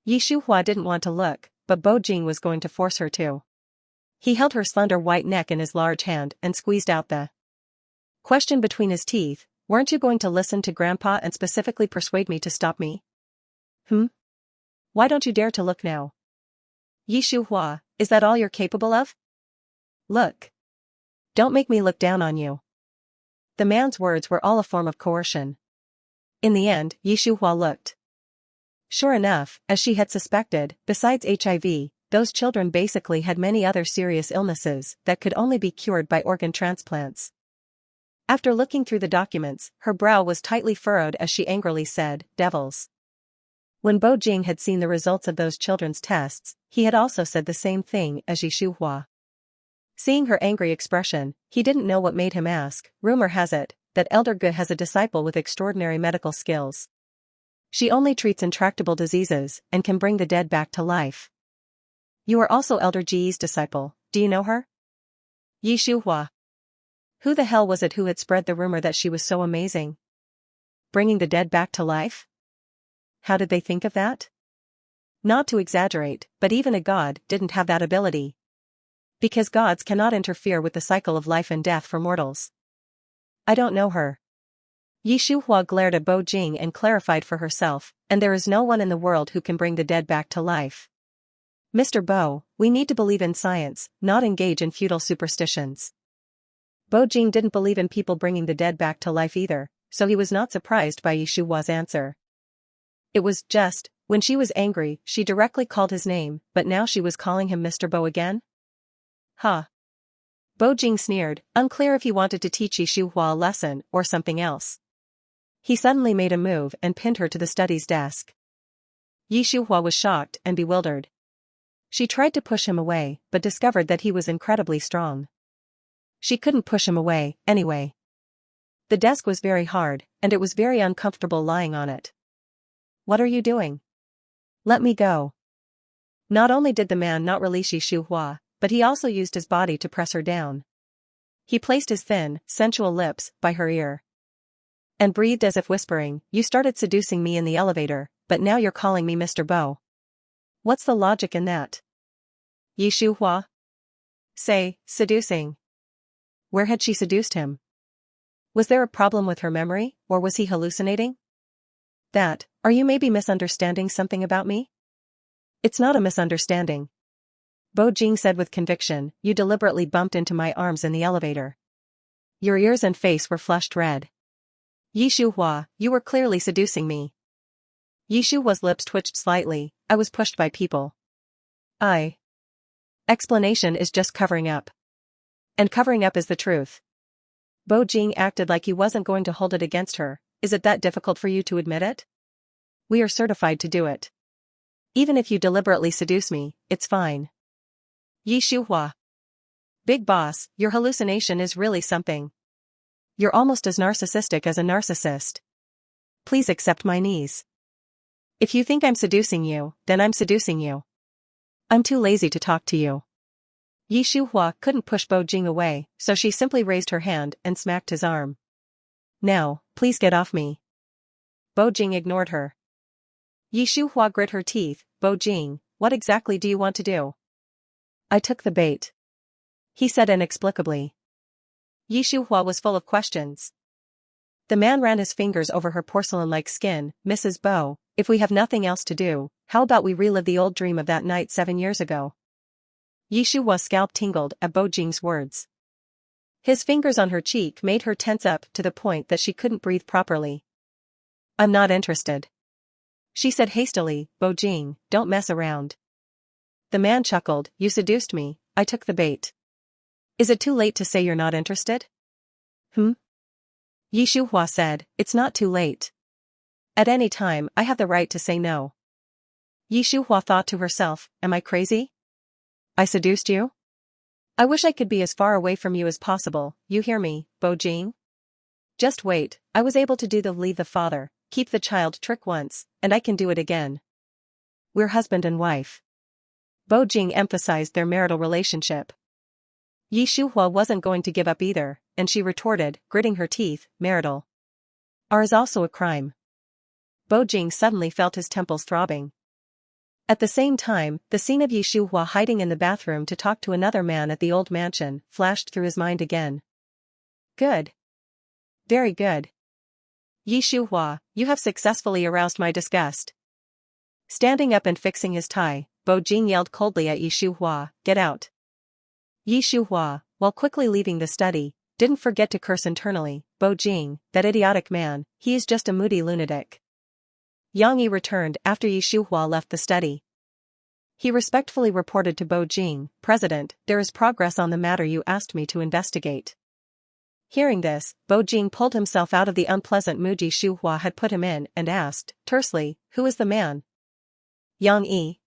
Yi Shuhua didn't want to look, but Bo Jing was going to force her to. He held her slender white neck in his large hand and squeezed out the question between his teeth. Weren't you going to listen to Grandpa and specifically persuade me to stop me? Why don't you dare to look now? Yi Shuhua, is that all you're capable of? Look. Don't make me look down on you. The man's words were all a form of coercion. In the end, Yi Shuhua looked. Sure enough, as she had suspected, besides HIV, those children basically had many other serious illnesses that could only be cured by organ transplants. After looking through the documents, her brow was tightly furrowed as she angrily said, "Devils." When Bo Jing had seen the results of those children's tests, he had also said the same thing as Yi Shuhua. Seeing her angry expression, he didn't know what made him ask. Rumor has it that Elder Ge has a disciple with extraordinary medical skills. She only treats intractable diseases and can bring the dead back to life. You are also Elder Ge's disciple, do you know her? Yi Shuhua. Who the hell was it who had spread the rumor that she was so amazing? Bringing the dead back to life? How did they think of that? Not to exaggerate, but even a god didn't have that ability. Because gods cannot interfere with the cycle of life and death for mortals. I don't know her. Yi Shuhua glared at Bo Jing and clarified for herself, and there is no one in the world who can bring the dead back to life. Mr. Bo, we need to believe in science, not engage in futile superstitions. Bo Jing didn't believe in people bringing the dead back to life either, so he was not surprised by Yi Shuhua's answer. It was just, when she was angry, she directly called his name, but now she was calling him Mr. Bo again? Huh. Bo Jing sneered, unclear if he wanted to teach Yi Shuhua a lesson or something else. He suddenly made a move and pinned her to the study's desk. Yi Shuhua was shocked and bewildered. She tried to push him away, but discovered that he was incredibly strong. She couldn't push him away, anyway. The desk was very hard, and it was very uncomfortable lying on it. What are you doing? Let me go. Not only did the man not release Yi Shuhua, but he also used his body to press her down. He placed his thin, sensual lips by her ear. And breathed as if whispering, "You started seducing me in the elevator, but now you're calling me Mr. Bo. What's the logic in that?" Yi Shuhua? Say, seducing. Where had she seduced him? Was there a problem with her memory, or was he hallucinating? Are you maybe misunderstanding something about me? It's not a misunderstanding. Bo Jing said with conviction, you deliberately bumped into my arms in the elevator. Your ears and face were flushed red. Yi Shuhua, you were clearly seducing me. Yi Shuhua's lips twitched slightly, I was pushed by people. Explanation is just covering up. And covering up is the truth. Bo Jing acted like he wasn't going to hold it against her. Is it that difficult for you to admit it? We are certified to do it. Even if you deliberately seduce me, it's fine. Yi Shuhua. Big boss, your hallucination is really something. You're almost as narcissistic as a narcissist. Please accept my knees. If you think I'm seducing you, then I'm seducing you. I'm too lazy to talk to you. Yi Shuhua couldn't push Bo Jing away, so she simply raised her hand and smacked his arm. Now, please get off me. Bo Jing ignored her. Yi Shuhua grit her teeth. Bo Jing, what exactly do you want to do? I took the bait. He said inexplicably. Yi Shuhua was full of questions. The man ran his fingers over her porcelain-like skin. Mrs. Bo, if we have nothing else to do, how about we relive the old dream of that night 7 years ago? Yi Shuhua's scalp tingled at Bo Jing's words. His fingers on her cheek made her tense up to the point that she couldn't breathe properly. I'm not interested. She said hastily, Bo Jing, don't mess around. The man chuckled, you seduced me, I took the bait. Is it too late to say you're not interested? Yi Shuhua said, it's not too late. At any time I have the right to say no. Yi Shuhua thought to herself, am I crazy? I seduced you? I wish I could be as far away from you as possible, you hear me, Bo Jing? Just wait, I was able to do the leave the father, keep the child trick once, and I can do it again. We're husband and wife. Bo Jing emphasized their marital relationship. Shuhua wasn't going to give up either, and she retorted, gritting her teeth, marital. Is also a crime. Bo Jing suddenly felt his temples throbbing. At the same time, the scene of Shuhua hiding in the bathroom to talk to another man at the old mansion flashed through his mind again. Good. Very good. Shuhua, you have successfully aroused my disgust. Standing up and fixing his tie, Bo Jing yelled coldly at Shuhua, get out. Shuhua, while quickly leaving the study, didn't forget to curse internally, Bo Jing, that idiotic man, he is just a moody lunatic. Yang Yi returned after Shuhua left the study. He respectfully reported to Bo Jing, President, there is progress on the matter you asked me to investigate. Hearing this, Bo Jing pulled himself out of the unpleasant mood Shuhua had put him in and asked, tersely, who is the man? Yang Yi.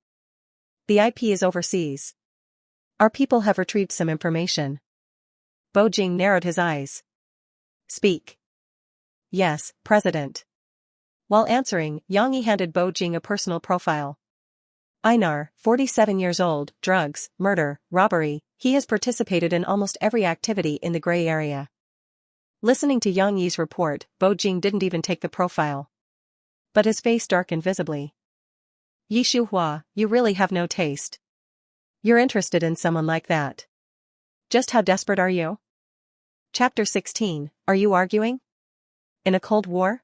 The IP is overseas. Our people have retrieved some information. Bo Jing narrowed his eyes. Speak. Yes, President. While answering, Yang Yi handed Bo Jing a personal profile. Einar, 47 years old, drugs, murder, robbery, he has participated in almost every activity in the gray area. Listening to Yang Yi's report, Bo Jing didn't even take the profile. But his face darkened visibly. Shuhua, you really have no taste. You're interested in someone like that. Just how desperate are you? Chapter 16, Are you arguing? In a cold war?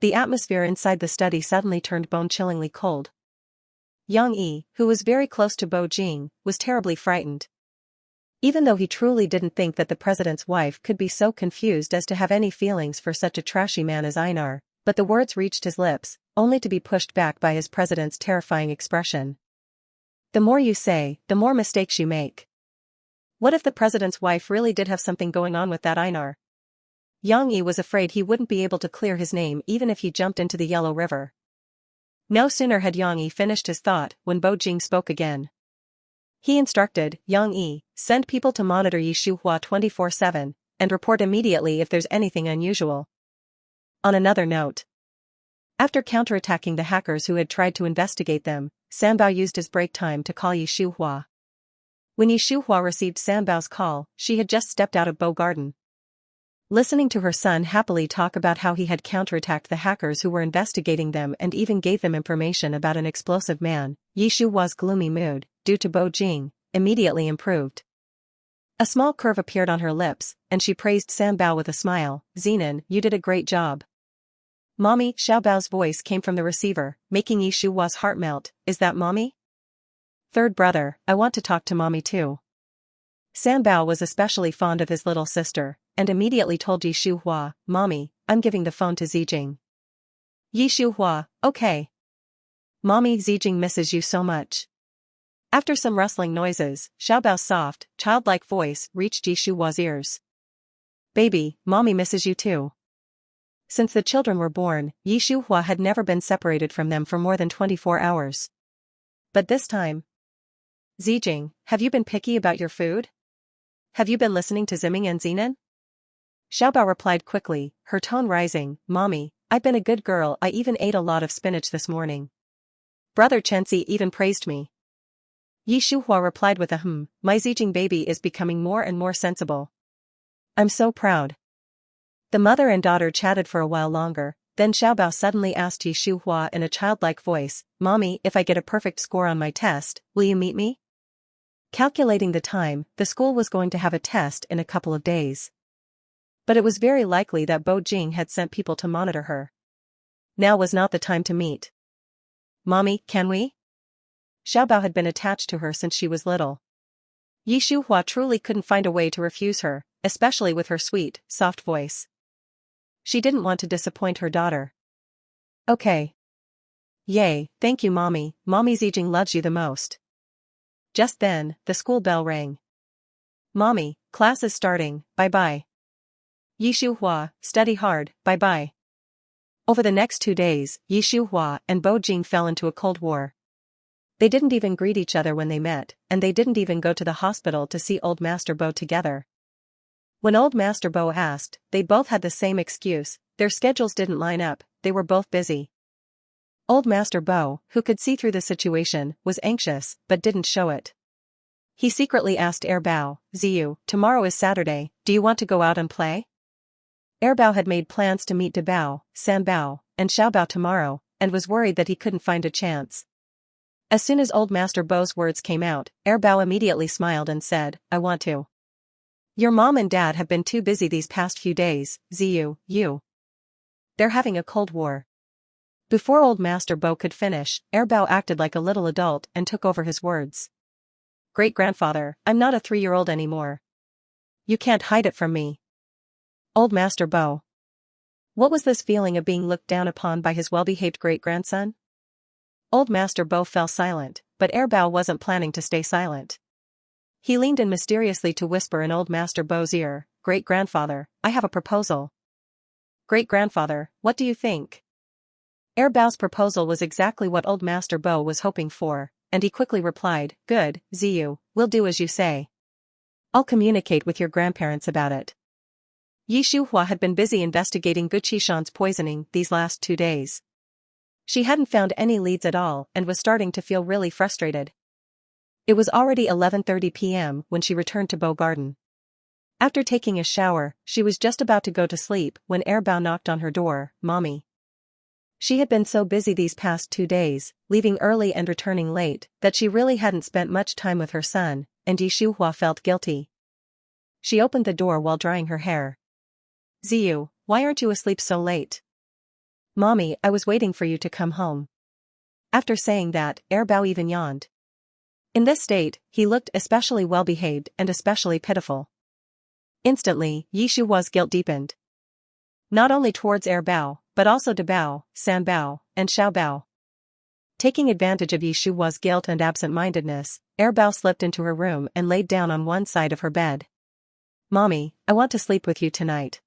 The atmosphere inside the study suddenly turned bone-chillingly cold. Yang Yi, who was very close to Bo Jing, was terribly frightened. Even though he truly didn't think that the president's wife could be so confused as to have any feelings for such a trashy man as Einar, but the words reached his lips, only to be pushed back by his president's terrifying expression. The more you say, the more mistakes you make. What if the president's wife really did have something going on with that Einar? Yang Yi was afraid he wouldn't be able to clear his name even if he jumped into the Yellow River. No sooner had Yang Yi finished his thought when Bo Jing spoke again. He instructed, Yang Yi, send people to monitor Shuhua 24/7, and report immediately if there's anything unusual. On another note. After counterattacking the hackers who had tried to investigate them, Sanbao used his break time to call Shuhua. When Shuhua received Sanbao's call, she had just stepped out of Bo Garden. Listening to her son happily talk about how he had counterattacked the hackers who were investigating them and even gave them information about an explosive man, Shuhua's gloomy mood, due to Bo Jing, immediately improved. A small curve appeared on her lips, and she praised Sanbao with a smile, Zenon, you did a great job. Mommy, Xiaobao's voice came from the receiver, making Shuhua's heart melt, is that Mommy? Third brother, I want to talk to Mommy too. Sanbao was especially fond of his little sister, and immediately told Shuhua, Mommy, I'm giving the phone to Zijing. Shuhua, okay. Mommy, Zijing misses you so much. After some rustling noises, Xiaobao's soft, childlike voice reached Shuhua's ears. Baby, Mommy misses you too. Since the children were born, Shuhua had never been separated from them for more than 24 hours. But this time. Zijing, have you been picky about your food? Have you been listening to Ziming and Zenon? Xiaobao replied quickly, her tone rising, Mommy, I've been a good girl, I even ate a lot of spinach this morning. Brother Chenzi even praised me. Shuhua replied with a my Zijing baby is becoming more and more sensible. I'm so proud. The mother and daughter chatted for a while longer, then Xiaobao suddenly asked Shuhua in a childlike voice, Mommy, if I get a perfect score on my test, will you meet me? Calculating the time, the school was going to have a test in a couple of days. But it was very likely that Bo Jing had sent people to monitor her. Now was not the time to meet. Mommy, can we? Xiaobao had been attached to her since she was little. Shuhua truly couldn't find a way to refuse her, especially with her sweet, soft voice. She didn't want to disappoint her daughter. Okay. Yay, thank you Mommy, Mommy Zijing loves you the most. Just then, the school bell rang. Mommy, class is starting, bye-bye. Shuhua, study hard, bye-bye. Over the next 2 days, Shuhua and Bo Jing fell into a cold war. They didn't even greet each other when they met, and they didn't even go to the hospital to see old Master Bo together. When old Master Bo asked, they both had the same excuse: their schedules didn't line up, they were both busy. Old Master Bo, who could see through the situation, was anxious, but didn't show it. He secretly asked Bao, Ziyu, tomorrow is Saturday, do you want to go out and play? Bao had made plans to meet Debao, Sanbao, and Xiaobao tomorrow, and was worried that he couldn't find a chance. As soon as old Master Bo's words came out, Bao immediately smiled and said, I want to. Your mom and dad have been too busy these past few days, Ziyu, you. They're having a cold war. Before old Master Bo could finish, Bao acted like a little adult and took over his words. Great-grandfather, I'm not a 3-year-old anymore. You can't hide it from me. Old Master Bo. What was this feeling of being looked down upon by his well-behaved great-grandson? Old Master Bo fell silent, but Bao wasn't planning to stay silent. He leaned in mysteriously to whisper in old Master Bo's ear, Great-grandfather, I have a proposal. Great-grandfather, what do you think? Bao's proposal was exactly what old Master Bo was hoping for, and he quickly replied, Good, Ziyu, we'll do as you say. I'll communicate with your grandparents about it. Shuhua had been busy investigating Guqishan's poisoning these last 2 days. She hadn't found any leads at all and was starting to feel really frustrated. It was already 11:30 p.m. when she returned to Bo Garden. After taking a shower, she was just about to go to sleep when Bao knocked on her door, Mommy. She had been so busy these past 2 days, leaving early and returning late, that she really hadn't spent much time with her son, and Shuhua felt guilty. She opened the door while drying her hair. Ziyu, why aren't you asleep so late? Mommy, I was waiting for you to come home. After saying that, Bao even yawned. In this state, he looked especially well-behaved and especially pitiful. Instantly, Shuhua's guilt deepened. Not only towards Bao, but also to Bao, Sanbao, and Xiaobao. Taking advantage of Shuhua's guilt and absent-mindedness, Bao slipped into her room and laid down on one side of her bed. Mommy, I want to sleep with you tonight.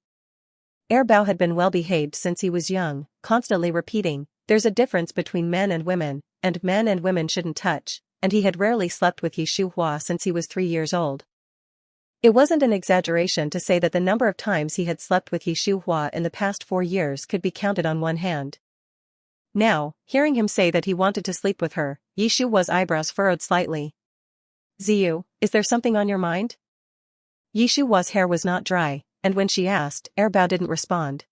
Bao had been well-behaved since he was young, constantly repeating, there's a difference between men and women shouldn't touch, and he had rarely slept with Shuhua since he was 3 years old. It wasn't an exaggeration to say that the number of times he had slept with Shuhua in the past 4 years could be counted on one hand. Now, hearing him say that he wanted to sleep with her, Shuhua's eyebrows furrowed slightly. Ziyu, is there something on your mind? Shuhua's hair was not dry, and when she asked, Bao didn't respond.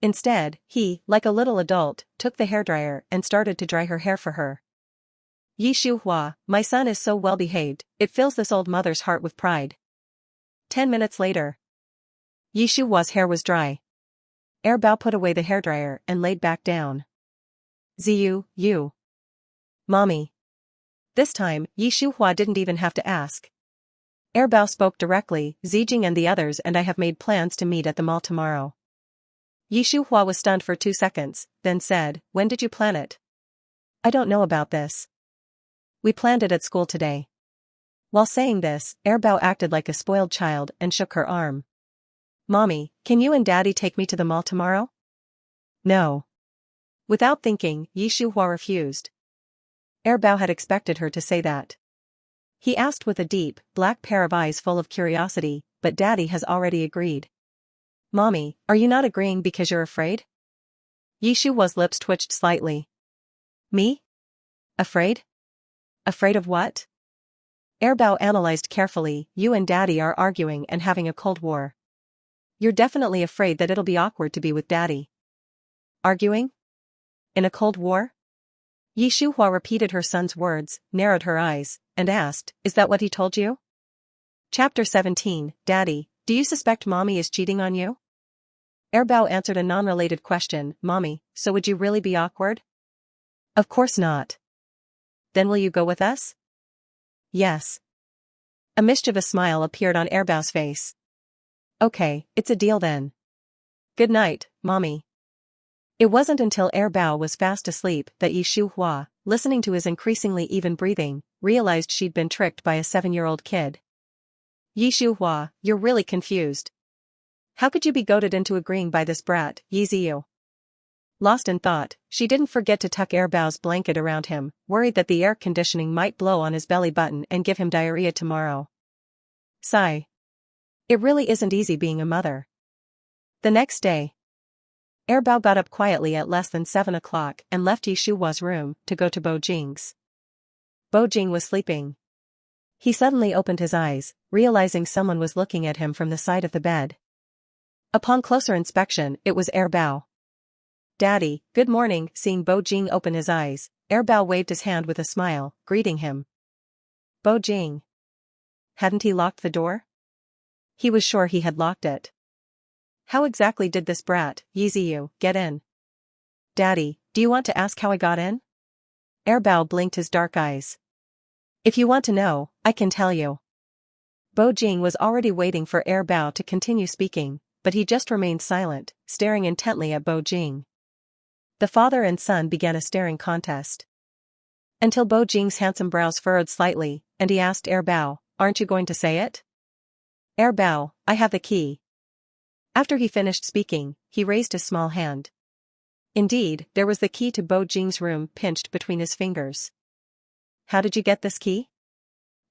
Instead, he, like a little adult, took the hairdryer and started to dry her hair for her. Shuhua, my son is so well-behaved, it fills this old mother's heart with pride. 10 minutes later. Shuhua's hair was dry. Bao put away the hairdryer and laid back down. Ziyu, you. Mommy. This time, Shuhua didn't even have to ask. Bao spoke directly, Zijing and the others and I have made plans to meet at the mall tomorrow. Shuhua was stunned for 2 seconds, then said, When did you plan it? I don't know about this. We planned it at school today. While saying this, Bao acted like a spoiled child and shook her arm. Mommy, can you and Daddy take me to the mall tomorrow? No. Without thinking, Shuhua refused. Bao had expected her to say that. He asked with a deep, black pair of eyes full of curiosity, but Daddy has already agreed. Mommy, are you not agreeing because you're afraid? Shuhua's lips twitched slightly. Me? Afraid? Afraid of what? Bao analyzed carefully, you and Daddy are arguing and having a cold war. You're definitely afraid that it'll be awkward to be with Daddy. Arguing? In a cold war? Shuhua repeated her son's words, narrowed her eyes, and asked, Is that what he told you? Chapter 17, Daddy, do you suspect Mommy is cheating on you? Bao answered a non-related question, Mommy, so would you really be awkward? Of course not. Then will you go with us? Yes. A mischievous smile appeared on Bao's face. Okay, it's a deal then. Good night, Mommy. It wasn't until Bao was fast asleep that Shuhua, listening to his increasingly even breathing, realized she'd been tricked by a 7-year-old kid. Shuhua, you're really confused. How could you be goaded into agreeing by this brat, Ziyu? Lost in thought, she didn't forget to tuck Bao's blanket around him, worried that the air conditioning might blow on his belly button and give him diarrhea tomorrow. Sigh. It really isn't easy being a mother. The next day, Bao got up quietly at less than 7 o'clock and left Shuhua's room to go to Bo Jing's. Bo Jing was sleeping. He suddenly opened his eyes, realizing someone was looking at him from the side of the bed. Upon closer inspection, it was Bao. "Daddy, good morning." Seeing Bo Jing open his eyes, Bao waved his hand with a smile, greeting him. Bo Jing. Hadn't he locked the door? He was sure he had locked it. How exactly did this brat, Yeeziyu, get in? Daddy, do you want to ask how I got in? Bao blinked his dark eyes. If you want to know, I can tell you. Bo Jing was already waiting for Bao to continue speaking, but he just remained silent, staring intently at Bo Jing. The father and son began a staring contest. Until Bo Jing's handsome brows furrowed slightly, and he asked Bao, "Aren't you going to say it?" Bao, "I have the key." After he finished speaking, he raised his small hand. Indeed, there was the key to Bo Jing's room pinched between his fingers. How did you get this key?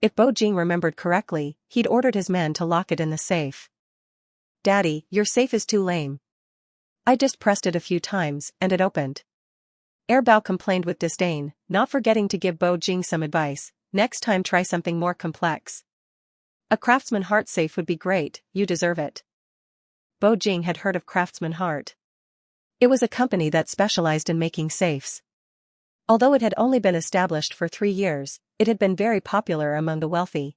If Bo Jing remembered correctly, he'd ordered his men to lock it in the safe. Daddy, your safe is too lame. I just pressed it a few times, and it opened. Bao complained with disdain, not forgetting to give Bo Jing some advice. Next time try something more complex. A Craftsman Heart safe would be great, you deserve it. Bo Jing had heard of Craftsman Heart. It was a company that specialized in making safes. Although it had only been established for 3 years, it had been very popular among the wealthy.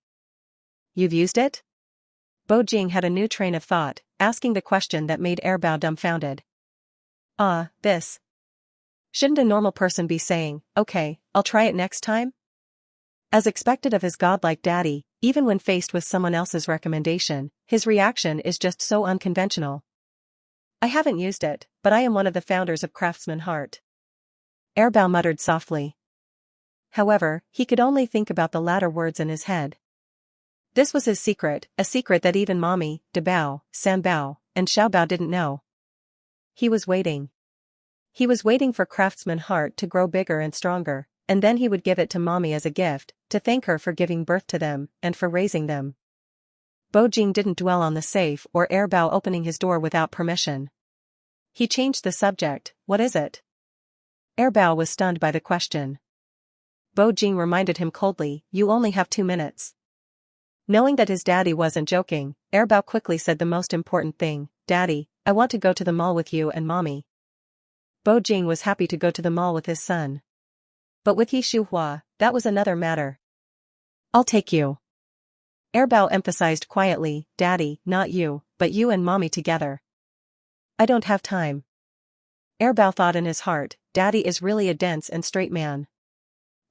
You've used it? Bo Jing had a new train of thought, asking the question that made Bao dumbfounded. This. Shouldn't a normal person be saying, "Okay, I'll try it next time"? As expected of his godlike daddy, even when faced with someone else's recommendation, his reaction is just so unconventional. I haven't used it, but I am one of the founders of Craftsman Heart. Bao muttered softly. However, he could only think about the latter words in his head. This was his secret, a secret that even Mommy, Bao, Sanbao, and Xiaobao didn't know. He was waiting. He was waiting for Craftsman Heart to grow bigger and stronger, and then he would give it to Mommy as a gift, to thank her for giving birth to them, and for raising them. Bo Jing didn't dwell on the safe or Bao opening his door without permission. He changed the subject. What is it? Bao was stunned by the question. Bo Jing reminded him coldly, you only have 2 minutes. Knowing that his daddy wasn't joking, Bao quickly said the most important thing, Daddy, I want to go to the mall with you and Mommy. Bo Jing was happy to go to the mall with his son. But with Shuhua, that was another matter. I'll take you. Bao emphasized quietly, Daddy, not you, but you and Mommy together. I don't have time. Bao thought in his heart, Daddy is really a dense and straight man.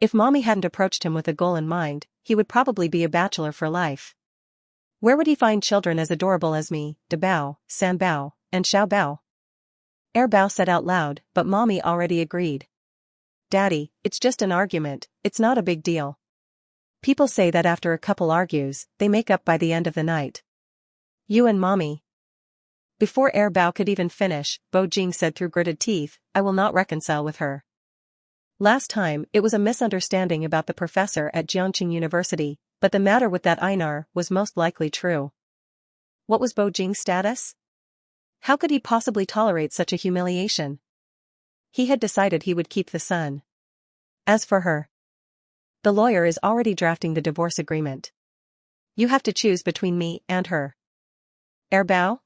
If Mommy hadn't approached him with a goal in mind, he would probably be a bachelor for life. Where would he find children as adorable as me, Bao, Sanbao, and Xiaobao? Bao said out loud, but Mommy already agreed. Daddy, it's just an argument, it's not a big deal. People say that after a couple argues, they make up by the end of the night. You and Mommy. Before Bao could even finish, Bo Jing said through gritted teeth, I will not reconcile with her. Last time, it was a misunderstanding about the professor at Jiangqing University, but the matter with that Einar was most likely true. What was Bo Jing's status? How could he possibly tolerate such a humiliation? He had decided he would keep the son. As for her, the lawyer is already drafting the divorce agreement. You have to choose between me and her. Bao?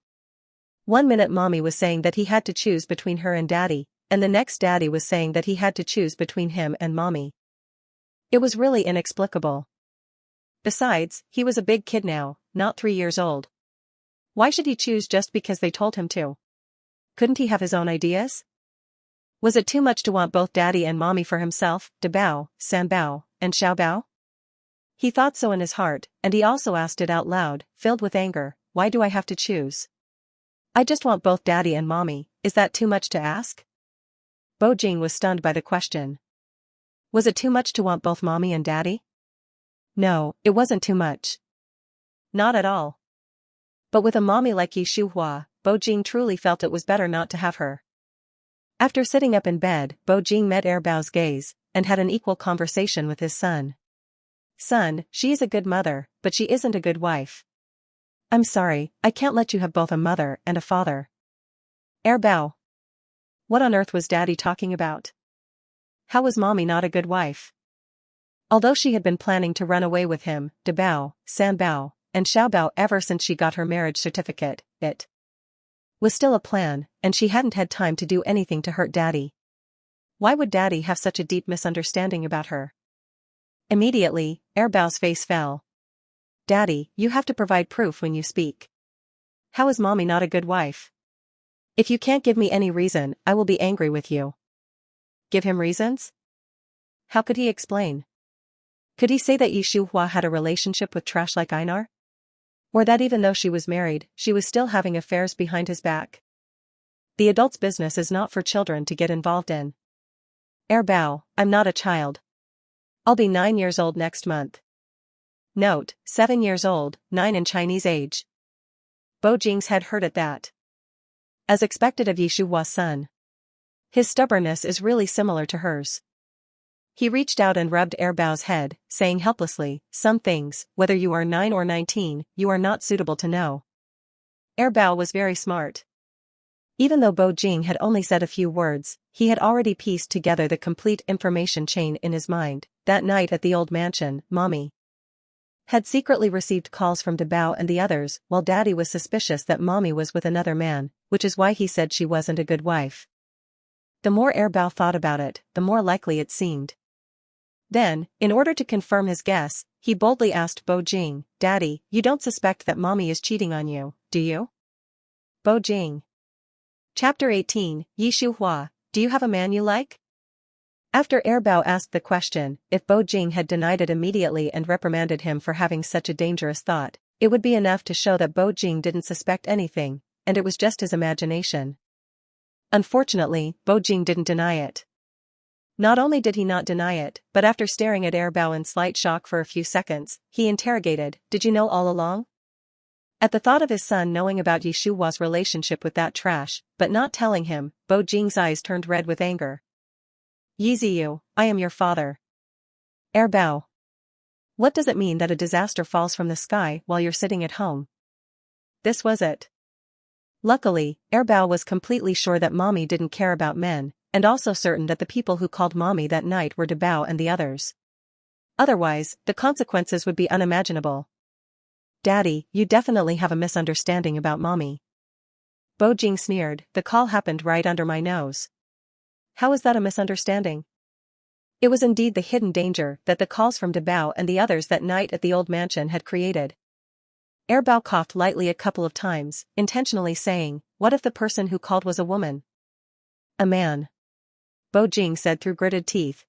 1 minute Mommy was saying that he had to choose between her and Daddy, and the next Daddy was saying that he had to choose between him and Mommy. It was really inexplicable. Besides, he was a big kid now, not 3 years old. Why should he choose just because they told him to? Couldn't he have his own ideas? Was it too much to want both Daddy and Mommy for himself, Bao, Sanbao, and Xiaobao? He thought so in his heart, and he also asked it out loud, filled with anger, why do I have to choose? I just want both Daddy and Mommy, is that too much to ask? Bo Jing was stunned by the question. Was it too much to want both Mommy and Daddy? No, it wasn't too much. Not at all. But with a mommy like Shuhua, Bo Jing truly felt it was better not to have her. After sitting up in bed, Bo Jing met Bao's gaze, and had an equal conversation with his son. Son, she is a good mother, but she isn't a good wife. I'm sorry, I can't let you have both a mother and a father. Bao. What on earth was Daddy talking about? How was Mommy not a good wife? Although she had been planning to run away with him, Bao, Bao, and Bao ever since she got her marriage certificate, it was still a plan, and she hadn't had time to do anything to hurt Daddy. Why would Daddy have such a deep misunderstanding about her? Immediately, Bao's face fell. Daddy, you have to provide proof when you speak. How is Mommy not a good wife? If you can't give me any reason, I will be angry with you. Give him reasons? How could he explain? Could he say that Shuhua had a relationship with trash like Einar? Or that even though she was married, she was still having affairs behind his back? The adult's business is not for children to get involved in. Bao, I'm not a child. I'll be 9 years old next month. Note, 7 years old, 9 in Chinese age. Bo Jing's head hurt at that. As expected of Shuhua's son. His stubbornness is really similar to hers. He reached out and rubbed Bao's head, saying helplessly, some things, whether you are 9 or 19, you are not suitable to know. Bao was very smart. Even though Bo Jing had only said a few words, he had already pieced together the complete information chain in his mind. That night at the old mansion, Mommy had secretly received calls from Bao and the others, while Daddy was suspicious that Mommy was with another man, which is why he said she wasn't a good wife. The more Bao thought about it, the more likely it seemed. Then, in order to confirm his guess, he boldly asked Bo Jing, Daddy, you don't suspect that Mommy is cheating on you, do you? Bo Jing. Chapter 18, Shuhua, do you have a man you like? After Bao asked the question, if Bo Jing had denied it immediately and reprimanded him for having such a dangerous thought, it would be enough to show that Bo Jing didn't suspect anything, and it was just his imagination. Unfortunately, Bo Jing didn't deny it. Not only did he not deny it, but after staring at Bao in slight shock for a few seconds, he interrogated, did you know all along? At the thought of his son knowing about Shuhua's relationship with that trash, but not telling him, Bo Jing's eyes turned red with anger. Ziyu, I am your father. Bao. What does it mean that a disaster falls from the sky while you're sitting at home? This was it. Luckily, Bao was completely sure that Mommy didn't care about men, and also certain that the people who called Mommy that night were Bao and the others. Otherwise, the consequences would be unimaginable. Daddy, you definitely have a misunderstanding about Mommy. Bo Jing sneered, the call happened right under my nose. How is that a misunderstanding? It was indeed the hidden danger that the calls from Bao and the others that night at the old mansion had created. Bao coughed lightly a couple of times, intentionally saying, what if the person who called was a woman? A man. Bo Jing said through gritted teeth.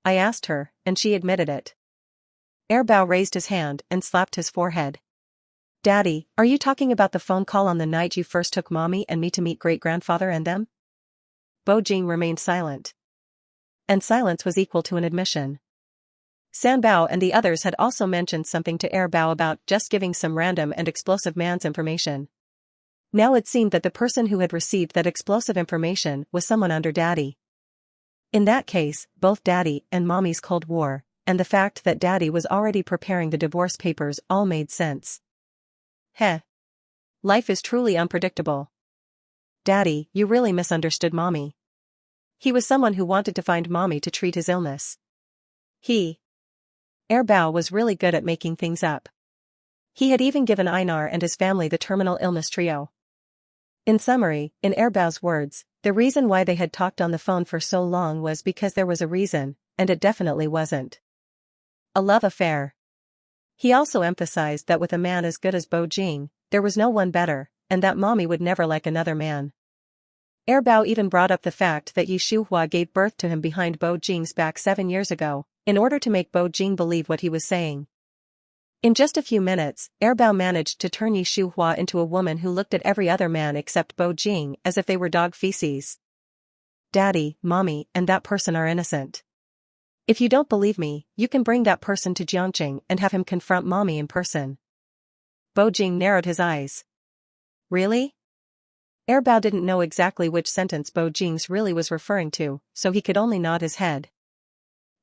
I asked her, and she admitted it. Bao raised his hand and slapped his forehead. Daddy, are you talking about the phone call on the night you first took Mommy and me to meet great-grandfather and them? Bo Jing remained silent. And silence was equal to an admission. Bao and the others had also mentioned something to Bao about just giving some random and explosive man's information. Now it seemed that the person who had received that explosive information was someone under Daddy. In that case, both Daddy and Mommy's Cold War, and the fact that Daddy was already preparing the divorce papers all made sense. Heh. Life is truly unpredictable. Daddy, you really misunderstood Mommy. He was someone who wanted to find Mommy to treat his illness. Bao was really good at making things up. He had even given Einar and his family the terminal illness trio. In summary, in Bao's words, the reason why they had talked on the phone for so long was because there was a reason, and it definitely wasn't a love affair. He also emphasized that with a man as good as Bo Jing, there was no one better, and that Mommy would never like another man. Bao even brought up the fact that Shuhua gave birth to him behind Bo Jing's back 7 years ago, in order to make Bo Jing believe what he was saying. In just a few minutes, Bao managed to turn Shuhua into a woman who looked at every other man except Bo Jing as if they were dog feces. Daddy, Mommy, and that person are innocent. If you don't believe me, you can bring that person to Jiangqing and have him confront Mommy in person. Bo Jing narrowed his eyes. Really? Bao didn't know exactly which sentence Bo Jing's really was referring to, so he could only nod his head.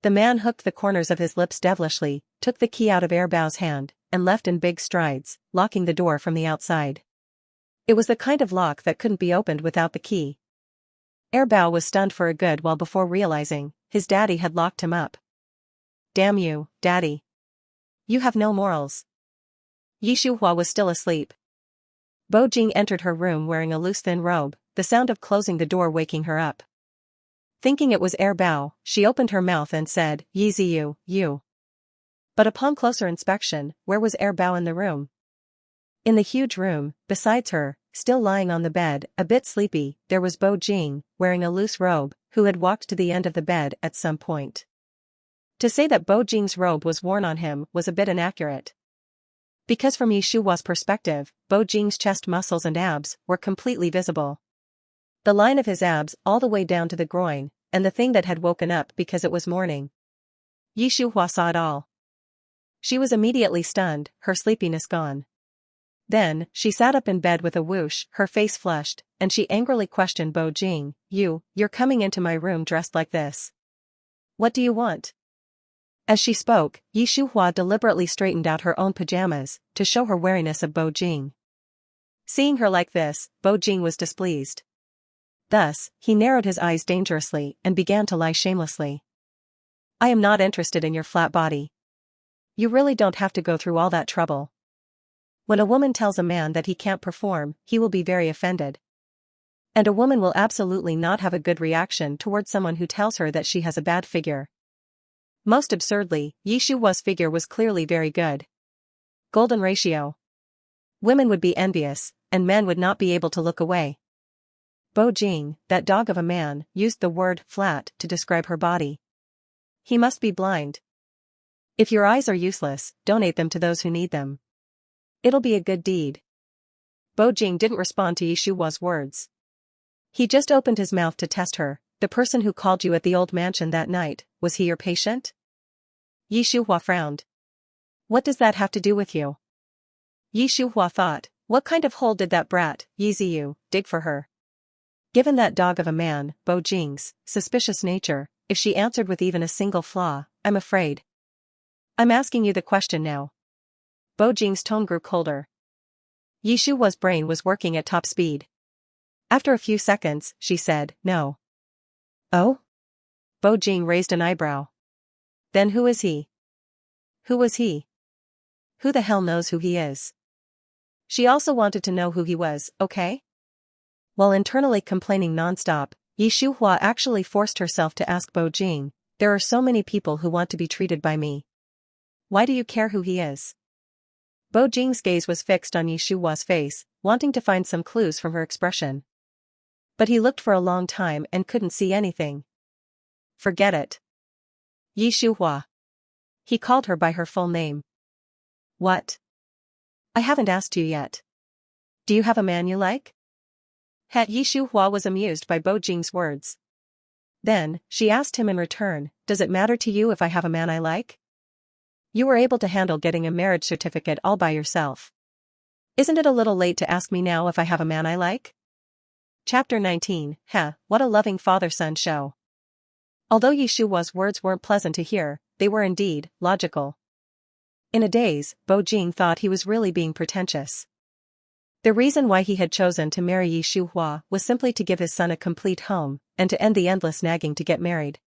The man hooked the corners of his lips devilishly, took the key out of Bao's hand, and left in big strides, locking the door from the outside. It was the kind of lock that couldn't be opened without the key. Bao was stunned for a good while before realizing his daddy had locked him up. Damn you, daddy. You have no morals. Shuhua was still asleep. Bo Jing entered her room wearing a loose thin robe, the sound of closing the door waking her up. Thinking it was Bao, she opened her mouth and said, Yeezy you. But upon closer inspection, where was Bao in the room? In the huge room, besides her, still lying on the bed, a bit sleepy, there was Bo Jing, wearing a loose robe, who had walked to the end of the bed at some point. To say that Bo Jing's robe was worn on him was a bit inaccurate. Because from Shuhua's perspective, Bo Jing's chest muscles and abs were completely visible. The line of his abs all the way down to the groin, and the thing that had woken up because it was morning. Shuhua saw it all. She was immediately stunned, her sleepiness gone. Then, she sat up in bed with a whoosh, her face flushed, and she angrily questioned Bo Jing, You're coming into my room dressed like this. What do you want? As she spoke, Shuhua deliberately straightened out her own pajamas, to show her wariness of Bo Jing. Seeing her like this, Bo Jing was displeased. Thus, he narrowed his eyes dangerously and began to lie shamelessly. I am not interested in your flat body. You really don't have to go through all that trouble. When a woman tells a man that he can't perform, he will be very offended. And a woman will absolutely not have a good reaction towards someone who tells her that she has a bad figure. Most absurdly, Shuhua's figure was clearly very good. Golden ratio. Women would be envious, and men would not be able to look away. Bo Jing, that dog of a man, used the word flat to describe her body. He must be blind. If your eyes are useless, donate them to those who need them. It'll be a good deed. Bo Jing didn't respond to Shuhua's words. He just opened his mouth to test her. The person who called you at the old mansion that night, was he your patient? Shuhua frowned. What does that have to do with you? Shuhua thought, what kind of hole did that brat, Yeezy dig for her? Given that dog of a man, Bo Jing's suspicious nature, if she answered with even a single flaw, I'm afraid. I'm asking you the question now. Bo Jing's tone grew colder. Shuhua's brain was working at top speed. After a few seconds, she said, no. Oh? Bo Jing raised an eyebrow. Then who is he? Who was he? Who the hell knows who he is? She also wanted to know who he was, okay? While internally complaining nonstop, Shuhua actually forced herself to ask Bo Jing, there are so many people who want to be treated by me. Why do you care who he is? Bo Jing's gaze was fixed on Shuhua's face, wanting to find some clues from her expression. But he looked for a long time and couldn't see anything. Forget it. Shuhua. He called her by her full name. What? I haven't asked you yet. Do you have a man you like? Shuhua was amused by Bo Jing's words. Then, she asked him in return, does it matter to you if I have a man I like? You were able to handle getting a marriage certificate all by yourself. Isn't it a little late to ask me now if I have a man I like? Chapter 19, what a loving father-son show. Although Shuhua's words weren't pleasant to hear, they were indeed logical. In a daze, Bo Jing thought he was really being pretentious. The reason why he had chosen to marry Shuhua was simply to give his son a complete home, and to end the endless nagging to get married.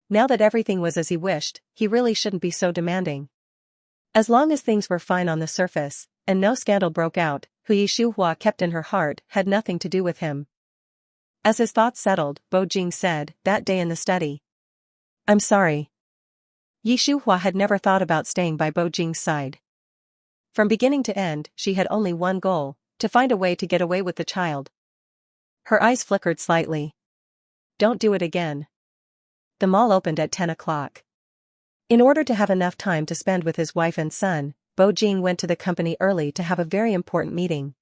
Now that everything was as he wished, he really shouldn't be so demanding. As long as things were fine on the surface, and no scandal broke out, who Shuhua kept in her heart had nothing to do with him. As his thoughts settled, Bo Jing said, that day in the study. I'm sorry. Shuhua had never thought about staying by Bo Jing's side. From beginning to end, she had only one goal, to find a way to get away with the child. Her eyes flickered slightly. Don't do it again. The mall opened at 10 o'clock. In order to have enough time to spend with his wife and son, Bo Jing went to the company early to have a very important meeting.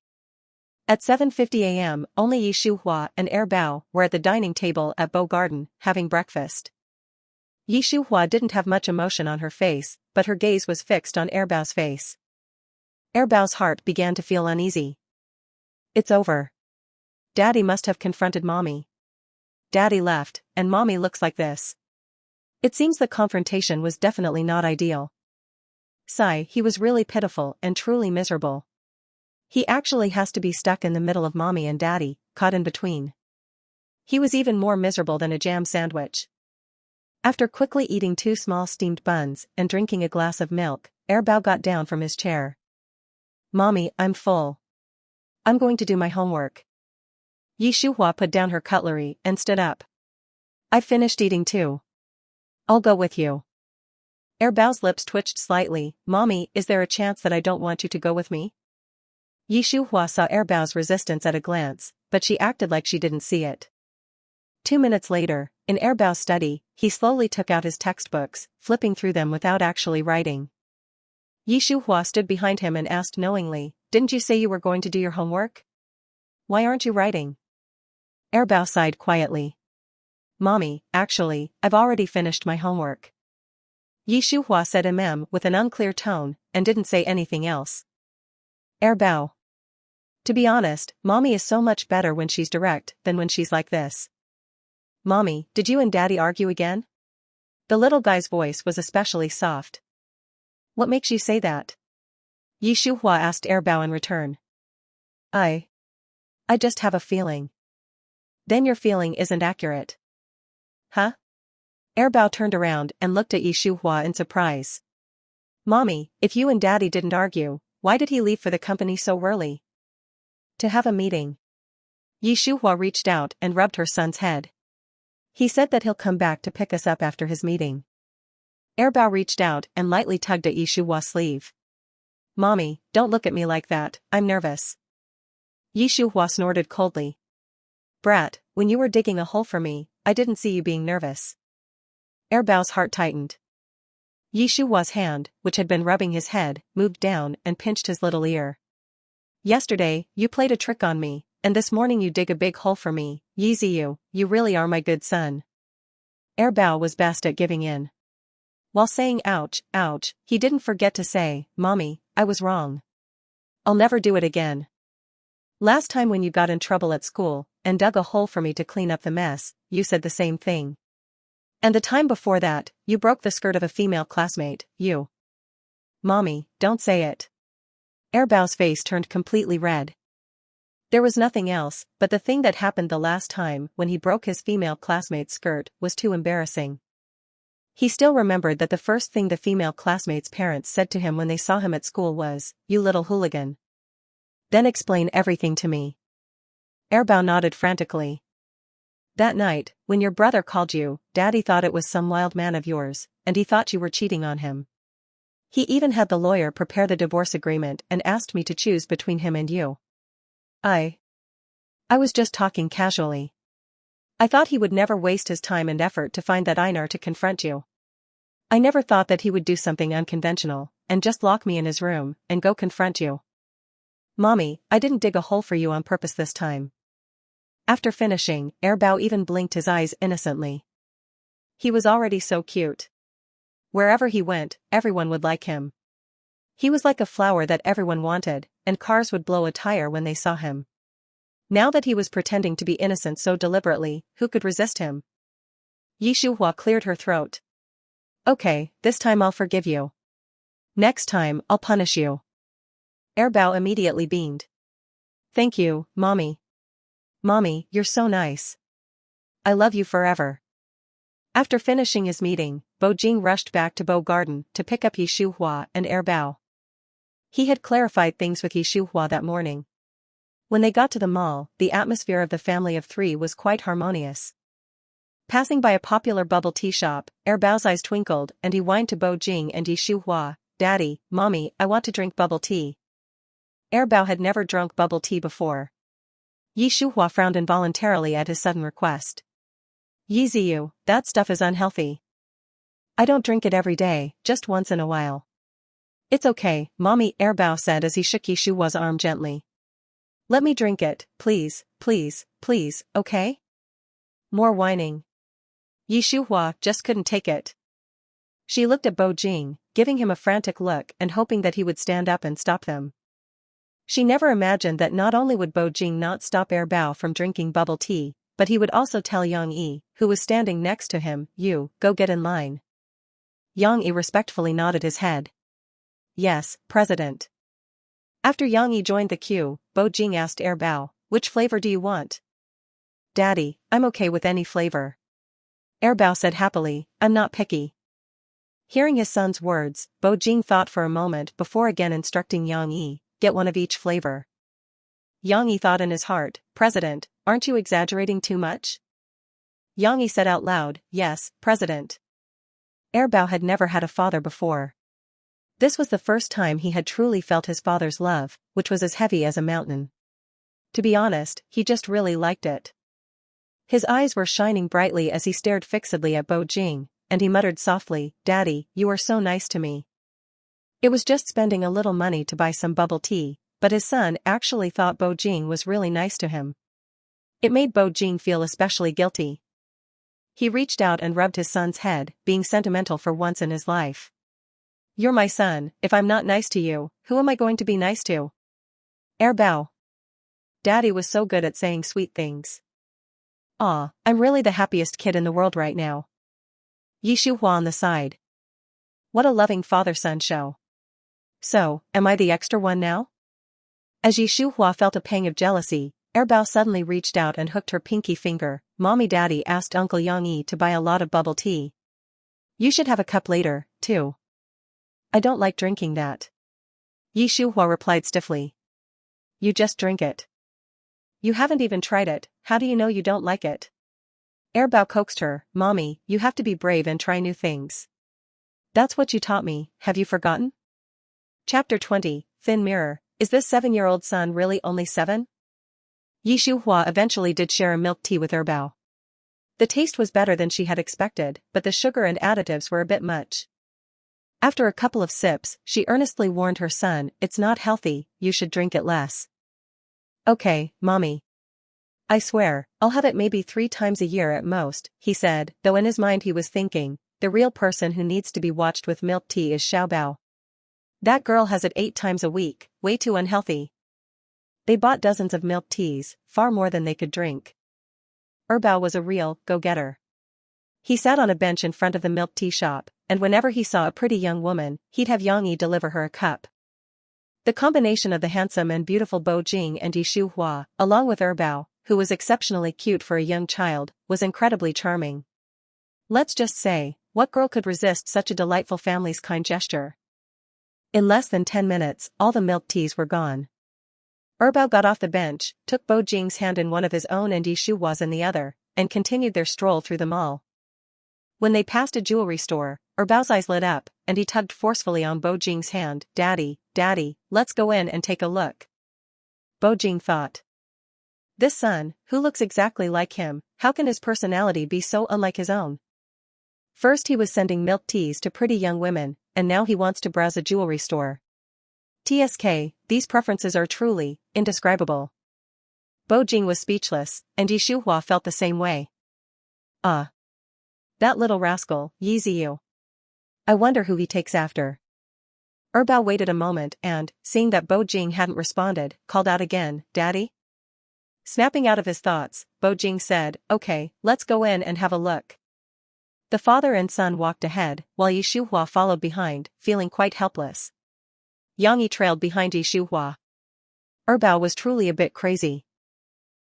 At 7:50 a.m., only Shuhua and Bao were at the dining table at Bo Garden, having breakfast. Shuhua didn't have much emotion on her face, but her gaze was fixed on Bao's face. Bao's heart began to feel uneasy. It's over. Daddy must have confronted Mommy. Daddy left, and Mommy looks like this. It seems the confrontation was definitely not ideal. Sigh, he was really pitiful and truly miserable. He actually has to be stuck in the middle of mommy and daddy, caught in between. He was even more miserable than a jam sandwich. After quickly eating 2 small steamed buns and drinking a glass of milk, Bao got down from his chair. Mommy, I'm full. I'm going to do my homework. Shuhua put down her cutlery and stood up. I've finished eating too. I'll go with you. Bao's lips twitched slightly. Mommy, is there a chance that I don't want you to go with me? Shuhua saw Bao's resistance at a glance, but she acted like she didn't see it. 2 minutes later, in Bao's study, he slowly took out his textbooks, flipping through them without actually writing. Shuhua stood behind him and asked knowingly, didn't you say you were going to do your homework? Why aren't you writing? Bao sighed quietly. Mommy, actually, I've already finished my homework. Shuhua said with an unclear tone, and didn't say anything else. Bao. To be honest, Mommy is so much better when she's direct than when she's like this. Mommy, did you and Daddy argue again? The little guy's voice was especially soft. What makes you say that? Shuhua asked Bao in return. I just have a feeling. Then your feeling isn't accurate. Huh? Bao turned around and looked at Shuhua in surprise. Mommy, if you and Daddy didn't argue, why did he leave for the company so early? To have a meeting. Shuhua reached out and rubbed her son's head. He said that he'll come back to pick us up after his meeting. Bao reached out and lightly tugged at Shuhua's sleeve. Mommy, don't look at me like that, I'm nervous. Shuhua snorted coldly. Brat, when you were digging a hole for me, I didn't see you being nervous. Bao's heart tightened. Shuhua's hand, which had been rubbing his head, moved down and pinched his little ear. Yesterday, you played a trick on me, and this morning you dig a big hole for me. You really are my good son. Bao was best at giving in. While saying ouch, ouch, he didn't forget to say, Mommy, I was wrong. I'll never do it again. Last time when you got in trouble at school, and dug a hole for me to clean up the mess, you said the same thing. And the time before that, you broke the skirt of a female classmate, you. Mommy, don't say it. Bao's face turned completely red. There was nothing else, but the thing that happened the last time when he broke his female classmate's skirt was too embarrassing. He still remembered that the first thing the female classmate's parents said to him when they saw him at school was, you little hooligan. Then explain everything to me. Bao nodded frantically. That night, when your brother called you, Daddy thought it was some wild man of yours, and he thought you were cheating on him. He even had the lawyer prepare the divorce agreement and asked me to choose between him and you. I was just talking casually. I thought he would never waste his time and effort to find that Einar to confront you. I never thought that he would do something unconventional, and just lock me in his room, and go confront you. Mommy, I didn't dig a hole for you on purpose this time. After finishing, Bao even blinked his eyes innocently. He was already so cute. Wherever he went, everyone would like him. He was like a flower that everyone wanted, and cars would blow a tire when they saw him. Now that he was pretending to be innocent so deliberately, who could resist him? Shuhua cleared her throat. Okay, this time I'll forgive you. Next time, I'll punish you. Bao immediately beamed. Thank you, Mommy. Mommy, you're so nice. I love you forever. After finishing his meeting, Bo Jing rushed back to Bo Garden to pick up Shuhua and Bao. He had clarified things with Shuhua that morning. When they got to the mall, the atmosphere of the family of 3 was quite harmonious. Passing by a popular bubble tea shop, Bao's eyes twinkled and he whined to Bo Jing and Shuhua, Daddy, Mommy, I want to drink bubble tea. Bao had never drunk bubble tea before. Shuhua frowned involuntarily at his sudden request. Ziyu, that stuff is unhealthy. I don't drink it every day, just once in a while. It's okay, Mommy, Bao said as he shook Shuhua's arm gently. Let me drink it, please, please, please, okay? More whining. Shuhua just couldn't take it. She looked at Bo Jing, giving him a frantic look and hoping that he would stand up and stop them. She never imagined that not only would Bo Jing not stop Bao from drinking bubble tea, but he would also tell Yang Yi, who was standing next to him, you, go get in line. Yang Yi respectfully nodded his head. yes, President. After Yang Yi joined the queue, Bo Jing asked Bao, which flavor do you want? Daddy, I'm okay with any flavor. Bao said happily, I'm not picky. Hearing his son's words, Bo Jing thought for a moment before again instructing Yang Yi, get one of each flavor. Yang Yi thought in his heart, President, aren't you exaggerating too much? Yang Yi said out loud, yes, President. Bao had never had a father before. This was the first time he had truly felt his father's love, which was as heavy as a mountain. To be honest, he just really liked it. His eyes were shining brightly as he stared fixedly at Bo Jing, and he muttered softly, Daddy, you are so nice to me. It was just spending a little money to buy some bubble tea, but his son actually thought Bo Jing was really nice to him. It made Bo Jing feel especially guilty. He reached out and rubbed his son's head, being sentimental for once in his life. You're my son, if I'm not nice to you, who am I going to be nice to? Bao. Daddy was so good at saying sweet things. Aw, I'm really the happiest kid in the world right now. Shuhua on the side. What a loving father-son show. So, am I the extra one now? As Shuhua felt a pang of jealousy, Bao suddenly reached out and hooked her pinky finger. Mommy Daddy asked Uncle Yang Yi to buy a lot of bubble tea. You should have a cup later, too. I don't like drinking that. Shuhua replied stiffly. You just drink it. You haven't even tried it, how do you know you don't like it? Bao coaxed her, Mommy, you have to be brave and try new things. That's what you taught me, have you forgotten? Chapter 20, Thin Mirror, is this 7-year-old son really only 7? Shuhua eventually did share a milk tea with Bao. The taste was better than she had expected, but the sugar and additives were a bit much. After a couple of sips, she earnestly warned her son, it's not healthy, you should drink it less. Okay, Mommy. I swear, I'll have it maybe 3 times a year at most, he said, though in his mind he was thinking, the real person who needs to be watched with milk tea is Xiaobao. That girl has it 8 times a week, way too unhealthy. They bought dozens of milk teas, far more than they could drink. Bao was a real go-getter. He sat on a bench in front of the milk tea shop, and whenever he saw a pretty young woman, he'd have Yang Yi deliver her a cup. The combination of the handsome and beautiful Bo Jing and Shuhua, along with Bao, who was exceptionally cute for a young child, was incredibly charming. Let's just say, what girl could resist such a delightful family's kind gesture? In less than 10 minutes, all the milk teas were gone. Bao got off the bench, took Bo Jing's hand in one of his own and Shuhua's in the other, and continued their stroll through the mall. When they passed a jewelry store, Bao's eyes lit up, and he tugged forcefully on Bo Jing's hand. Daddy, let's go in and take a look. Bo Jing thought. This son, who looks exactly like him, how can his personality be so unlike his own? First he was sending milk teas to pretty young women, and now he wants to browse a jewelry store. TSK, these preferences are truly indescribable. Bo Jing was speechless, and Shuhua felt the same way. That little rascal, Yi Ziyu. I wonder who he takes after. Bao waited a moment and, seeing that Bo Jing hadn't responded, called out again, Daddy? Snapping out of his thoughts, Bo Jing said, Okay, let's go in and have a look. The father and son walked ahead, while Shuhua followed behind, feeling quite helpless. Yang Yi trailed behind Shuhua. Bao was truly a bit crazy.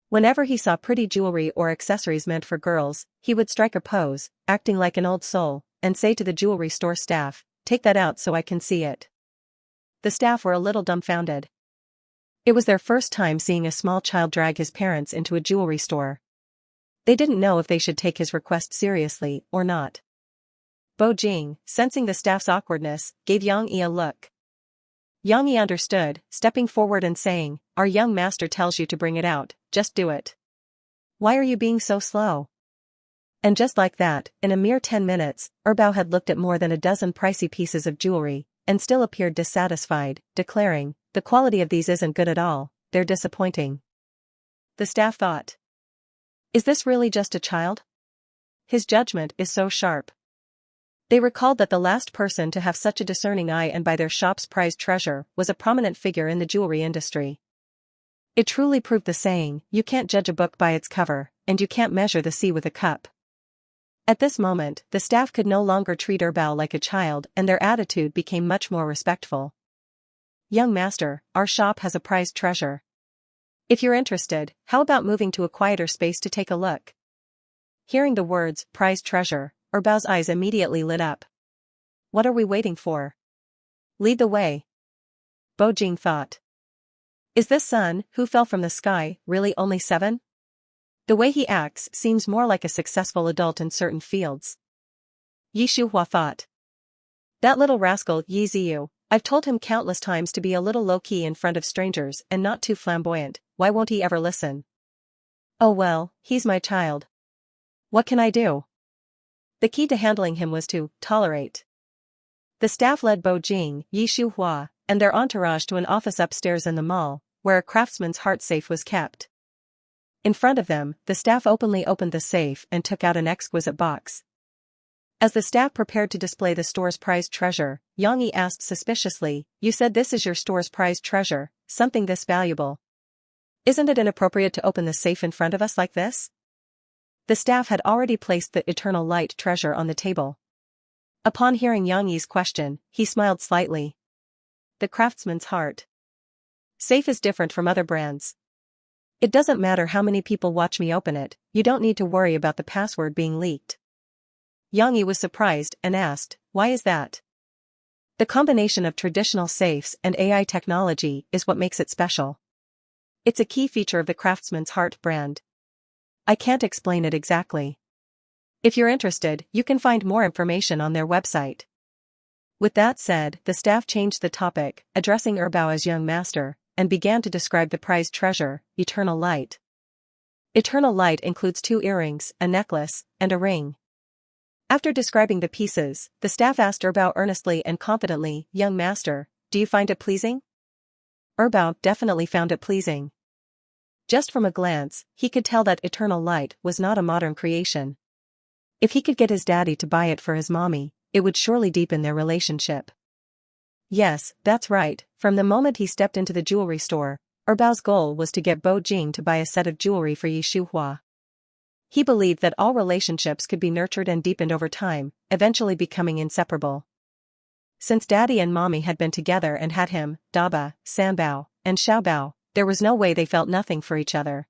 Whenever he saw pretty jewelry or accessories meant for girls, he would strike a pose, acting like an old soul, and say to the jewelry store staff, Take that out so I can see it. The staff were a little dumbfounded. It was their first time seeing a small child drag his parents into a jewelry store. They didn't know if they should take his request seriously or not. Bo Jing, sensing the staff's awkwardness, gave Yang Yi a look. Yang Yi understood, stepping forward and saying, Our young master tells you to bring it out, just do it. Why are you being so slow? And just like that, in a mere 10 minutes, Bao had looked at more than a dozen pricey pieces of jewelry, and still appeared dissatisfied, declaring, The quality of these isn't good at all, they're disappointing. The staff thought. Is this really just a child? His judgment is so sharp. They recalled that the last person to have such a discerning eye and buy their shop's prized treasure was a prominent figure in the jewelry industry. It truly proved the saying, you can't judge a book by its cover, and you can't measure the sea with a cup. At this moment, the staff could no longer treat Bao like a child and their attitude became much more respectful. "Young master, our shop has a prized treasure. If you're interested, how about moving to a quieter space to take a look?" Hearing the words, prized treasure, Bao's eyes immediately lit up. "What are we waiting for? Lead the way." Bo Jing thought. Is this son, who fell from the sky, really only 7? The way he acts seems more like a successful adult in certain fields. Shuhua thought. That little rascal Yi Ziyu, I've told him countless times to be a little low-key in front of strangers and not too flamboyant, why won't he ever listen? Oh well, he's my child. What can I do? The key to handling him was to tolerate. The staff led Bo Jing, Shuhua, and their entourage to an office upstairs in the mall, where a craftsman's heart safe was kept. In front of them, the staff openly opened the safe and took out an exquisite box. As the staff prepared to display the store's prized treasure, Yang Yi asked suspiciously, "You said this is your store's prized treasure, something this valuable. Isn't it inappropriate to open the safe in front of us like this?" The staff had already placed the eternal light treasure on the table. Upon hearing Yang Yi's question, he smiled slightly. The craftsman's heart safe is different from other brands. It doesn't matter how many people watch me open it, you don't need to worry about the password being leaked. Yang Yi was surprised and asked, why is that? The combination of traditional safes and AI technology is what makes it special. It's a key feature of the Craftsman's Heart brand. I can't explain it exactly. If you're interested, you can find more information on their website. With that said, the staff changed the topic, addressing Bao as young master, and began to describe the prized treasure, Eternal Light. Eternal Light includes 2 earrings, a necklace, and a ring. After describing the pieces, the staff asked Bao earnestly and confidently, "Young master, do you find it pleasing?" Bao definitely found it pleasing. Just from a glance, he could tell that Eternal Light was not a modern creation. If he could get his daddy to buy it for his mommy, it would surely deepen their relationship. Yes, that's right, from the moment he stepped into the jewelry store, Bao's goal was to get Bo Jing to buy a set of jewelry for Shuhua. He believed that all relationships could be nurtured and deepened over time, eventually becoming inseparable. Since daddy and mommy had been together and had him, Daba, Sanbao, and Xiaobao, there was no way they felt nothing for each other.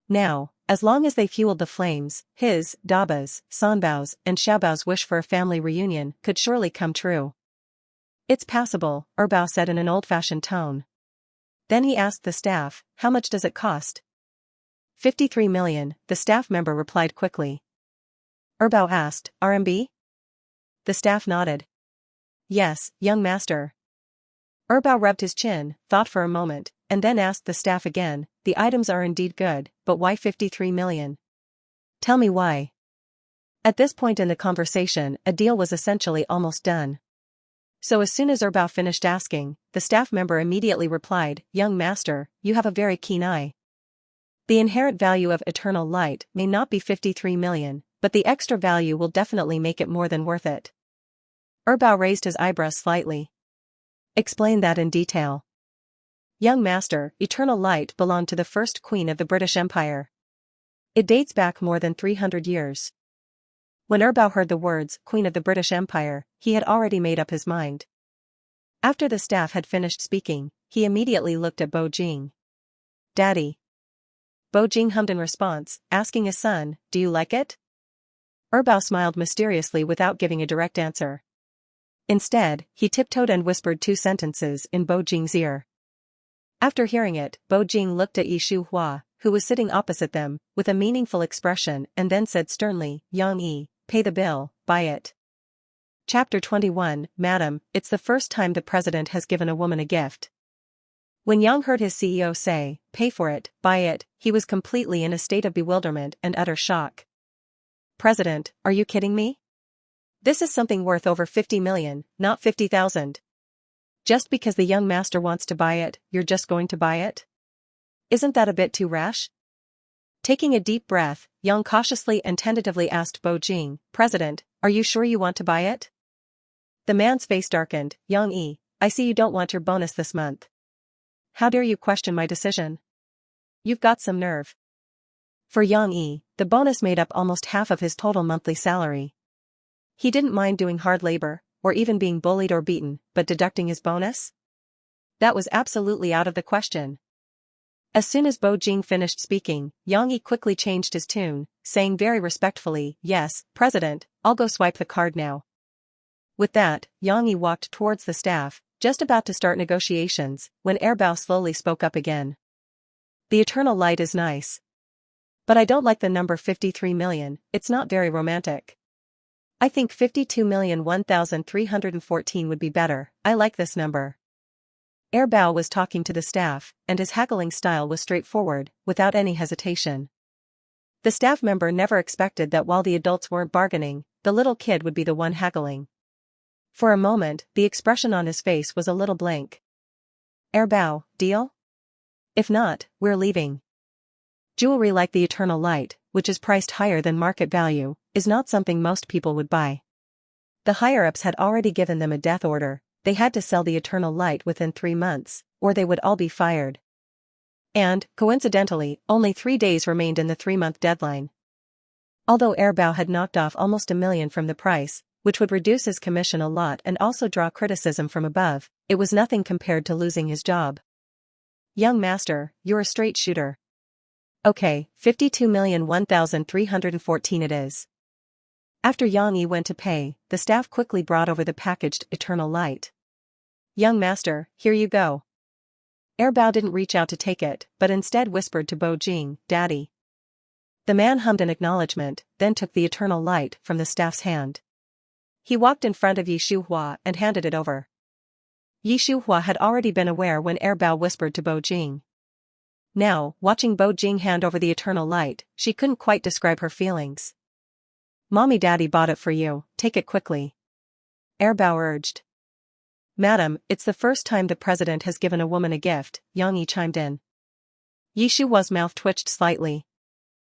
Now, as long as they fueled the flames, his, Daba's, Sanbao's, and Xiaobao's wish for a family reunion could surely come true. It's passable, Bao said in an old-fashioned tone. Then he asked the staff, how much does it cost? 53 million, the staff member replied quickly. Bao asked, RMB? The staff nodded. Yes, young master. Bao rubbed his chin, thought for a moment, and then asked the staff again, the items are indeed good, but why 53 million? Tell me why. At this point in the conversation, a deal was essentially almost done. So as soon as Bao finished asking, the staff member immediately replied, young master, you have a very keen eye. The inherent value of Eternal Light may not be 53 million, but the extra value will definitely make it more than worth it. Bao raised his eyebrows slightly. Explain that in detail. Young master, Eternal Light belonged to the first queen of the British Empire. It dates back more than 300 years. When Bao heard the words, Queen of the British Empire, he had already made up his mind. After the staff had finished speaking, he immediately looked at Bo Jing. Daddy. Bo Jing hummed in response, asking his son, do you like it? Bao smiled mysteriously without giving a direct answer. Instead, he tiptoed and whispered 2 sentences in Bo Jing's ear. After hearing it, Bo Jing looked at Shuhua, who was sitting opposite them, with a meaningful expression and then said sternly, Yang Yi, pay the bill, buy it. Chapter 21, Madam, it's the first time the president has given a woman a gift. When Yang heard his CEO say, pay for it, buy it, he was completely in a state of bewilderment and utter shock. President, are you kidding me? This is something worth over 50 million, not 50,000. Just because the young master wants to buy it, you're just going to buy it? Isn't that a bit too rash? Taking a deep breath, Yang cautiously and tentatively asked Bo Jing, President, are you sure you want to buy it? The man's face darkened. Yang Yi, I see you don't want your bonus this month. How dare you question my decision? You've got some nerve. For Yang Yi, the bonus made up almost half of his total monthly salary. He didn't mind doing hard labor, or even being bullied or beaten, but deducting his bonus? That was absolutely out of the question. As soon as Bo Jing finished speaking, Yang Yi quickly changed his tune, saying very respectfully, "Yes, President, I'll go swipe the card now." With that, Yang Yi walked towards the staff, just about to start negotiations, when Bao slowly spoke up again. "The eternal light is nice. But I don't like the number 53 million, it's not very romantic. I think 52,001,314 would be better, I like this number." Bao was talking to the staff, and his haggling style was straightforward, without any hesitation. The staff member never expected that while the adults weren't bargaining, the little kid would be the one haggling. For a moment, the expression on his face was a little blank. "Bao, deal? If not, we're leaving." Jewelry like the eternal light, which is priced higher than market value, is not something most people would buy. The higher-ups had already given them a death order. They had to sell the eternal light within 3 months, or they would all be fired. And, coincidentally, only 3 days remained in the 3-month deadline. Although Bao had knocked off almost $1 million from the price, which would reduce his commission a lot and also draw criticism from above, it was nothing compared to losing his job. "Young master, you're a straight shooter. Okay, 52,001,314 it is." After Yang Yi went to pay, the staff quickly brought over the packaged eternal light. "Young master, here you go." Bao didn't reach out to take it, but instead whispered to Bo Jing, "Daddy." The man hummed an acknowledgement, then took the eternal light from the staff's hand. He walked in front of Yi Shuhua and handed it over. Yi Shuhua had already been aware when Bao whispered to Bo Jing. Now, watching Bo Jing hand over the eternal light, she couldn't quite describe her feelings. "Mommy, Daddy bought it for you, take it quickly," Bao urged. "Madam, it's the first time the president has given a woman a gift," Yang Yi chimed in. Yi Shuhua's mouth twitched slightly.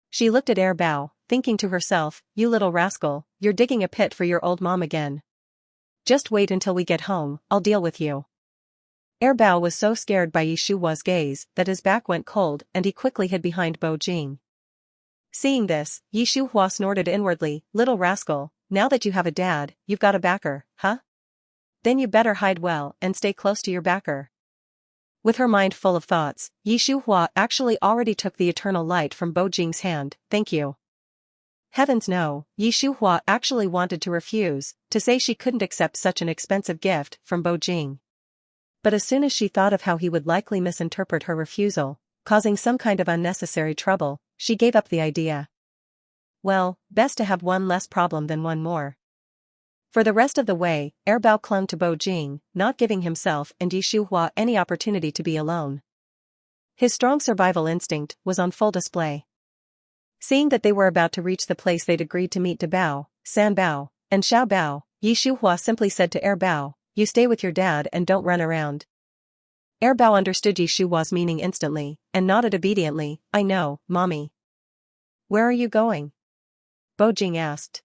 She looked at Bao, thinking to herself, "You little rascal, you're digging a pit for your old mom again. Just wait until we get home, I'll deal with you." Bao was so scared by Yi Shuhua's gaze that his back went cold and he quickly hid behind Bo Jing. Seeing this, Yi Shuhua snorted inwardly, "Little rascal, now that you have a dad, you've got a backer, huh? Then you better hide well and stay close to your backer." With her mind full of thoughts, Yi Shuhua actually already took the eternal light from Bo Jing's hand. "Thank you." Heavens no, Yi Shuhua actually wanted to refuse, to say she couldn't accept such an expensive gift from Bo Jing. But as soon as she thought of how he would likely misinterpret her refusal, causing some kind of unnecessary trouble, she gave up the idea. Well, best to have one less problem than one more. For the rest of the way, Bao clung to Bo Jing, not giving himself and Yi Shuhua any opportunity to be alone. His strong survival instinct was on full display. Seeing that they were about to reach the place they'd agreed to meet Bao, San Bao, and Xiao Bao, Yi Shuhua simply said to Bao, "You stay with your dad and don't run around." Bao understood Yi Shuhua's meaning instantly, and nodded obediently, "I know, Mommy." "Where are you going?" Bo Jing asked.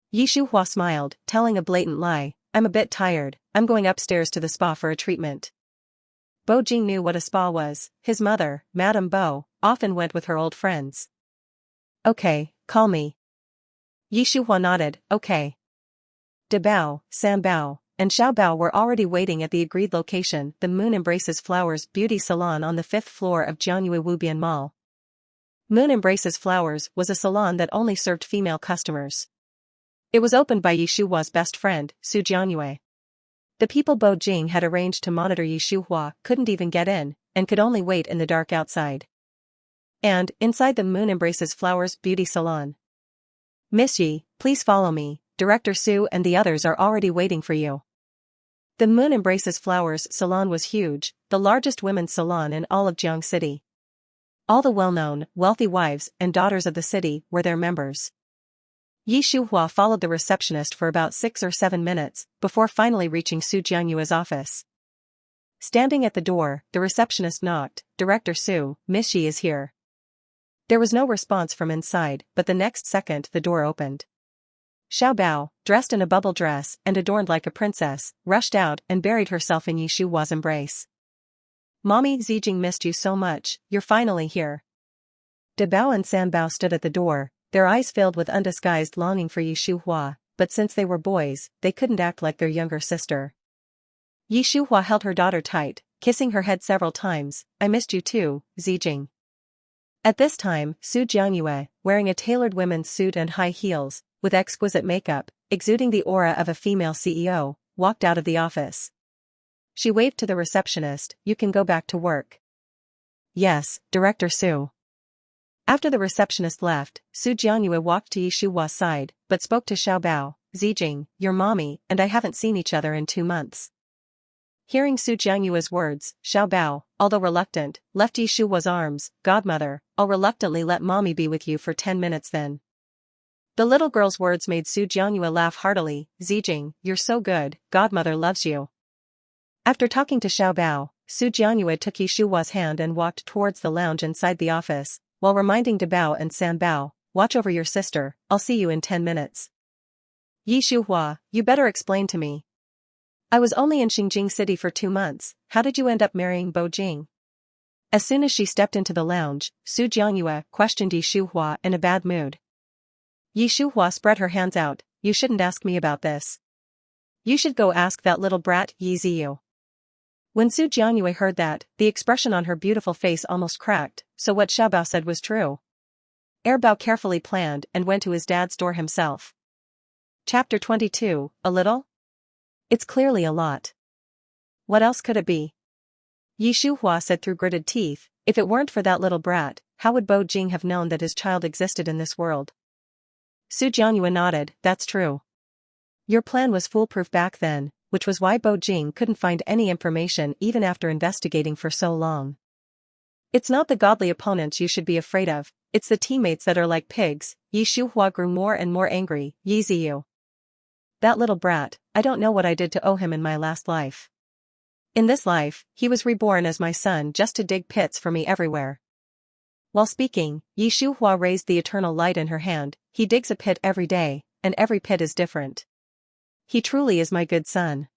Yi Shuhua smiled, telling a blatant lie, "I'm a bit tired, I'm going upstairs to the spa for a treatment." Bo Jing knew what a spa was. His mother, Madame Bo, often went with her old friends. "Okay, call me." Yi Shuhua nodded, "Okay." Bao, San Bao, and Xiao Bao were already waiting at the agreed location, the Moon Embraces Flowers beauty salon on the 5th floor of Jianyue Wubian Mall. Moon Embraces Flowers was a salon that only served female customers. It was opened by Yi Shuhua's best friend, Su Jianyue. The people Bo Jing had arranged to monitor Yi Shuhua couldn't even get in, and could only wait in the dark outside. And, inside the Moon Embraces Flowers beauty salon. "Miss Yi, please follow me, Director Su and the others are already waiting for you." The Moon Embraces Flowers salon was huge, the largest women's salon in all of Jiang City. All the well-known, wealthy wives and daughters of the city were their members. Yi Shuhua followed the receptionist for about 6 or 7 minutes, before finally reaching Su Jianyue's office. Standing at the door, the receptionist knocked, "Director Su, Miss Yi is here." There was no response from inside, but the next second the door opened. Xiao Bao, dressed in a bubble dress and adorned like a princess, rushed out and buried herself in Yi Shuhua's embrace. "Mommy, Zijing missed you so much, you're finally here." De Bao and San Bao stood at the door, their eyes filled with undisguised longing for Yi Shuhua, but since they were boys, they couldn't act like their younger sister. Yi Shuhua held her daughter tight, kissing her head several times. I missed you too, Zijing. At this time, Su Jianyue, wearing a tailored women's suit and high heels, with exquisite makeup, exuding the aura of a female CEO, walked out of the office. She waved to the receptionist, "You can go back to work." "Yes, Director Su." After the receptionist left, Su Jianyue walked to Yi Shuhua's side, but spoke to Xiao Bao, "Zijing, your mommy and I haven't seen each other in 2 months." Hearing Su Jianyue's words, Xiao Bao, although reluctant, left Yi Shuhua's arms. "Godmother, I'll reluctantly let mommy be with you for 10 minutes then." The little girl's words made Su Jianyue laugh heartily. "Zijing, you're so good, Godmother loves you." After talking to Xiao Bao, Su Jianyue took Yi Shuhua's hand and walked towards the lounge inside the office, while reminding De Bao and San Bao, "Watch over your sister, I'll see you in 10 minutes. Yi Shuhua, you better explain to me. I was only in Xingjing City for 2 months, how did you end up marrying Bo Jing?" As soon as she stepped into the lounge, Su Jianyue questioned Yi Shuhua in a bad mood. Yi Shuhua spread her hands out, "You shouldn't ask me about this. You should go ask that little brat Yi Ziyu." When Su Jianyue heard that, the expression on her beautiful face almost cracked, so what Xiao Bao said was true. Bao carefully planned and went to his dad's door himself. Chapter 22, A Little? It's clearly a lot. What else could it be? Yi Shuhua said through gritted teeth, "If it weren't for that little brat, how would Bo Jing have known that his child existed in this world?" Su Jianyue nodded, "That's true. Your plan was foolproof back then, which was why Bo Jing couldn't find any information even after investigating for so long. It's not the godly opponents you should be afraid of, it's the teammates that are like pigs." Yi Shuhua grew more and more angry. "Yi Ziyu. That little brat, I don't know what I did to owe him in my last life. In this life, he was reborn as my son just to dig pits for me everywhere." While speaking, Yi Shuhua raised the eternal light in her hand. "He digs a pit every day, and every pit is different. He truly is my good son."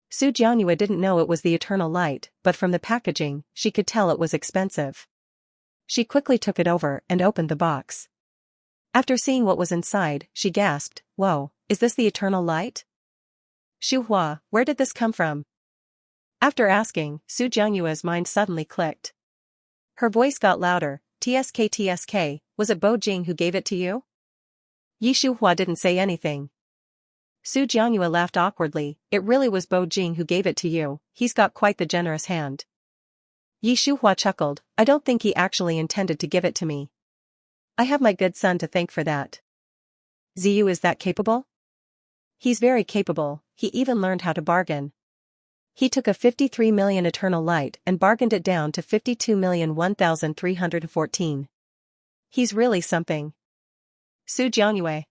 Su Jianyue didn't know it was the eternal light, but from the packaging, she could tell it was expensive. She quickly took it over and opened the box. After seeing what was inside, she gasped, "Whoa, is this the eternal light? Shuhua, where did this come from?" After asking, Su Jianyue's mind suddenly clicked. Her voice got louder. "TSK, was it Bo Jing who gave it to you?" Yi Shuhua didn't say anything. Su Jianyue laughed awkwardly. "It really was Bo Jing who gave it to you, he's got quite the generous hand." Yi Shuhua chuckled, "I don't think he actually intended to give it to me. I have my good son to thank for that." "Ziyu is that capable?" "He's very capable, he even learned how to bargain. He took a 53 million eternal light and bargained it down to 52,001,314. He's really something." Su Jianyue.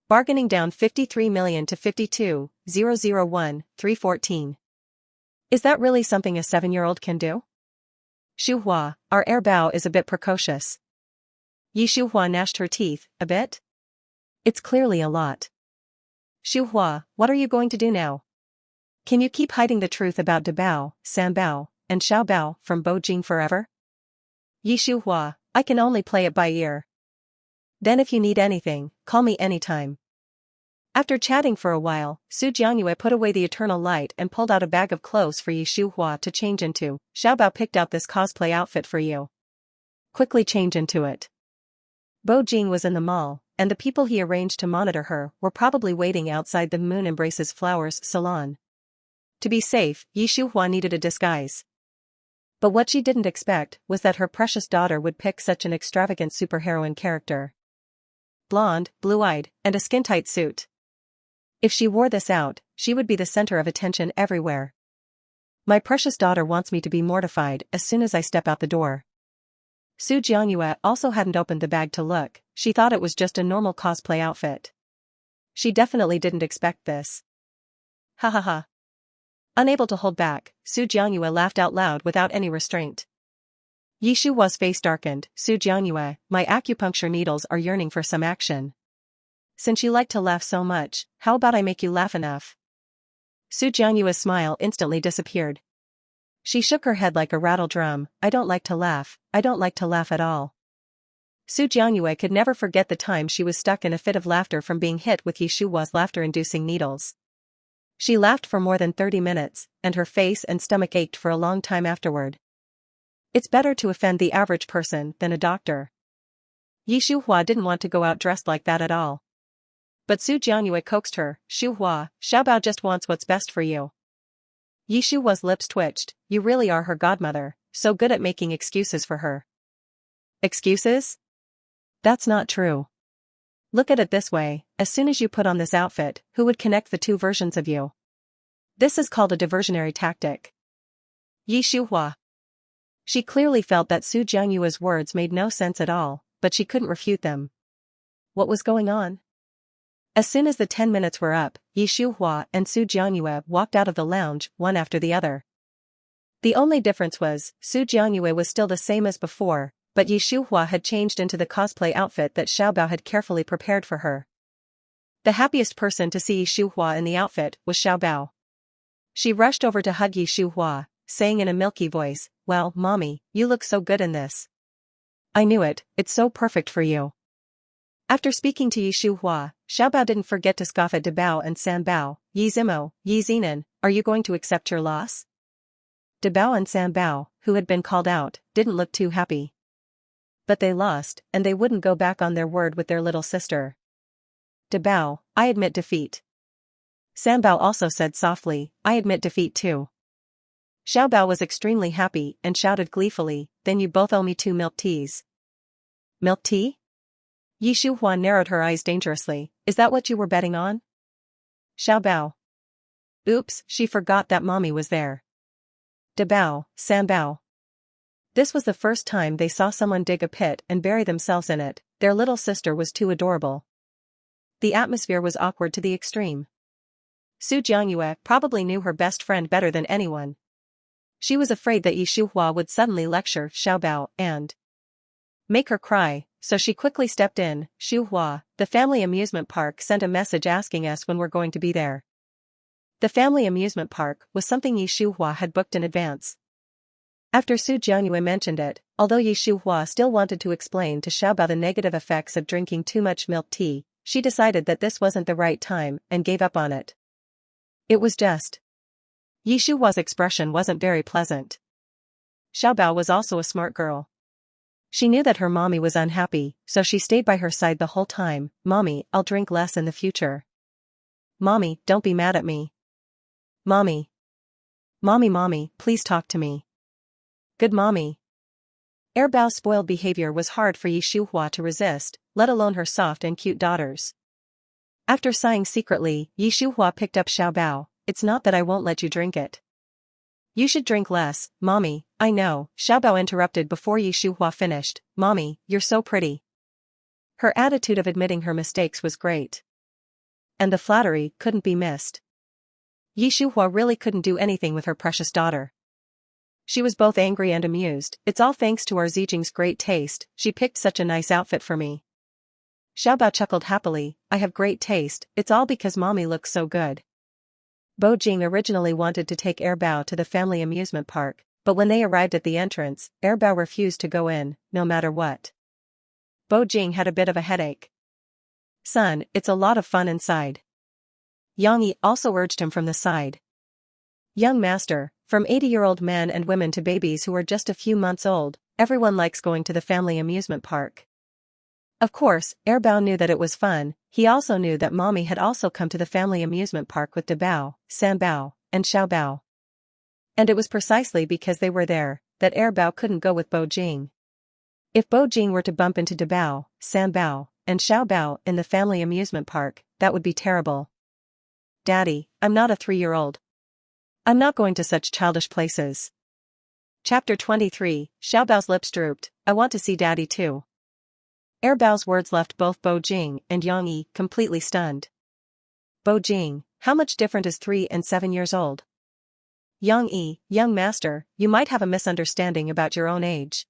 Bargaining down 53 million to 52,001,314. Is that really something a 7-year-old can do? Shuhua, our Bao is a bit precocious. Yi Shuhua gnashed her teeth. "A bit? It's clearly a lot. Shuhua, what are you going to do now? Can you keep hiding the truth about De Bao, San Bao, and Xiao Bao from Bo Jing forever?" Yi Shuhua, "I can only play it by ear. Then if you need anything, call me anytime." After chatting for a while, Su Jianyue put away the eternal light and pulled out a bag of clothes for Yi Shuhua to change into. "Xiao Bao picked out this cosplay outfit for you. Quickly change into it." Bo Jing was in the mall, and the people he arranged to monitor her were probably waiting outside the Moon Embraces Flowers salon. To be safe, Yi Shuhua needed a disguise. But what she didn't expect was that her precious daughter would pick such an extravagant superheroine character. Blonde, blue-eyed, and a skin-tight suit. If she wore this out, she would be the center of attention everywhere. My precious daughter wants me to be mortified as soon as I step out the door. Su Jianyue also hadn't opened the bag to look, she thought it was just a normal cosplay outfit. She definitely didn't expect this. Ha ha ha. Unable to hold back, Su Jianyue laughed out loud without any restraint. Yi Shuhua's face darkened. "Su Jianyue, my acupuncture needles are yearning for some action. Since you like to laugh so much, how about I make you laugh enough?" Su Jianyue's smile instantly disappeared. She shook her head like a rattle drum. "I don't like to laugh at all." Su Jianyue could never forget the time she was stuck in a fit of laughter from being hit with Yi Shuhua's laughter-inducing needles. She laughed for more than 30 minutes, and her face and stomach ached for a long time afterward. It's better to offend the average person than a doctor. Yi Shuhua didn't want to go out dressed like that at all. But Su Jianyue coaxed her, "Shuhua, Xiaobao just wants what's best for you." Yi Shuhua's lips twitched. "You really are her godmother, so good at making excuses for her." Excuses? That's not true. Look at it this way, as soon as you put on this outfit, who would connect the two versions of you? This is called a diversionary tactic. Yi Shuhua. She clearly felt that Su Jianyue's words made no sense at all, but she couldn't refute them. What was going on? As soon as the 10 minutes were up, Yi Shuhua and Su Jianyue walked out of the lounge, one after the other. The only difference was, Su Jianyue was still the same as before, but Yi Shuhua had changed into the cosplay outfit that Xiaobao had carefully prepared for her. The happiest person to see Yi Shuhua in the outfit was Xiaobao. She rushed over to hug Yi Shuhua, saying in a milky voice, "Well, mommy, you look so good in this." "I knew it, it's so perfect for you." After speaking to Yi Shuhua, Xiaobao didn't forget to scoff at Debao and Sanbao. "Yi Zimo, Yi Zinan, are you going to accept your loss?" Debao and Sanbao, who had been called out, didn't look too happy. But they lost, and they wouldn't go back on their word with their little sister. "Debao, I admit defeat." Sanbao also said softly, "I admit defeat too." Xiaobao was extremely happy and shouted gleefully, "Then you both owe me 2 milk teas." "Milk tea?" Yi Shuhua narrowed her eyes dangerously. "Is that what you were betting on?" Xiaobao. Oops, she forgot that mommy was there. Debao, Sanbao. This was the first time they saw someone dig a pit and bury themselves in it. Their little sister was too adorable. The atmosphere was awkward to the extreme. Su Jianyue probably knew her best friend better than anyone. She was afraid that Yi Shuhua would suddenly lecture Xiaobao and make her cry, so she quickly stepped in. "Shuhua, the family amusement park sent a message asking us when we're going to be there." The family amusement park was something Yi Shuhua had booked in advance. After Su Jianyue mentioned it, although Yi Shuhua still wanted to explain to Xiaobao the negative effects of drinking too much milk tea, she decided that this wasn't the right time and gave up on it. It was just. Yi Shuhua's expression wasn't very pleasant. Xiaobao was also a smart girl. She knew that her mommy was unhappy, so she stayed by her side the whole time. "Mommy, I'll drink less in the future." "Mommy, don't be mad at me." "Mommy. Mommy, please talk to me." "Good mommy." Erbao's spoiled behavior was hard for Yi Shuhua to resist, let alone her soft and cute daughters. After sighing secretly, Yi Shuhua picked up Xiaobao. "It's not that I won't let you drink it. You should drink less, mommy." "I know," Xiaobao interrupted before Yi Shuhua finished. "Mommy, you're so pretty." Her attitude of admitting her mistakes was great. And the flattery couldn't be missed. Yi Shuhua really couldn't do anything with her precious daughter. She was both angry and amused. "It's all thanks to our Zijing's great taste, she picked such a nice outfit for me." Xiaobao chuckled happily. "I have great taste, it's all because mommy looks so good." Bo Jing originally wanted to take Erbao to the family amusement park, but when they arrived at the entrance, Erbao refused to go in, no matter what. Bo Jing had a bit of a headache. "Son, it's a lot of fun inside." Yang Yi also urged him from the side. "Young master, from 80-year-old men and women to babies who are just a few months old, everyone likes going to the family amusement park." Of course, Erbao knew that it was fun. He also knew that mommy had also come to the family amusement park with Debao, Sanbao, and Xiaobao. And it was precisely because they were there that Erbao couldn't go with Bo Jing. If Bo Jing were to bump into Debao, Sanbao, and Xiaobao in the family amusement park, that would be terrible. "Daddy, I'm not a 3-year-old. I'm not going to such childish places." Chapter 23, Xiaobao's lips drooped. "I want to see Daddy too." Erbao's words left both Bo Jing and Yang Yi completely stunned. "Bo Jing, how much different is 3 and 7 years old?" "Yang Yi, young master, you might have a misunderstanding about your own age."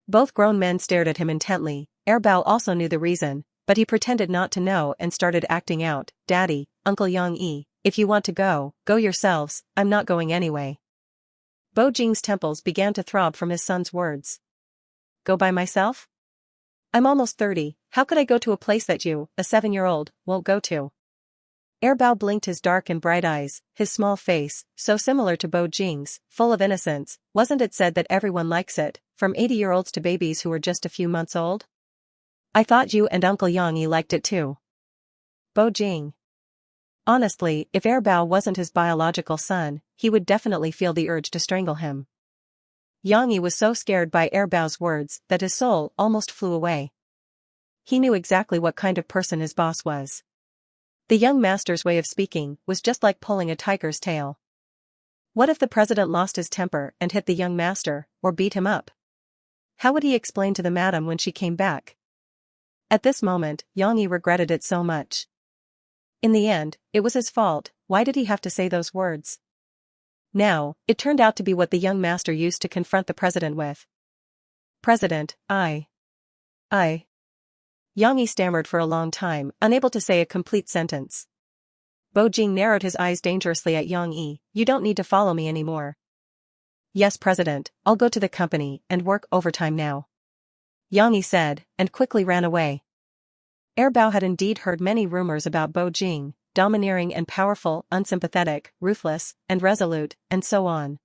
Both grown men stared at him intently. Erbao also knew the reason, but he pretended not to know and started acting out. "Daddy, Uncle Yang Yi, if you want to go, go yourselves, I'm not going anyway." Bo Jing's temples began to throb from his son's words. "Go by myself? I'm almost 30, how could I go to a place that you, a 7-year-old, won't go to? Bao blinked his dark and bright eyes, his small face, so similar to Bo Jing's, full of innocence. Wasn't it said that everyone likes it, from 80-year-olds to babies who were just a few months old? I thought you and Uncle Yang liked it too. Bo Jing. Honestly, if Bao wasn't his biological son, he would definitely feel the urge to strangle him. Yang was so scared by Bao's words that his soul almost flew away. He knew exactly what kind of person his boss was. The young master's way of speaking was just like pulling a tiger's tail. What if the president lost his temper and hit the young master, or beat him up? How would he explain to the madam when she came back? At this moment, Yang regretted it so much. In the end, it was his fault. Why did he have to say those words? Now, it turned out to be what the young master used to confront the president with. President, Yang stammered for a long time, unable to say a complete sentence. Bo Jing narrowed his eyes dangerously at Yang. You don't need to follow me anymore. Yes, President, I'll go to the company and work overtime now. Yang said, and quickly ran away. Bao had indeed heard many rumors about Bo Jing, domineering and powerful, unsympathetic, ruthless, and resolute, and so on.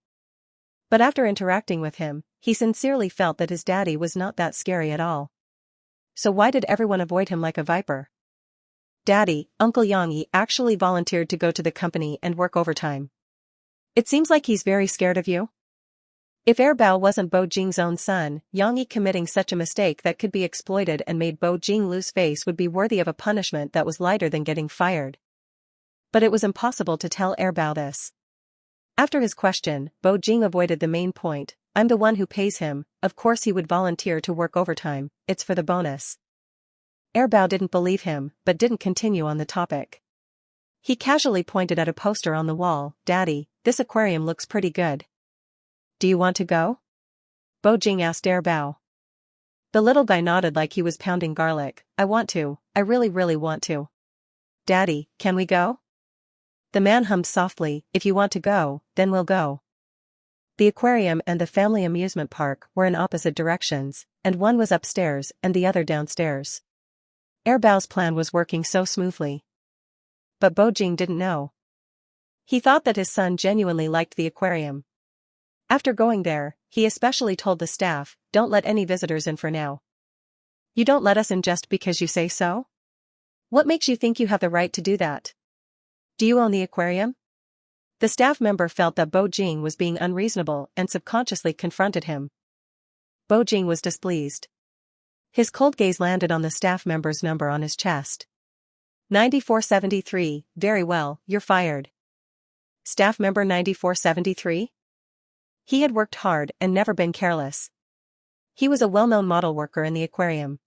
But after interacting with him, he sincerely felt that his daddy was not that scary at all. So why did everyone avoid him like a viper? Daddy, Uncle Yang actually volunteered to go to the company and work overtime. It seems like he's very scared of you. If Bao wasn't Bo Jing's own son, Yang committing such a mistake that could be exploited and made Bo Jing lose face would be worthy of a punishment that was lighter than getting fired. But it was impossible to tell Bao this. After his question, Bo Jing avoided the main point. I'm the one who pays him, of course he would volunteer to work overtime, it's for the bonus. Bao didn't believe him, but didn't continue on the topic. He casually pointed at a poster on the wall. Daddy, this aquarium looks pretty good. Do you want to go? Bo Jing asked Bao. The little guy nodded like he was pounding garlic. I want to, I really want to. Daddy, can we go? The man hummed softly, if you want to go, then we'll go. The aquarium and the family amusement park were in opposite directions, and one was upstairs and the other downstairs. Bao's plan was working so smoothly. But Bo Jing didn't know. He thought that his son genuinely liked the aquarium. After going there, he especially told the staff, don't let any visitors in for now. You don't let us in just because you say so? What makes you think you have the right to do that? Do you own the aquarium? The staff member felt that Bo Jing was being unreasonable and subconsciously confronted him. Bo Jing was displeased. His cold gaze landed on the staff member's number on his chest. 9473, very well, you're fired. Staff member 9473? He had worked hard and never been careless. He was a well-known model worker in the aquarium.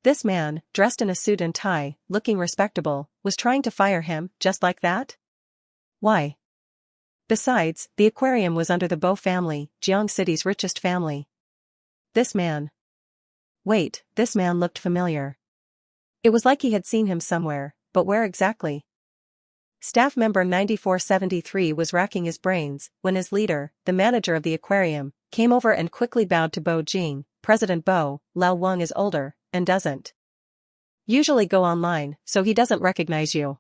This man, dressed in a suit and tie, looking respectable, was trying to fire him, just like that? Why? Besides, the aquarium was under the Bo family, Jiang City's richest family. This man. Wait, this man looked familiar. It was like he had seen him somewhere, but where exactly? Staff member 9473 was racking his brains, when his leader, the manager of the aquarium, came over and quickly bowed to Bo Jing. President Bo, Lao Wang is older, and doesn't usually go online, so he doesn't recognize you.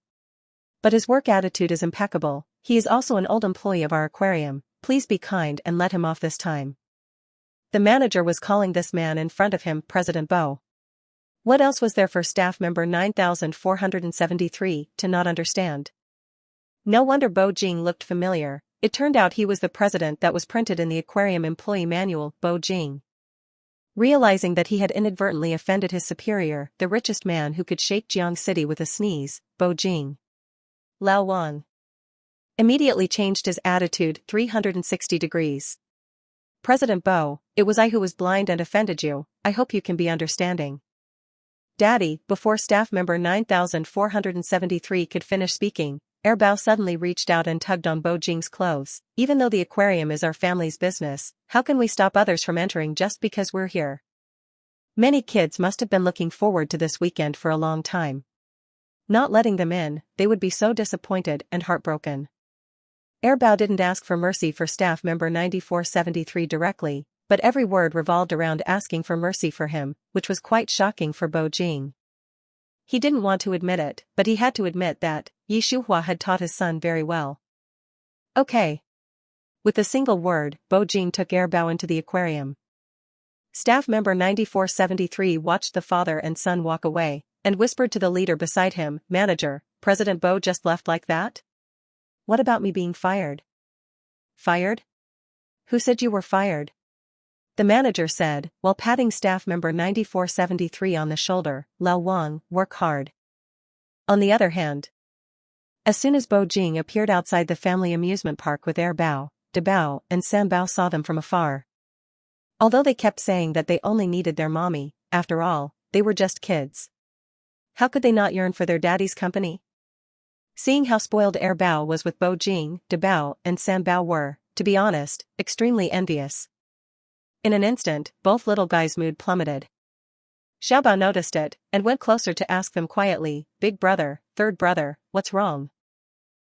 But his work attitude is impeccable. He is also an old employee of our aquarium. Please be kind and let him off this time. The manager was calling this man in front of him President Bo. What else was there for staff member 9473 to not understand? No wonder Bo Jing looked familiar. It turned out he was the president that was printed in the aquarium employee manual, Bo Jing. Realizing that he had inadvertently offended his superior, the richest man who could shake Jiang City with a sneeze, Bo Jing. Lao Wang immediately changed his attitude 360 degrees. President Bo, it was I who was blind and offended you. I hope you can be understanding. Daddy, before staff member 9473 could finish speaking, Bao suddenly reached out and tugged on Bo Jing's clothes. Even though the aquarium is our family's business, how can we stop others from entering just because we're here? Many kids must have been looking forward to this weekend for a long time. Not letting them in, they would be so disappointed and heartbroken. Bao didn't ask for mercy for staff member 9473 directly, but every word revolved around asking for mercy for him, which was quite shocking for Bo Jing. He didn't want to admit it, but he had to admit that Shuhua had taught his son very well. Okay. With a single word, Bo Jing took Bao into the aquarium. Staff member 9473 watched the father and son walk away, and whispered to the leader beside him, "Manager, President Bo just left like that? What about me being fired?" "Fired? Who said you were fired?" The manager said, while patting staff member 9473 on the shoulder, "Lao Wang, work hard." On the other hand, as soon as Bo Jing appeared outside the family amusement park with Bao, Bao, and Bao saw them from afar. Although they kept saying that they only needed their mommy, after all, they were just kids. How could they not yearn for their daddy's company? Seeing how spoiled Bao was with Bo Jing, Bao, and Bao were, to be honest, extremely envious. In an instant, both little guys' mood plummeted. Xiaobao noticed it, and went closer to ask them quietly, "Big brother, third brother, what's wrong?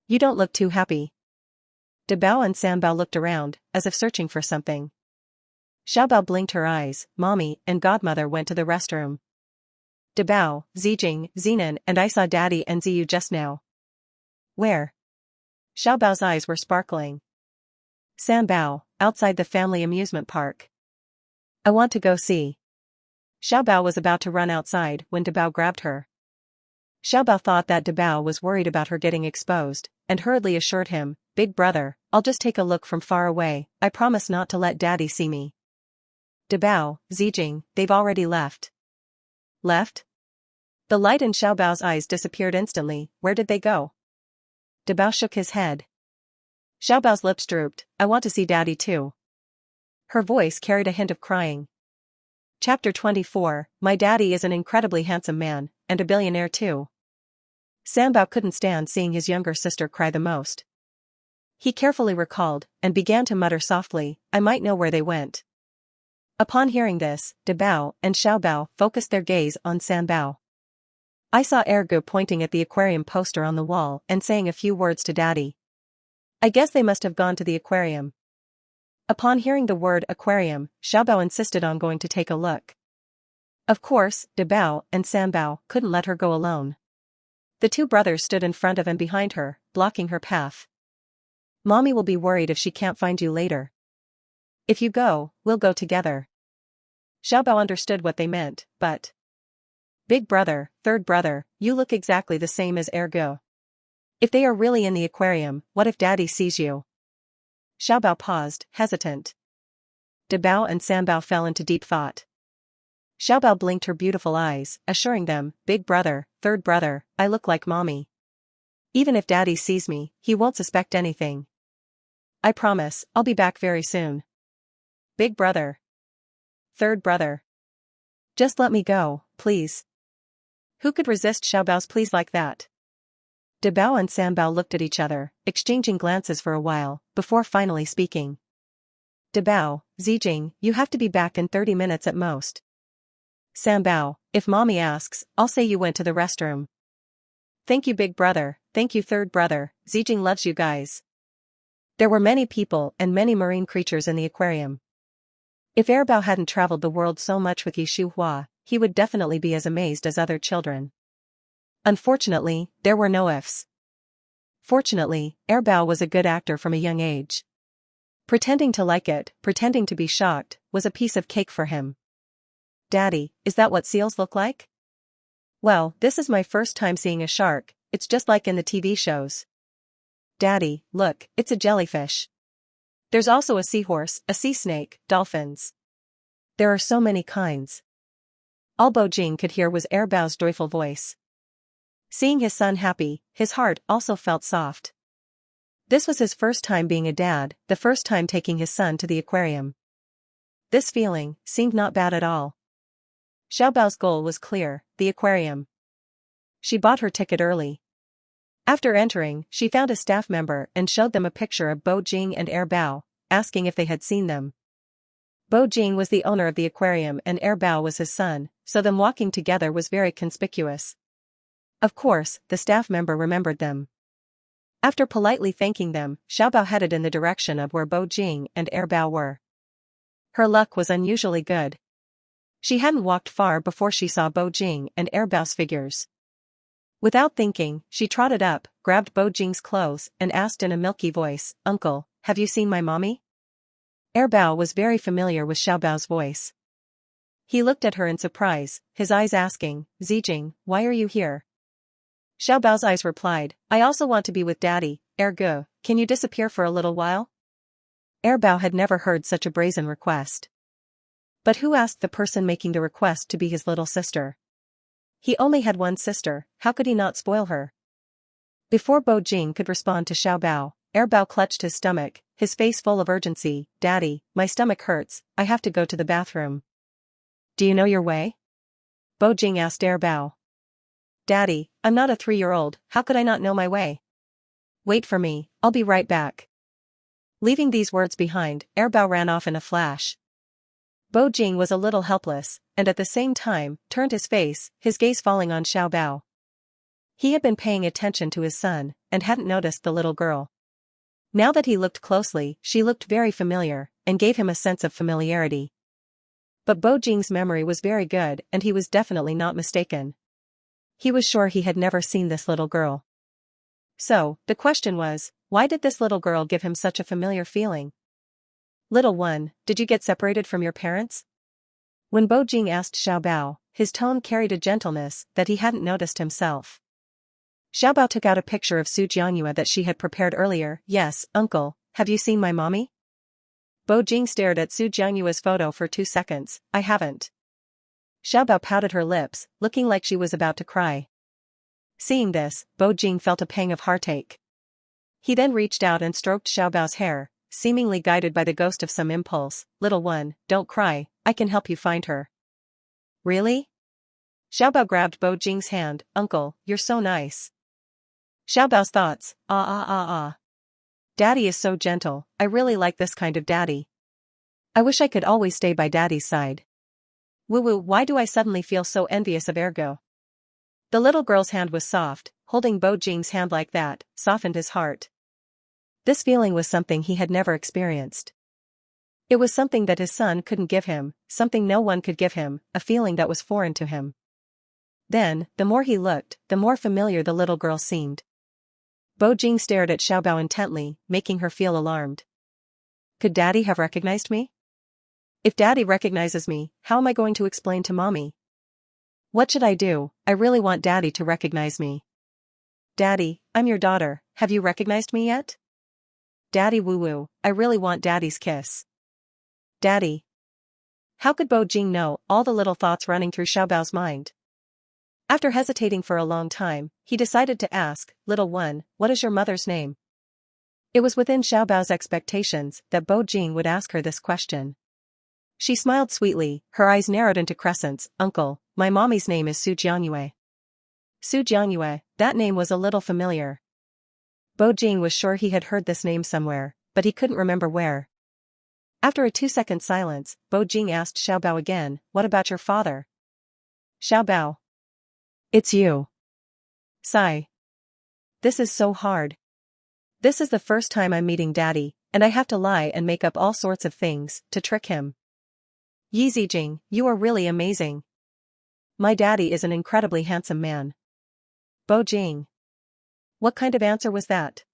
You don't look too happy." Bao and Bao looked around, as if searching for something. Xiaobao blinked her eyes. Mommy and godmother went to the restroom. Bao, Zijing, Zenan, and I saw Daddy and Ziyu just now. Where? Xiaobao's eyes were sparkling. Bao, outside the family amusement park. I want to go see. Xiaobao was about to run outside when Bao grabbed her. Xiaobao thought that Bao was worried about her getting exposed, and hurriedly assured him, "Big brother, I'll just take a look from far away, I promise not to let Daddy see me." Bao, Zijing, they've already left. Left? The light in Xiaobao's eyes disappeared instantly. Where did they go? Bao shook his head. Xiaobao's lips drooped. I want to see Daddy too. Her voice carried a hint of crying. Chapter 24, My daddy is an incredibly handsome man, and a billionaire too. Bao couldn't stand seeing his younger sister cry the most. He carefully recalled, and began to mutter softly, I might know where they went. Upon hearing this, Bao and Xiaobao focused their gaze on Bao. I saw Ergu pointing at the aquarium poster on the wall and saying a few words to Daddy. I guess they must have gone to the aquarium. Upon hearing the word aquarium, Xiaobao insisted on going to take a look. Of course, Bao and Bao couldn't let her go alone. The two brothers stood in front of and behind her, blocking her path. Mommy will be worried if she can't find you later. If you go, we'll go together. Xiaobao understood what they meant, but... Big brother, third brother, you look exactly the same as Ergo. If they are really in the aquarium, what if Daddy sees you? Xiaobao paused, hesitant. Bao and Bao fell into deep thought. Xiaobao blinked her beautiful eyes, assuring them, Big brother, third brother, I look like mommy. Even if Daddy sees me, he won't suspect anything. I promise, I'll be back very soon. Big brother. Third brother. Just let me go, please. Who could resist Xiaobao's pleas like that? Bao and Bao looked at each other, exchanging glances for a while, before finally speaking. Bao, Zijing, you have to be back in 30 minutes at most. Bao, if mommy asks, I'll say you went to the restroom. Thank you big brother, thank you third brother, Zijing loves you guys. There were many people and many marine creatures in the aquarium. If Bao hadn't traveled the world so much with Shuhua, he would definitely be as amazed as other children. Unfortunately, there were no ifs. Fortunately, Bao was a good actor from a young age. Pretending to like it, pretending to be shocked, was a piece of cake for him. Daddy, is that what seals look like? Well, this is my first time seeing a shark, it's just like in the TV shows. Daddy, look, it's a jellyfish. There's also a seahorse, a sea snake, dolphins. There are so many kinds. All Bo Jing could hear was Bao's joyful voice. Seeing his son happy, his heart also felt soft. This was his first time being a dad, the first time taking his son to the aquarium. This feeling seemed not bad at all. Xiaobao's goal was clear, the aquarium. She bought her ticket early. After entering, she found a staff member and showed them a picture of Bo Jing and Bao, asking if they had seen them. Bo Jing was the owner of the aquarium and Bao was his son, so them walking together was very conspicuous. Of course, the staff member remembered them. After politely thanking them, Xiaobao headed in the direction of where Bo Jing and Bao were. Her luck was unusually good. She hadn't walked far before she saw Bo Jing and Bao's figures. Without thinking, she trotted up, grabbed Bo Jing's clothes, and asked in a milky voice, "Uncle, have you seen my mommy?" Bao was very familiar with Xiaobao's voice. He looked at her in surprise, his eyes asking, "Zijing, why are you here?" Xiaobao's eyes replied, "I also want to be with Daddy, ergo, can you disappear for a little while?" Bao had never heard such a brazen request. But who asked the person making the request to be his little sister? He only had one sister, how could he not spoil her? Before Bo Jing could respond to Xiaobao, Bao clutched his stomach, his face full of urgency. "Daddy, my stomach hurts, I have to go to the bathroom." "Do you know your way?" Bo Jing asked Bao. "Daddy, I'm not a 3-year-old, how could I not know my way?" "Wait for me, I'll be right back." Leaving these words behind, Bao ran off in a flash. Bo Jing was a little helpless, and at the same time, turned his face, his gaze falling on Xiaobao. He had been paying attention to his son, and hadn't noticed the little girl. Now that he looked closely, she looked very familiar, and gave him a sense of familiarity. But Bo Jing's memory was very good, and he was definitely not mistaken. He was sure he had never seen this little girl. So, the question was, why did this little girl give him such a familiar feeling? "Little one, did you get separated from your parents?" When Bo Jing asked Xiaobao, his tone carried a gentleness that he hadn't noticed himself. Xiaobao took out a picture of Su Jianyue that she had prepared earlier. "Yes, uncle, have you seen my mommy?" Bo Jing stared at Su Jianyue's photo for 2 seconds. "I haven't." Xiaobao pouted her lips, looking like she was about to cry. Seeing this, Bo Jing felt a pang of heartache. He then reached out and stroked Xiaobao's hair, seemingly guided by the ghost of some impulse. "Little one, don't cry, I can help you find her." "Really?" Xiaobao grabbed Bo Jing's hand. "Uncle, you're so nice." Xiaobao's thoughts, ah. Daddy is so gentle, I really like this kind of daddy. I wish I could always stay by Daddy's side. Woo, why do I suddenly feel so envious of Ergo? The little girl's hand was soft, holding Bo Jing's hand like that, softened his heart. This feeling was something he had never experienced. It was something that his son couldn't give him, something no one could give him, a feeling that was foreign to him. Then, the more he looked, the more familiar the little girl seemed. Bo Jing stared at Xiaobao intently, making her feel alarmed. Could Daddy have recognized me? If Daddy recognizes me, how am I going to explain to Mommy? What should I do? I really want Daddy to recognize me. Daddy, I'm your daughter, have you recognized me yet? Daddy woo, I really want Daddy's kiss. Daddy. How could Bo Jing know all the little thoughts running through Xiaobao's mind? After hesitating for a long time, he decided to ask, "Little one, what is your mother's name?" It was within Xiaobao's expectations that Bo Jing would ask her this question. She smiled sweetly, her eyes narrowed into crescents. "Uncle, my mommy's name is Su Jianyue." Su Jianyue, that name was a little familiar. Bo Jing was sure he had heard this name somewhere, but he couldn't remember where. After a 2-second silence, Bo Jing asked Xiaobao again, "What about your father?" Xiaobao. It's you. Sigh. This is so hard. This is the first time I'm meeting Daddy, and I have to lie and make up all sorts of things, to trick him. Yi Zijing, you are really amazing. My daddy is an incredibly handsome man. Bo Jing. What kind of answer was that?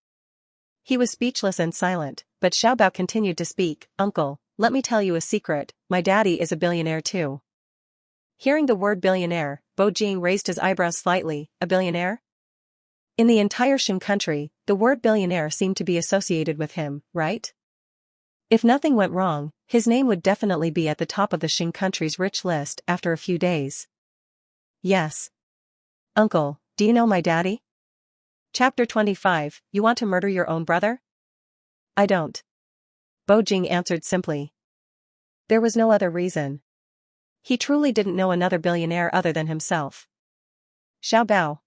He was speechless and silent, but Xiaobao continued to speak. "Uncle, let me tell you a secret, my daddy is a billionaire too." Hearing the word billionaire, Bo Jing raised his eyebrows slightly. A billionaire? In the entire Shin country, the word billionaire seemed to be associated with him, right? If nothing went wrong, his name would definitely be at the top of the Shin country's rich list after a few days. Yes. Uncle, do you know my daddy? Chapter 25, You want to murder your own brother? I don't. Bo Jing answered simply. There was no other reason. He truly didn't know another billionaire other than himself. Xiaobao.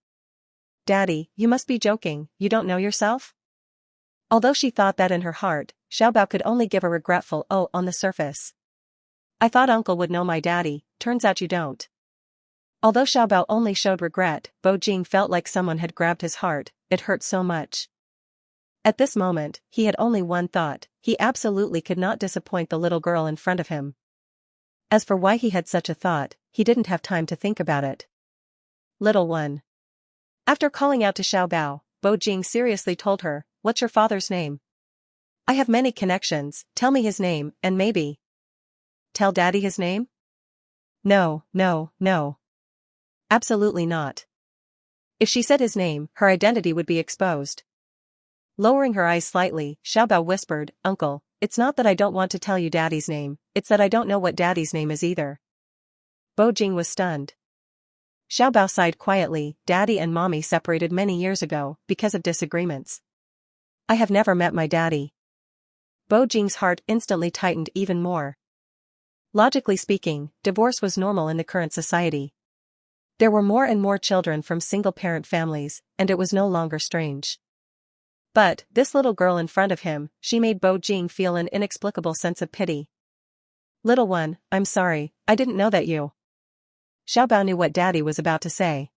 Daddy, you must be joking, you don't know yourself? Although she thought that in her heart, Xiaobao could only give a regretful "oh" on the surface. I thought Uncle would know my daddy, turns out you don't. Although Xiaobao only showed regret, Bo Jing felt like someone had grabbed his heart, it hurt so much. At this moment, he had only one thought: he absolutely could not disappoint the little girl in front of him. As for why he had such a thought, he didn't have time to think about it. Little one. After calling out to Xiaobao, Bo Jing seriously told her, "What's your father's name? I have many connections, tell me his name, and maybe." Tell daddy his name? No, no, no. Absolutely not. If she said his name, her identity would be exposed. Lowering her eyes slightly, Xiaobao whispered, "Uncle, it's not that I don't want to tell you daddy's name, it's that I don't know what daddy's name is either." Bo Jing was stunned. Xiaobao sighed quietly. Daddy and mommy separated many years ago, because of disagreements. I have never met my daddy. Bo Jing's heart instantly tightened even more. Logically speaking, divorce was normal in the current society. There were more and more children from single-parent families, and it was no longer strange. But, this little girl in front of him, she made Bo Jing feel an inexplicable sense of pity. "Little one, I'm sorry, I didn't know that you..." Xiaobao knew what daddy was about to say.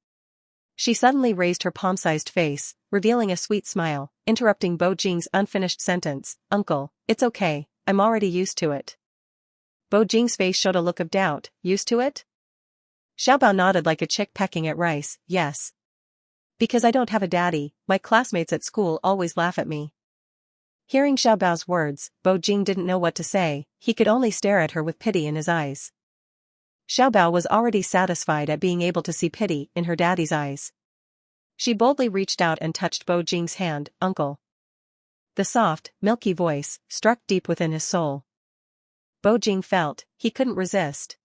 She suddenly raised her palm-sized face, revealing a sweet smile, interrupting Bo Jing's unfinished sentence. "Uncle, it's okay, I'm already used to it." Bo Jing's face showed a look of doubt. "Used to it?" Xiaobao nodded like a chick pecking at rice. "Yes. Because I don't have a daddy, my classmates at school always laugh at me." Hearing Xiaobao's words, Bo Jing didn't know what to say, he could only stare at her with pity in his eyes. Xiaobao was already satisfied at being able to see pity in her daddy's eyes. She boldly reached out and touched Bo Jing's hand. "Uncle." The soft, milky voice struck deep within his soul. Bo Jing felt he couldn't resist.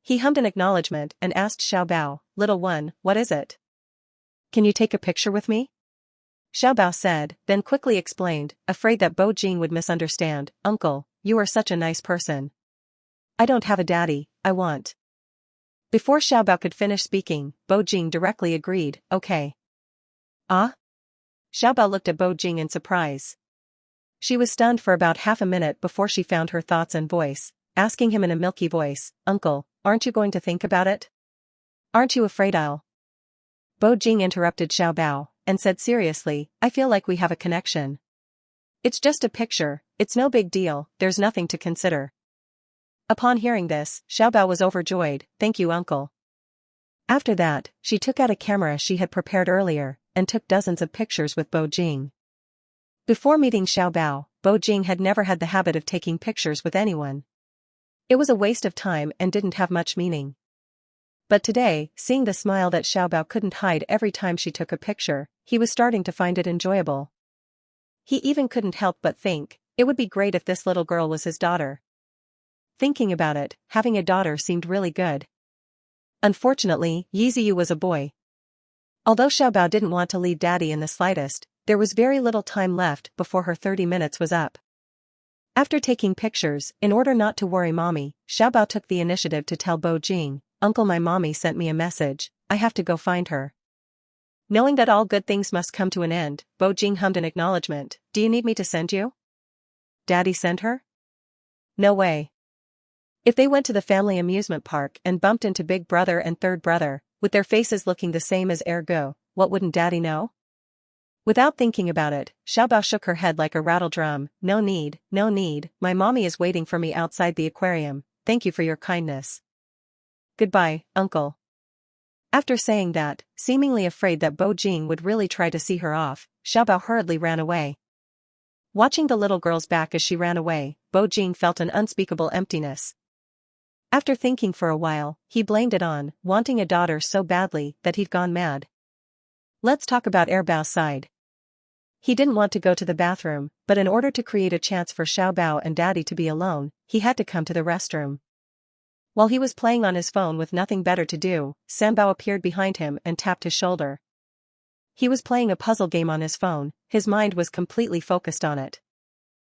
He hummed an acknowledgement and asked Xiaobao, "Little one, what is it? Can you take a picture with me?" Xiaobao said, then quickly explained, afraid that Bo Jing would misunderstand. "Uncle, you are such a nice person. I don't have a daddy, I want..." Before Xiaobao could finish speaking, Bo Jing directly agreed, "Okay." "Ah?" Xiaobao looked at Bo Jing in surprise. She was stunned for about half a minute before she found her thoughts and voice, asking him in a milky voice, "Uncle, aren't you going to think about it? Aren't you afraid I'll..." Bo Jing interrupted Xiaobao, and said seriously, "I feel like we have a connection. It's just a picture, it's no big deal, there's nothing to consider." Upon hearing this, Xiaobao was overjoyed. "Thank you, uncle." After that, she took out a camera she had prepared earlier, and took dozens of pictures with Bo Jing. Before meeting Xiaobao, Bo Jing had never had the habit of taking pictures with anyone. It was a waste of time and didn't have much meaning. But today, seeing the smile that Xiaobao couldn't hide every time she took a picture, he was starting to find it enjoyable. He even couldn't help but think, it would be great if this little girl was his daughter. Thinking about it, having a daughter seemed really good. Unfortunately, Yiziyu was a boy. Although Xiaobao didn't want to leave daddy in the slightest, there was very little time left before her 30 minutes was up. After taking pictures, in order not to worry mommy, Xiaobao took the initiative to tell Bo Jing, "Uncle, my mommy sent me a message, I have to go find her." Knowing that all good things must come to an end, Bo Jing hummed an acknowledgement. "Do you need me to send you?" "Daddy sent her?" "No way." If they went to the family amusement park and bumped into big brother and third brother, with their faces looking the same as ergo, what wouldn't daddy know? Without thinking about it, Xiaobao shook her head like a rattle drum. No need, my mommy is waiting for me outside the aquarium, thank you for your kindness. Goodbye, uncle." After saying that, seemingly afraid that Bo Jing would really try to see her off, Xiaobao hurriedly ran away. Watching the little girl's back as she ran away, Bo Jing felt an unspeakable emptiness. After thinking for a while, he blamed it on wanting a daughter so badly that he'd gone mad. Let's talk about Erbao's side. He didn't want to go to the bathroom, but in order to create a chance for Xiaobao and daddy to be alone, he had to come to the restroom. While he was playing on his phone with nothing better to do, Sanbao appeared behind him and tapped his shoulder. He was playing a puzzle game on his phone, his mind was completely focused on it.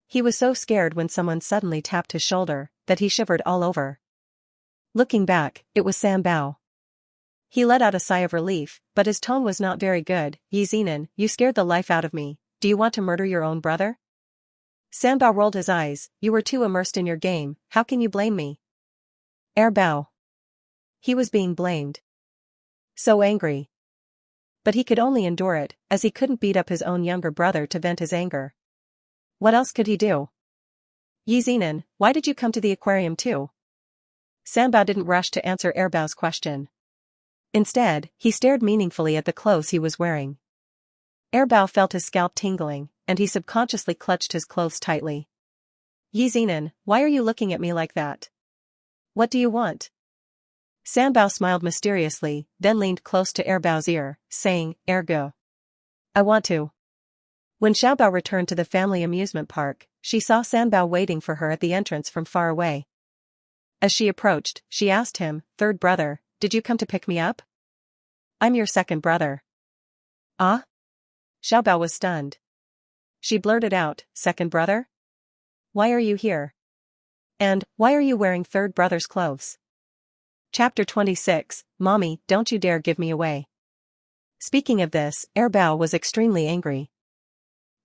He was so scared when someone suddenly tapped his shoulder, that he shivered all over. Looking back, it was Sanbao. He let out a sigh of relief, but his tone was not very good. "Yi Zenan, you scared the life out of me, do you want to murder your own brother?" Sanbao rolled his eyes. "You were too immersed in your game, how can you blame me?" Erbao. He was being blamed. So angry. But he could only endure it, as he couldn't beat up his own younger brother to vent his anger. What else could he do? Yi Zenan, why did you come to the aquarium too? Sanbao didn't rush to answer Erbao's question. Instead, he stared meaningfully at the clothes he was wearing. Erbao felt his scalp tingling, and he subconsciously clutched his clothes tightly. Yi Zenan, why are you looking at me like that? What do you want? Sanbao smiled mysteriously, then leaned close to Erbao's ear, saying, Ergo. I want to. When Xiaobao returned to the family amusement park, she saw Sanbao waiting for her at the entrance from far away. As she approached, she asked him, Third brother, did you come to pick me up? I'm your second brother. Ah? Xiaobao was stunned. She blurted out, Second brother? Why are you here? And, why are you wearing third brother's clothes? Chapter 26, Mommy, don't you dare give me away. Speaking of this, Erbao was extremely angry.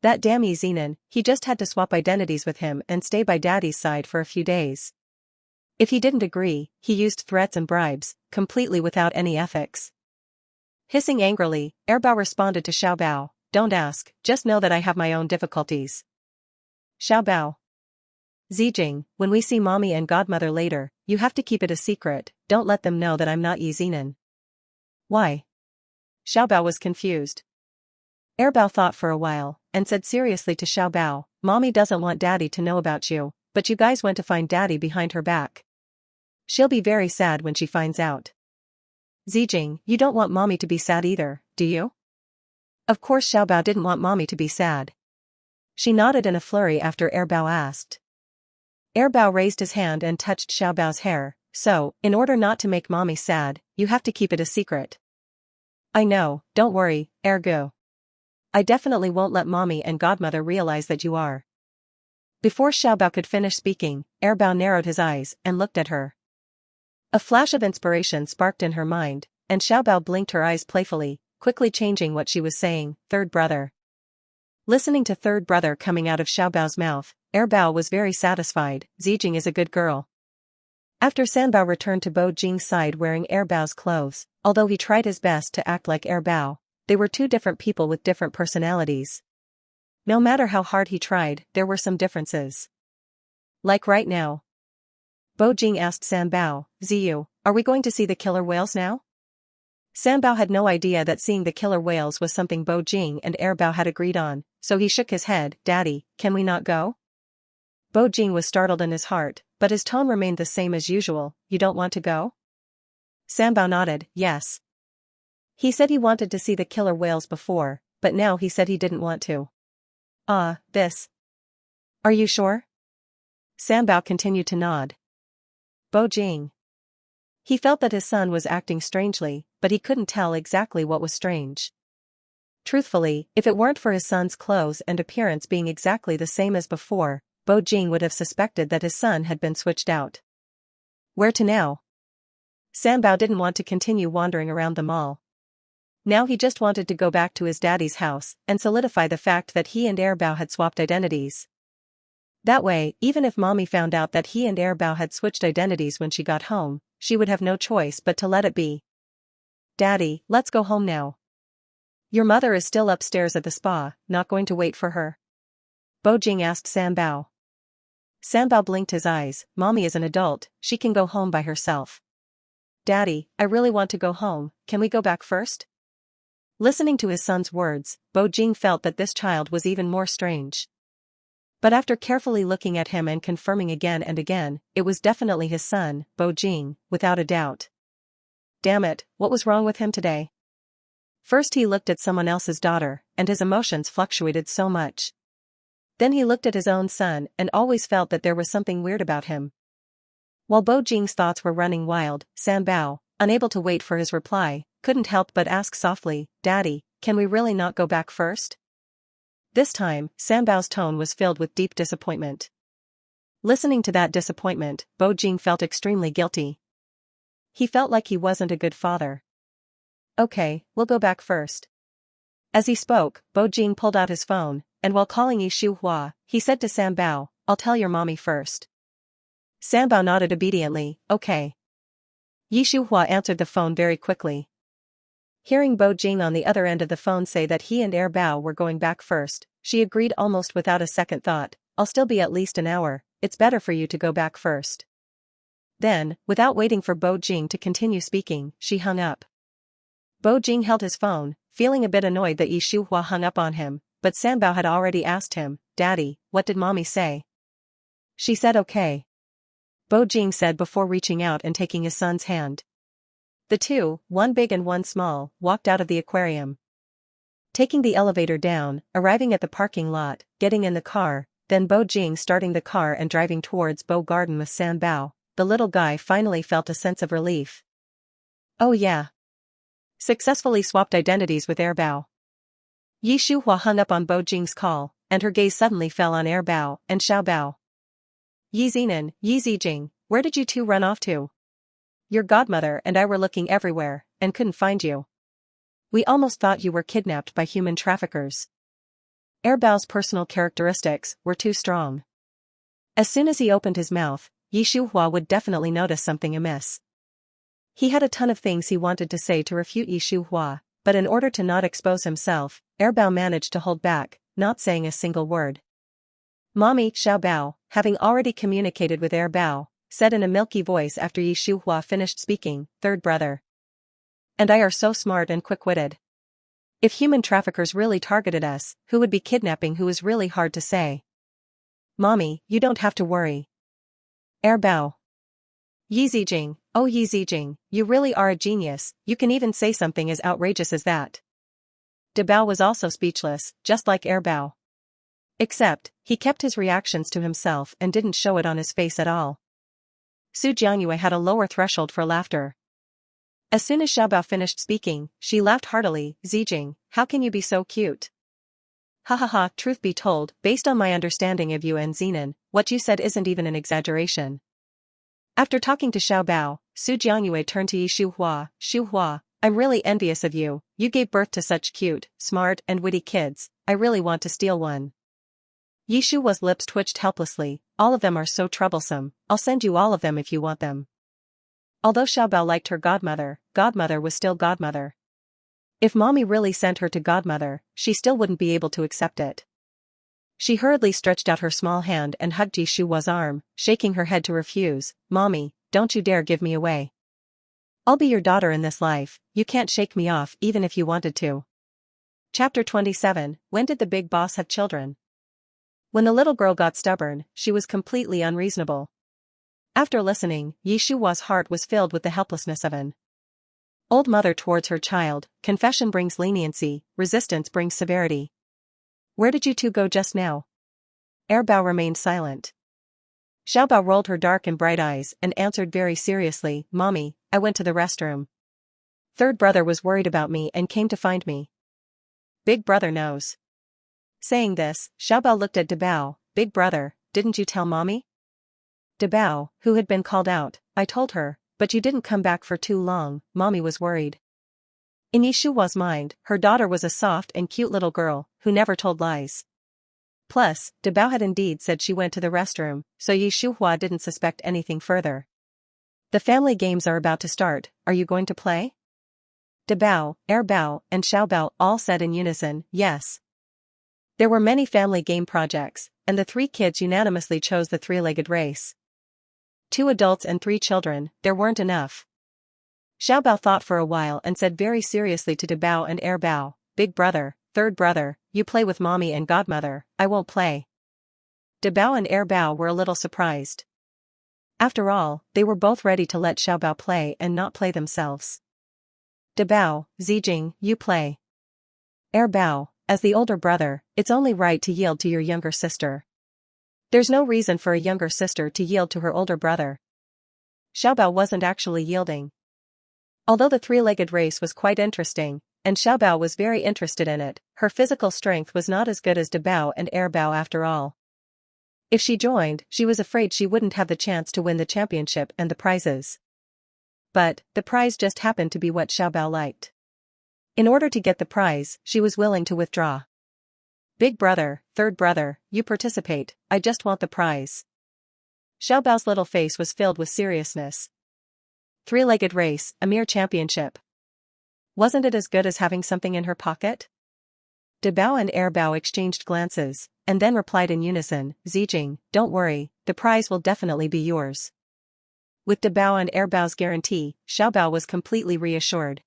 That damn Yi Zenan, he just had to swap identities with him and stay by Daddy's side for a few days. If he didn't agree, he used threats and bribes, completely without any ethics. Hissing angrily, Erbao responded to Xiaobao, Don't ask, just know that I have my own difficulties. Xiaobao. Zijing, when we see Mommy and Godmother later, you have to keep it a secret, don't let them know that I'm not Yi Zenan. Why? Xiaobao was confused. Erbao thought for a while, and said seriously to Xiaobao, Mommy doesn't want Daddy to know about you, but you guys went to find Daddy behind her back. She'll be very sad when she finds out. Zijing, you don't want Mommy to be sad either, do you? Of course Xiaobao didn't want Mommy to be sad. She nodded in a flurry after Erbao asked. Erbao raised his hand and touched Xiaobao's hair, so, in order not to make Mommy sad, you have to keep it a secret. I know, don't worry, Ergo. I definitely won't let Mommy and Godmother realize that you are. Before Xiaobao could finish speaking, Erbao narrowed his eyes and looked at her. A flash of inspiration sparked in her mind, and Xiaobao blinked her eyes playfully, quickly changing what she was saying, Third brother. Listening to third brother coming out of Xiaobao's mouth, Erbao was very satisfied, Zijing is a good girl. After Sanbao returned to Bo Jing's side wearing Erbao's clothes, although he tried his best to act like Erbao, they were two different people with different personalities. No matter how hard he tried, there were some differences. Like right now. Bo Jing asked Sanbao, Ziyu, are we going to see the killer whales now? Sanbao had no idea that seeing the killer whales was something Bo Jing and Erbao had agreed on, so he shook his head, Daddy, can we not go? Bo Jing was startled in his heart, but his tone remained the same as usual, you don't want to go? Sanbao nodded, yes. He said he wanted to see the killer whales before, but now he said he didn't want to. This. Are you sure? Sanbao continued to nod. Bo Jing. He felt that his son was acting strangely, but he couldn't tell exactly what was strange. Truthfully, if it weren't for his son's clothes and appearance being exactly the same as before, Bo Jing would have suspected that his son had been switched out. Where to now? Sanbao didn't want to continue wandering around the mall. Now he just wanted to go back to his daddy's house and solidify the fact that he and Erbao had swapped identities. That way, even if Mommy found out that he and Erbao had switched identities when she got home, she would have no choice but to let it be. Daddy, let's go home now. Your mother is still upstairs at the spa, not going to wait for her? Bo Jing asked Sanbao. Sanbao blinked his eyes, Mommy is an adult, she can go home by herself. Daddy, I really want to go home, can we go back first? Listening to his son's words, Bo Jing felt that this child was even more strange. But after carefully looking at him and confirming again and again, it was definitely his son, Bo Jing, without a doubt. Damn it, what was wrong with him today? First he looked at someone else's daughter, and his emotions fluctuated so much. Then he looked at his own son and always felt that there was something weird about him. While Bo Jing's thoughts were running wild, Sanbao, unable to wait for his reply, couldn't help but ask softly, Daddy, can we really not go back first? This time, Sanbao's tone was filled with deep disappointment. Listening to that disappointment, Bo Jing felt extremely guilty. He felt like he wasn't a good father. Okay, we'll go back first. As he spoke, Bo Jing pulled out his phone, and while calling Yi Shuhua, he said to Sanbao, I'll tell your mommy first. Sanbao nodded obediently, okay. Yi Shuhua answered the phone very quickly. Hearing Bo Jing on the other end of the phone say that he and Bao were going back first, she agreed almost without a second thought. I'll still be at least an hour, it's better for you to go back first. Then, without waiting for Bo Jing to continue speaking, she hung up. Bo Jing held his phone, feeling a bit annoyed that Shuhua hung up on him, but Bao had already asked him, "Daddy, what did Mommy say?" She said okay. Bo Jing said before reaching out and taking his son's hand. The two, one big and one small, walked out of the aquarium. Taking the elevator down, arriving at the parking lot, getting in the car, then Bo Jing starting the car and driving towards Bo Garden with Bao, the little guy finally felt a sense of relief. Oh yeah. Successfully swapped identities with Bao. Shuhua hung up on Bo Jing's call, and her gaze suddenly fell on Bao and Bao. Yi Zinan, Yi Zijing, where did you two run off to? Your godmother and I were looking everywhere, and couldn't find you. We almost thought you were kidnapped by human traffickers. Bao's personal characteristics were too strong. As soon as he opened his mouth, Shuhua would definitely notice something amiss. He had a ton of things he wanted to say to refute Shuhua, but in order to not expose himself, Bao managed to hold back, not saying a single word. Mommy, Bao, having already communicated with Bao, said in a milky voice after Shuhua finished speaking, "Third brother. And I are so smart and quick-witted. If human traffickers really targeted us, who would be kidnapping who is really hard to say. Mommy, you don't have to worry." Bao. Yi Zijing, oh Yi Zijing, you really are a genius, you can even say something as outrageous as that. Bao was also speechless, just like Bao. Except, he kept his reactions to himself and didn't show it on his face at all. Su Jiangyue had a lower threshold for laughter. As soon as Bao finished speaking, she laughed heartily. "Zijing, how can you be so cute?" "Ha ha ha, truth be told, based on my understanding of you and Zenon, what you said isn't even an exaggeration." After talking to Bao, Su Jiangyue turned to Shuhua. "Shuhua, I'm really envious of you, you gave birth to such cute, smart and witty kids, I really want to steal one." Shuhua's lips twitched helplessly. "All of them are so troublesome, I'll send you all of them if you want them." Although Bao liked her godmother, godmother was still godmother. If Mommy really sent her to godmother, she still wouldn't be able to accept it. She hurriedly stretched out her small hand and hugged Shuhua's arm, shaking her head to refuse. "Mommy, don't you dare give me away. I'll be your daughter in this life, you can't shake me off even if you wanted to." Chapter 27, When did the big boss have children? When the little girl got stubborn, she was completely unreasonable. After listening, Shuhua's heart was filled with the helplessness of an old mother towards her child. Confession brings leniency, resistance brings severity. "Where did you two go just now?" Bao remained silent. Bao rolled her dark and bright eyes and answered very seriously, "Mommy, I went to the restroom. Third brother was worried about me and came to find me. Big brother knows." Saying this, Bao looked at Bao. "Big brother, didn't you tell Mommy?" Bao, who had been called out, "I told her, but you didn't come back for too long, Mommy was worried." In Shuhua's mind, her daughter was a soft and cute little girl, who never told lies. Plus, Bao had indeed said she went to the restroom, so Shuhua didn't suspect anything further. "The family games are about to start, are you going to play?" Bao, Bao, and Bao all said in unison, "Yes." There were many family game projects, and the three kids unanimously chose the three-legged race. 2 adults and 3 children, there weren't enough. Bao thought for a while and said very seriously to Bao and Bao, "Big brother, third brother, you play with Mommy and godmother, I won't play." Bao and Bao were a little surprised. After all, they were both ready to let Bao play and not play themselves. Bao, Zijing, you play. Bao, as the older brother, it's only right to yield to your younger sister. There's no reason for a younger sister to yield to her older brother. Bao wasn't actually yielding. Although the three-legged race was quite interesting, and Bao was very interested in it, her physical strength was not as good as Bao and Bao after all. If she joined, she was afraid she wouldn't have the chance to win the championship and the prizes. But, the prize just happened to be what Bao liked. In order to get the prize, she was willing to withdraw. "Big brother, third brother, you participate, I just want the prize." Bao's little face was filled with seriousness. Three-legged race, a mere championship. Wasn't it as good as having something in her pocket? De Bao and Bao exchanged glances, and then replied in unison, Zijing, don't worry, the prize will definitely be yours. With De Bao and Bao's guarantee, Xiaobao was completely reassured.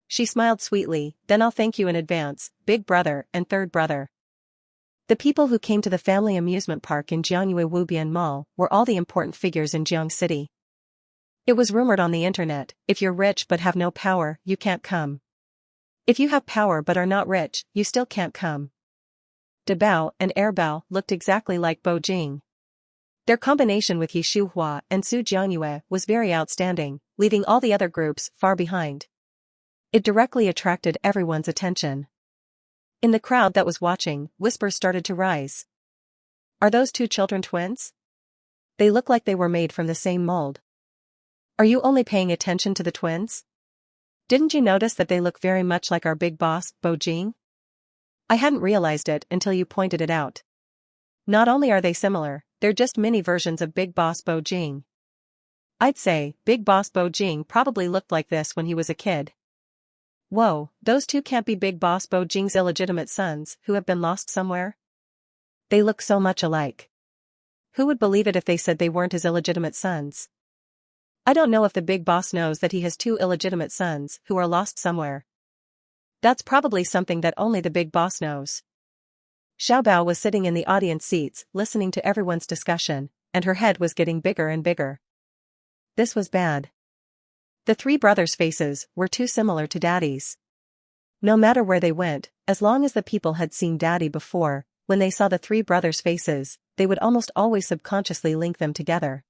She smiled sweetly, then I'll thank you in advance, big brother and third brother. The people who came to the family amusement park in Jiangyue Wubian Mall were all the important figures in Jiang City. It was rumored on the internet, if you're rich but have no power, you can't come. If you have power but are not rich, you still can't come. De Bao and Bao looked exactly like Bo Jing. Their combination with Yi Shuhua and Su Jiangyue was very outstanding, leaving all the other groups far behind. It directly attracted everyone's attention. In the crowd that was watching, whispers started to rise. Are those two children twins? They look like they were made from the same mold. Are you only paying attention to the twins? Didn't you notice that they look very much like our big boss, Bo Jing? I hadn't realized it until you pointed it out. Not only are they similar, they're just mini versions of Big Boss Bo Jing. I'd say, Big Boss Bo Jing probably looked like this when he was a kid. Whoa, those two can't be Big Boss Bo Jing's illegitimate sons who have been lost somewhere? They look so much alike. Who would believe it if they said they weren't his illegitimate sons? I don't know if the big boss knows that he has two illegitimate sons who are lost somewhere. That's probably something that only the big boss knows. Xiaobao was sitting in the audience seats listening to everyone's discussion, and her head was getting bigger and bigger. This was bad. The three brothers' faces were too similar to Daddy's. No matter where they went, as long as the people had seen Daddy before, when they saw the three brothers' faces, they would almost always subconsciously link them together.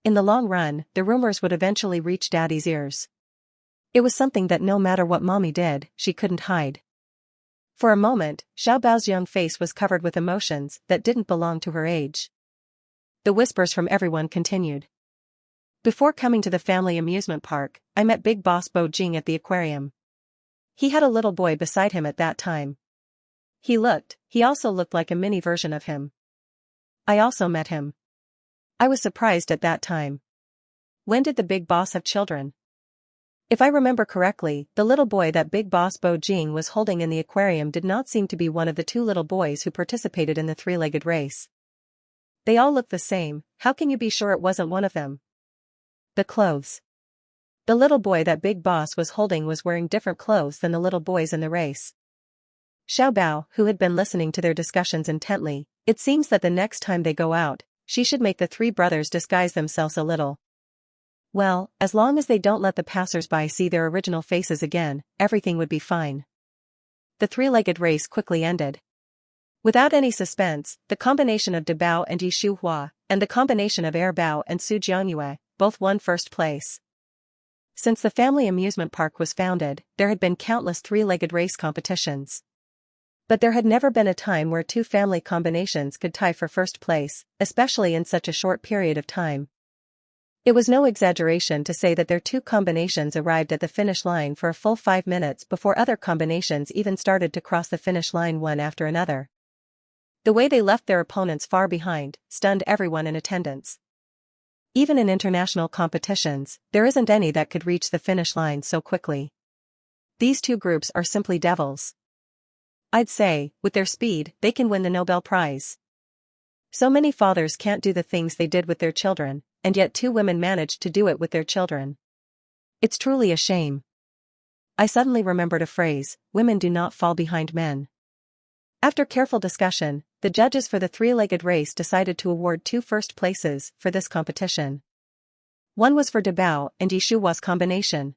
In the long run, the rumors would eventually reach Daddy's ears. It was something that no matter what Mommy did, she couldn't hide. For a moment, Xiaobao's young face was covered with emotions that didn't belong to her age. The whispers from everyone continued. Before coming to the family amusement park, I met Big Boss Bo Jing at the aquarium. He had a little boy beside him at that time. He also looked like a mini version of him. I also met him. I was surprised at that time. When did the big boss have children? If I remember correctly, the little boy that Big Boss Bo Jing was holding in the aquarium did not seem to be one of the two little boys who participated in the three-legged race. They all looked the same, how can you be sure it wasn't one of them? The clothes. The little boy that Big Boss was holding was wearing different clothes than the little boys in the race. Xiaobao, who had been listening to their discussions intently, it seems that the next time they go out, she should make the three brothers disguise themselves a little. Well, as long as they don't let the passers-by see their original faces again, everything would be fine. The three-legged race quickly ended. Without any suspense, the combination of De Bao and Yi Shuhua, and the combination of Bao and Su Jiangyue, both won first place. Since the family amusement park was founded, there had been countless three-legged race competitions. But there had never been a time where two family combinations could tie for first place, especially in such a short period of time. It was no exaggeration to say that their two combinations arrived at the finish line for a full 5 minutes before other combinations even started to cross the finish line one after another. The way they left their opponents far behind stunned everyone in attendance. Even in international competitions, there isn't any that could reach the finish line so quickly. These two groups are simply devils. I'd say, with their speed, they can win the Nobel Prize. So many fathers can't do the things they did with their children, and yet two women managed to do it with their children. It's truly a shame. I suddenly remembered a phrase, women do not fall behind men. After careful discussion, the judges for the three-legged race decided to award 2 first places for this competition. One was for De Bao and Yi Shuhua's combination.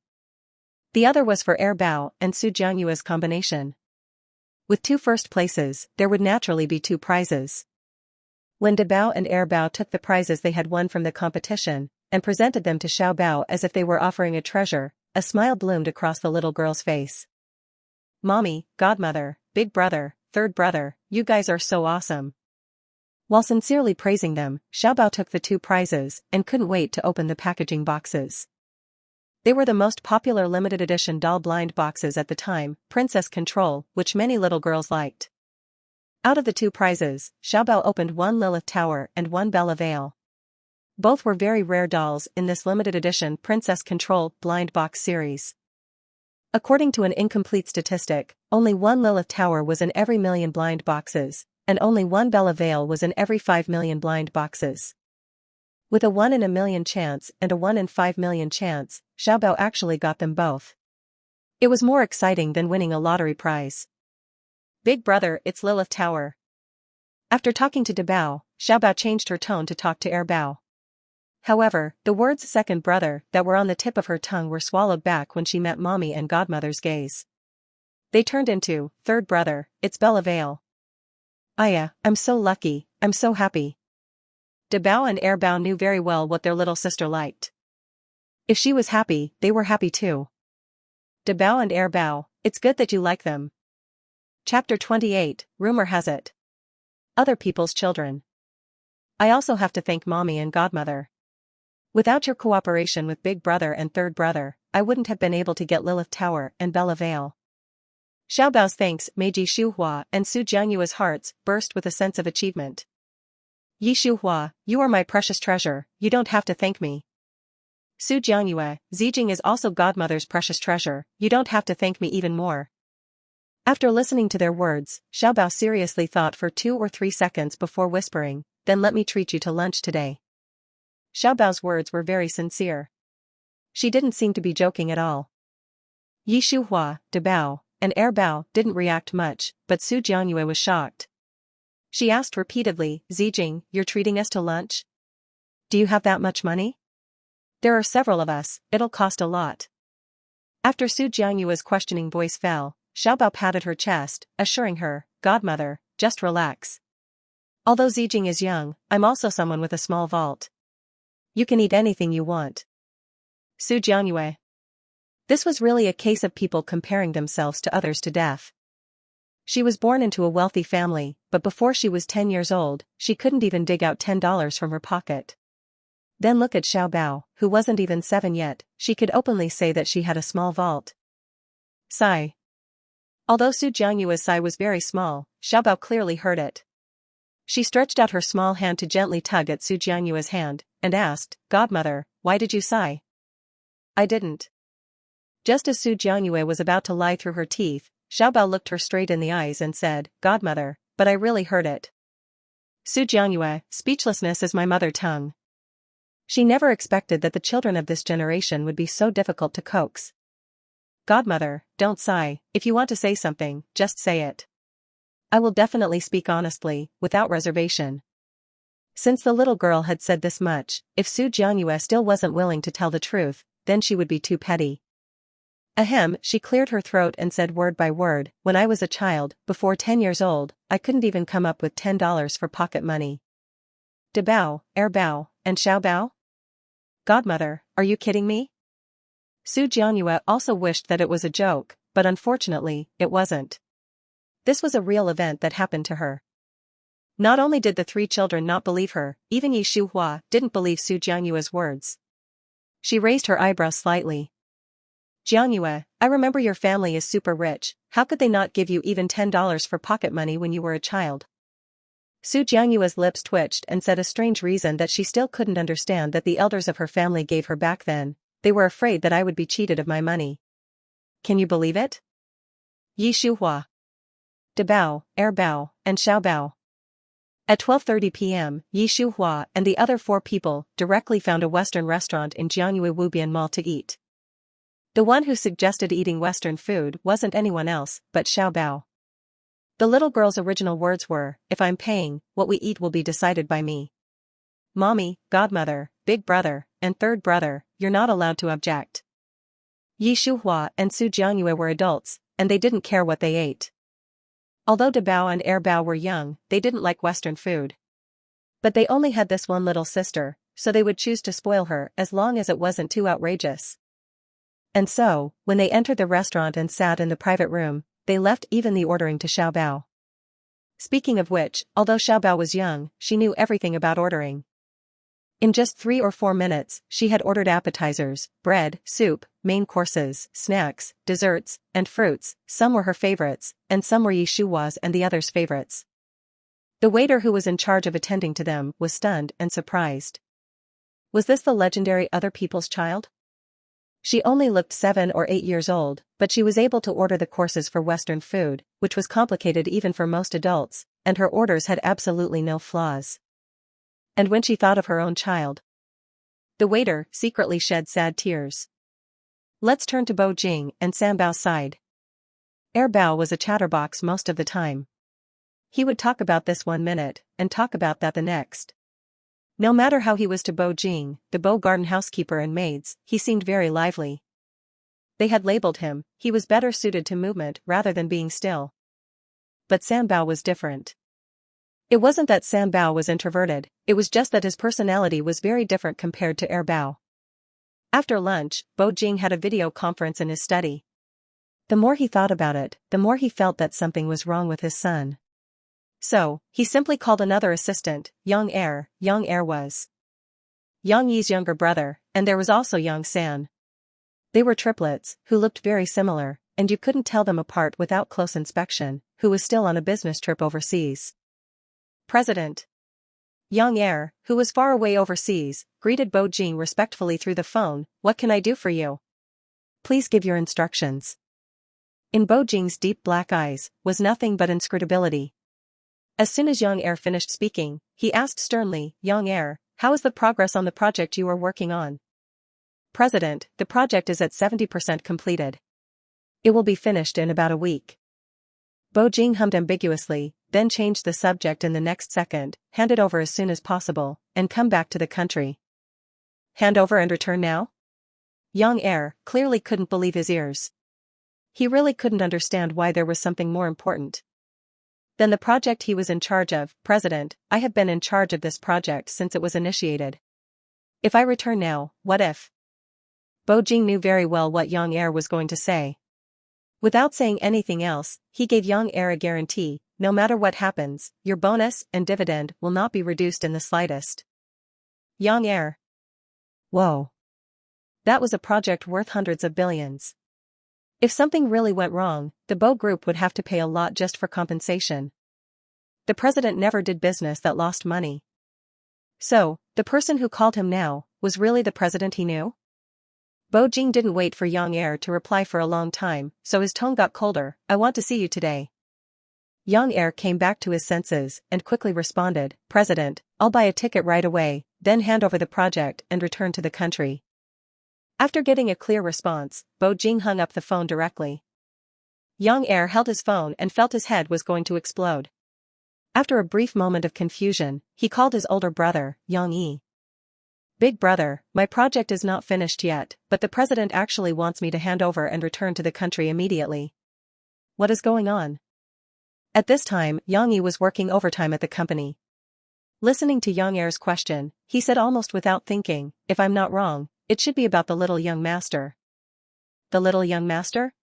The other was for Bao and Su Jiangyue's combination. With 2 first places, there would naturally be 2 prizes. When De Bao and Bao took the prizes they had won from the competition, and presented them to Xiaobao as if they were offering a treasure, a smile bloomed across the little girl's face. Mommy, godmother, big brother, third brother, you guys are so awesome. While sincerely praising them, Xiaobao took the 2 prizes and couldn't wait to open the packaging boxes. They were the most popular limited edition doll blind boxes at the time, Princess Control, which many little girls liked. Out of the 2 prizes, Xiaobao opened 1 Lilith Tower and 1 Bella Vale. Both were very rare dolls in this limited edition Princess Control blind box series. According to an incomplete statistic, only one Lilith Tower was in every million blind boxes, and only one Bella Vale was in every 5 million blind boxes. With a 1 in a million chance and a 1 in 5 million chance, Xiaobao actually got them both. It was more exciting than winning a lottery prize. Big brother, it's Lilith Tower. After talking to Dabao, Xiaobao changed her tone to talk to Erbao. However, the words second brother that were on the tip of her tongue were swallowed back when she met mommy and godmother's gaze. They turned into, third brother, it's Bella Vale. Aya, I'm so lucky, I'm so happy. Dabao and Erbao knew very well what their little sister liked. If she was happy, they were happy too. Dabao and Erbao, it's good that you like them. Chapter 28, Rumor has it. Other people's children. I also have to thank mommy and godmother. Without your cooperation with big brother and third brother, I wouldn't have been able to get Lilith Tower and Bella Vale. Xiaobao's thanks made Yi Shuhua and Su Jianyue's hearts burst with a sense of achievement. Yi Shuhua, you are my precious treasure, you don't have to thank me. Su Jianyue, Zijing is also godmother's precious treasure, you don't have to thank me even more. After listening to their words, Xiaobao seriously thought for 2 or 3 seconds before whispering, then let me treat you to lunch today. Xiaobao's words were very sincere. She didn't seem to be joking at all. Yi Shuhua, Dabao, and Erbao didn't react much, but Su Jianyue was shocked. She asked repeatedly, Zijing, you're treating us to lunch? Do you have that much money? There are several of us, it'll cost a lot. After Su Jianyue's questioning voice fell, Xiaobao patted her chest, assuring her, godmother, just relax. Although Zijing is young, I'm also someone with a small vault. You can eat anything you want. Su Jianyue. This was really a case of people comparing themselves to others to death. She was born into a wealthy family, but before she was 10 years old, she couldn't even dig out $10 from her pocket. Then look at Xiaobao, who wasn't even 7 yet, she could openly say that she had a small vault. Sigh. Although Su Jianyue's sigh was very small, Xiaobao clearly heard it. She stretched out her small hand to gently tug at Su Jianyue's hand, and asked, godmother, why did you sigh? I didn't. Just as Su Jianyue was about to lie through her teeth, Xiaobao looked her straight in the eyes and said, godmother, but I really heard it. Su Jianyue, speechlessness is my mother tongue. She never expected that the children of this generation would be so difficult to coax. Godmother, don't sigh, if you want to say something, just say it. I will definitely speak honestly, without reservation. Since the little girl had said this much, if Su Jianyue still wasn't willing to tell the truth, then she would be too petty. Ahem, she cleared her throat and said word by word, when I was a child, before 10 years old, I couldn't even come up with $10 for pocket money. Dabao, Erbao, and Xiaobao? Godmother, are you kidding me? Su Jianyue also wished that it was a joke, but unfortunately, it wasn't. This was a real event that happened to her. Not only did the 3 children not believe her, even Yi Shuhua didn't believe Su Jianyue's words. She raised her eyebrows slightly. Jianyue, I remember your family is super rich, how could they not give you even $10 for pocket money when you were a child? Su Jianyue's lips twitched and said a strange reason that she still couldn't understand that the elders of her family gave her back then, they were afraid that I would be cheated of my money. Can you believe it? Yi Shuhua, Dabao, Erbao, and Xiaobao. At 12:30 p.m., Yi Shuhua and the other 4 people directly found a Western restaurant in Jianyue Wubian Mall to eat. The one who suggested eating Western food wasn't anyone else but Xiaobao. The little girl's original words were, if I'm paying, what we eat will be decided by me. Mommy, godmother, big brother, and third brother, you're not allowed to object. Yi Shuhua and Su Jianyue were adults, and they didn't care what they ate. Although Dabao and Erbao were young, they didn't like Western food. But they only had this one little sister, so they would choose to spoil her as long as it wasn't too outrageous. And so, when they entered the restaurant and sat in the private room, they left even the ordering to Xiaobao. Speaking of which, although Xiaobao was young, she knew everything about ordering. In just 3 or 4 minutes, she had ordered appetizers, bread, soup, main courses, snacks, desserts, and fruits. Some were her favorites, and some were Yi Shuhua's and the others' favorites. The waiter who was in charge of attending to them was stunned and surprised. Was this the legendary other people's child? She only looked 7 or 8 years old, but she was able to order the courses for Western food, which was complicated even for most adults, and her orders had absolutely no flaws. And when she thought of her own child, the waiter secretly shed sad tears. Let's turn to Bo Jing and Sam Bao's side. Bao was a chatterbox most of the time. He would talk about this one minute, and talk about that the next. No matter how he was to Bo Jing, the Bo garden housekeeper and maids, he seemed very lively. They had labeled him, he was better suited to movement rather than being still. But Sam Bao was different. It wasn't that Sam Bao was introverted, it was just that his personality was very different compared to Bao. After lunch, Bo Jing had a video conference in his study. The more he thought about it, the more he felt that something was wrong with his son. So, he simply called another assistant, Young Er. Young Er was Yang Yi's younger brother, and there was also Young San. They were triplets, who looked very similar, and you couldn't tell them apart without close inspection, who was still on a business trip overseas. President Young Er, who was far away overseas, greeted Bo Jing respectfully through the phone. What can I do for you? Please give your instructions. In Bo Jing's deep black eyes, was nothing but inscrutability. As soon as Young Er finished speaking, he asked sternly, Young Er, how is the progress on the project you are working on? President, the project is at 70% completed. It will be finished in about a week. Bo Jing hummed ambiguously, then changed the subject in the next second, hand it over as soon as possible, and come back to the country. Hand over and return now? Young Er clearly couldn't believe his ears. He really couldn't understand why there was something more important than the project he was in charge of. President, I have been in charge of this project since it was initiated. If I return now, what if? Bo Jing knew very well what Young Er was going to say. Without saying anything else, he gave Young Er a guarantee, no matter what happens, your bonus and dividend will not be reduced in the slightest. Young Er. Whoa. That was a project worth hundreds of billions. If something really went wrong, the Bo Group would have to pay a lot just for compensation. The president never did business that lost money. So, the person who called him now, was really the president he knew? Bo Jing didn't wait for Young Er to reply for a long time, so his tone got colder. I want to see you today. Young Er came back to his senses, and quickly responded, President, I'll buy a ticket right away, then hand over the project and return to the country. After getting a clear response, Bo Jing hung up the phone directly. Young Er held his phone and felt his head was going to explode. After a brief moment of confusion, he called his older brother, Young Yi. Big brother, my project is not finished yet, but the president actually wants me to hand over and return to the country immediately. What is going on? At this time, Young Yi was working overtime at the company. Listening to Young Er's question, he said almost without thinking, if I'm not wrong, it should be about the little young master. The little young master?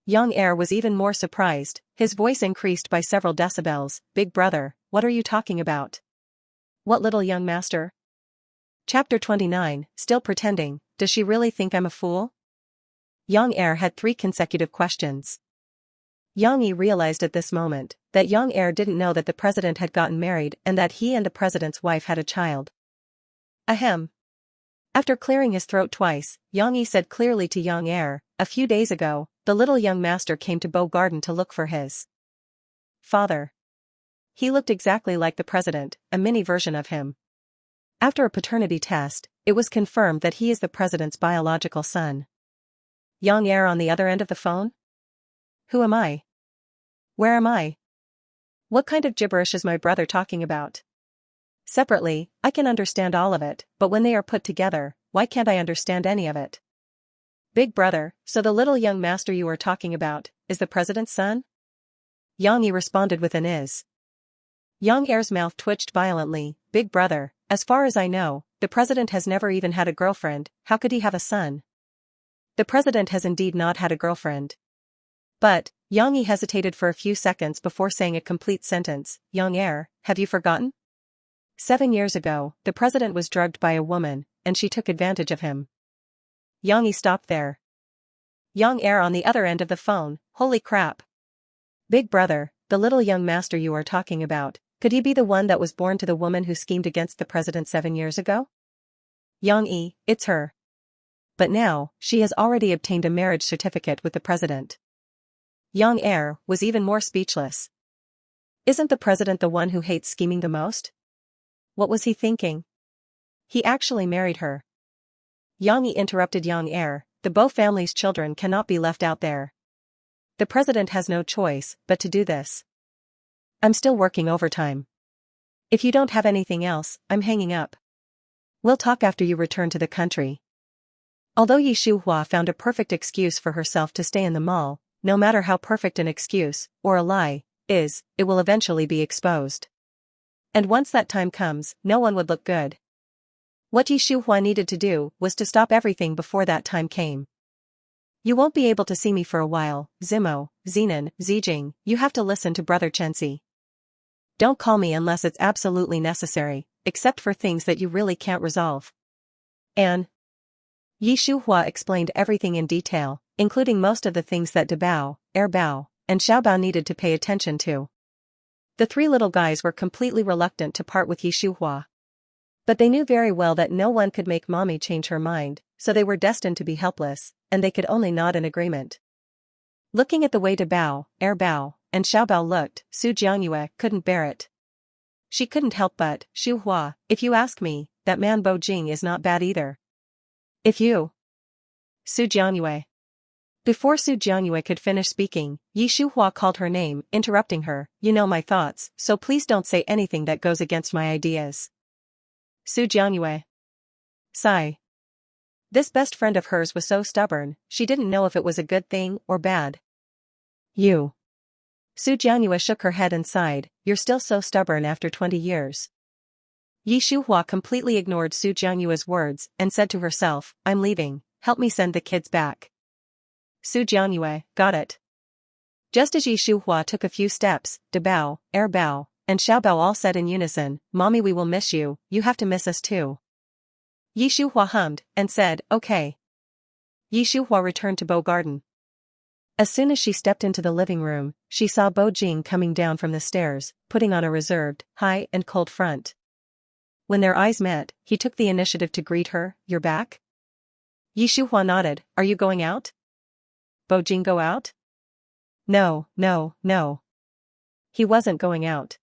Young Er was even more surprised, his voice increased by several decibels. Big brother, what are you talking about? What little young master? Chapter 29, Still Pretending, Does she really think I'm a fool? Young Er had 3 consecutive questions. Young Yi realized at this moment that Young Er didn't know that the president had gotten married and that he and the president's wife had a child. Ahem. After clearing his throat twice, Young Yi said clearly to Young Er, a few days ago, the little young master came to Bo Garden to look for his father. He looked exactly like the president, a mini version of him. After a paternity test, it was confirmed that he is the president's biological son. Young Er on the other end of the phone? Who am I? Where am I? What kind of gibberish is my brother talking about? Separately, I can understand all of it, but when they are put together, why can't I understand any of it? Big brother, so the little young master you are talking about, is the president's son? Young Yi responded with an is. Young Er's mouth twitched violently. Big brother, as far as I know, the president has never even had a girlfriend, how could he have a son? The president has indeed not had a girlfriend. But, Young Yi hesitated for a few seconds before saying a complete sentence. Young Er, have you forgotten? 7 years ago, the president was drugged by a woman, and she took advantage of him. Young Yi stopped there. Young Er on the other end of the phone, holy crap. Big brother, the little young master you are talking about, could he be the one that was born to the woman who schemed against the president 7 years ago? Young Yi, it's her. but now, she has already obtained a marriage certificate with the president. Young heir was even more speechless. Isn't the president the one who hates scheming the most? What was he thinking? He actually married her. Yang Yi interrupted young heir, the Bo family's children cannot be left out there. The president has no choice but to do this. I'm still working overtime. If you don't have anything else, I'm hanging up. We'll talk after you return to the country. Although Yi Shuhua found a perfect excuse for herself to stay in the mall, no matter how perfect an excuse, or a lie, is, it will eventually be exposed. And once that time comes, no one would look good. What Yi Shuhua needed to do was to stop everything before that time came. You won't be able to see me for a while, Zimo, Zenon, Zijing, you have to listen to Brother Chensi. Don't call me unless it's absolutely necessary, except for things that you really can't resolve. And Yi Shuhua explained everything in detail, including most of the things that De Bao, Er Bao, and Xiao Bao needed to pay attention to. The three little guys were completely reluctant to part with Yi Shuhua. But they knew very well that no one could make mommy change her mind, so they were destined to be helpless, and they could only nod in agreement. Looking at the way De Bao, Er Bao, and Xiao Bao looked, Su Jiangyue couldn't bear it. She couldn't help but, Shuhua, if you ask me, that man Bo Jing is not bad either. If you... Su Jiangyue. Before Su Jiangyue could finish speaking, Yi Shuhua called her name, interrupting her, you know my thoughts, so please don't say anything that goes against my ideas. Su Jiangyue. Sigh. This best friend of hers was so stubborn, she didn't know if it was a good thing or bad. You. Su Jiangyue shook her head and sighed, you're still so stubborn after 20 years. Yi Shuhua completely ignored Su Jiangyue's words and said to herself, I'm leaving, help me send the kids back. Su Jiangyue, got it. Just as Yi Shuhua took a few steps, De Bao, Er Bao, and Xiao Bao all said in unison, Mommy, we will miss you, you have to miss us too. Yi Shuhua hummed, and said, okay. Yi Shuhua returned to Bo Garden. As soon as she stepped into the living room, she saw Bo Jing coming down from the stairs, putting on a reserved, high and cold front. When their eyes met, he took the initiative to greet her, you're back? Yi Shuhua nodded, are you going out? Bo Jing go out? No. He wasn't going out.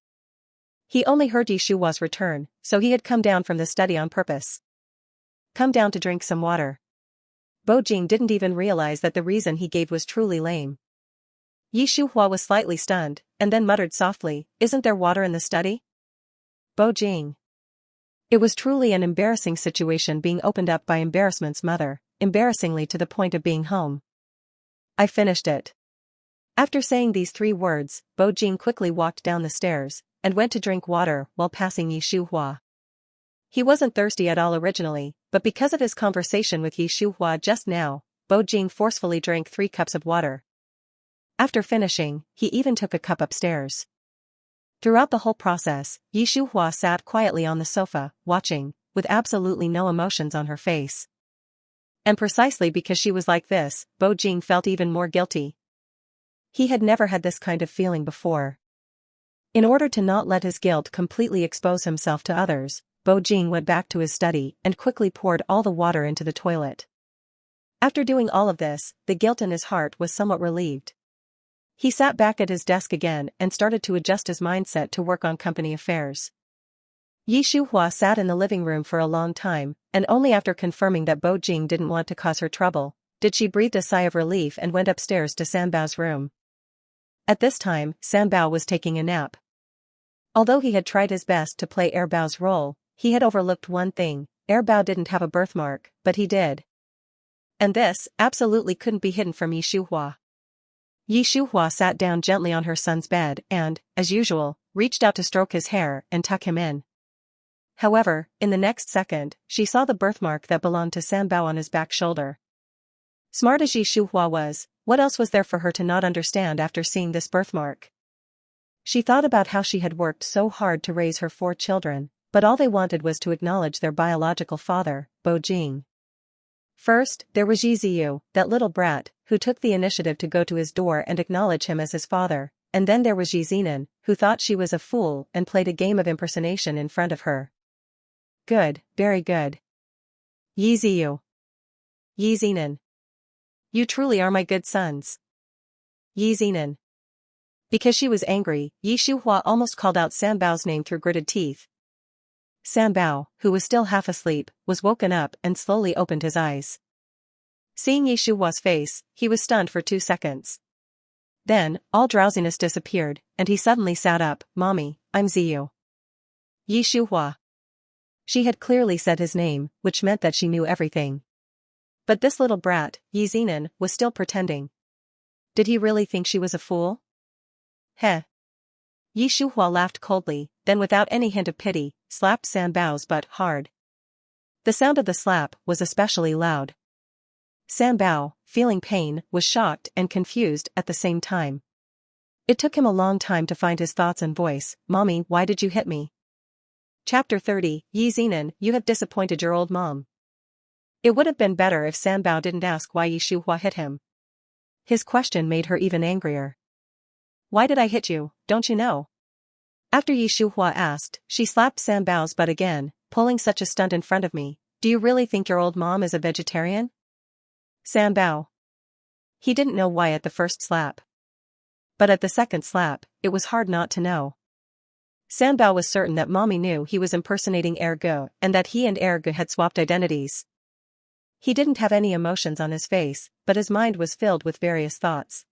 He only heard Yi Shuhua's return, so he had come down from the study on purpose. Come down to drink some water. Bo Jing didn't even realize that the reason he gave was truly lame. Yi Shuhua was slightly stunned, and then muttered softly, isn't there water in the study? Bo Jing. It was truly an embarrassing situation being opened up by Embarrassment's mother, embarrassingly to the point of being home. I finished it. After saying these 3 words, Bo Jing quickly walked down the stairs, and went to drink water while passing Yi Shuhua. He wasn't thirsty at all originally, but because of his conversation with Yi Shuhua just now, Bo Jing forcefully drank 3 cups of water. After finishing, he even took a cup upstairs. Throughout the whole process, Yi Shuhua sat quietly on the sofa, watching, with absolutely no emotions on her face. And precisely because she was like this, Bo Jing felt even more guilty. He had never had this kind of feeling before. In order to not let his guilt completely expose himself to others, Bo Jing went back to his study and quickly poured all the water into the toilet. After doing all of this, the guilt in his heart was somewhat relieved. He sat back at his desk again and started to adjust his mindset to work on company affairs. Yi Shuhua sat in the living room for a long time, and only after confirming that Bo Jing didn't want to cause her trouble, did she breathe a sigh of relief and went upstairs to Sanbao's room. At this time, Sanbao was taking a nap. Although he had tried his best to play Er Bao's role, he had overlooked one thing, Er Bao didn't have a birthmark, but he did. And this, absolutely couldn't be hidden from Yi Shuhua. Yi Shuhua sat down gently on her son's bed and, as usual, reached out to stroke his hair and tuck him in. However, in the next second, she saw the birthmark that belonged to Sanbao on his back shoulder. Smart as Yi Shuhua was, what else was there for her to not understand after seeing this birthmark? She thought about how she had worked so hard to raise her 4 children, but all they wanted was to acknowledge their biological father, Bo Jing. First, there was Yi Ziyu, that little brat, who took the initiative to go to his door and acknowledge him as his father, and then there was Yi Zenon, who thought she was a fool and played a game of impersonation in front of her. Good, very good. Yi Ziyu. Yi Zenan. You truly are my good sons. Yi Zenan. Because she was angry, Yi Shuhua almost called out San Bao's name through gritted teeth. San Bao, who was still half asleep, was woken up and slowly opened his eyes. Seeing Yi Shuhua's face, he was stunned for 2 seconds. Then, all drowsiness disappeared, and he suddenly sat up. Mommy, I'm Ziyu. Yi Shuhua. She had clearly said his name, which meant that she knew everything. But this little brat, Yi Zenan, was still pretending. Did he really think she was a fool? Heh. Yi Shuhua laughed coldly, then without any hint of pity, slapped San Bao's butt hard. The sound of the slap was especially loud. San Bao, feeling pain, was shocked and confused at the same time. It took him a long time to find his thoughts and voice. Mommy, why did you hit me? Chapter 30, Yi Zenan, you have disappointed your old mom. It would have been better if San Bao didn't ask why Yi Shuhua hit him. His question made her even angrier. Why did I hit you, don't you know? After Yi Shuhua asked, she slapped San Bao's butt again, pulling such a stunt in front of me. Do you really think your old mom is a vegetarian? San Bao. He didn't know why at the first slap. But at the second slap, it was hard not to know. San Bao was certain that Mommy knew he was impersonating Ergo and that he and Ergo had swapped identities. He didn't have any emotions on his face, but his mind was filled with various thoughts.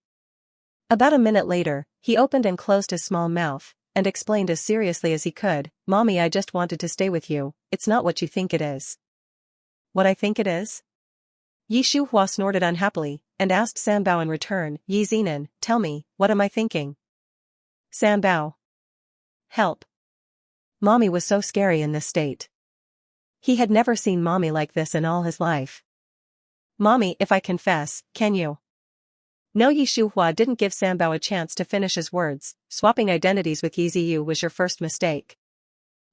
About a minute later, he opened and closed his small mouth, and explained as seriously as he could, Mommy, I just wanted to stay with you, it's not what you think it is. What I think it is? Yi Shuhua snorted unhappily, and asked San Bao in return, Yi Zenan, tell me, what am I thinking? San Bao. Help. Mommy was so scary in this state. He had never seen Mommy like this in all his life. Mommy, if I confess, can you? No, Yi Shuhua didn't give San Bao a chance to finish his words. Swapping identities with Yi Ziyu was your first mistake.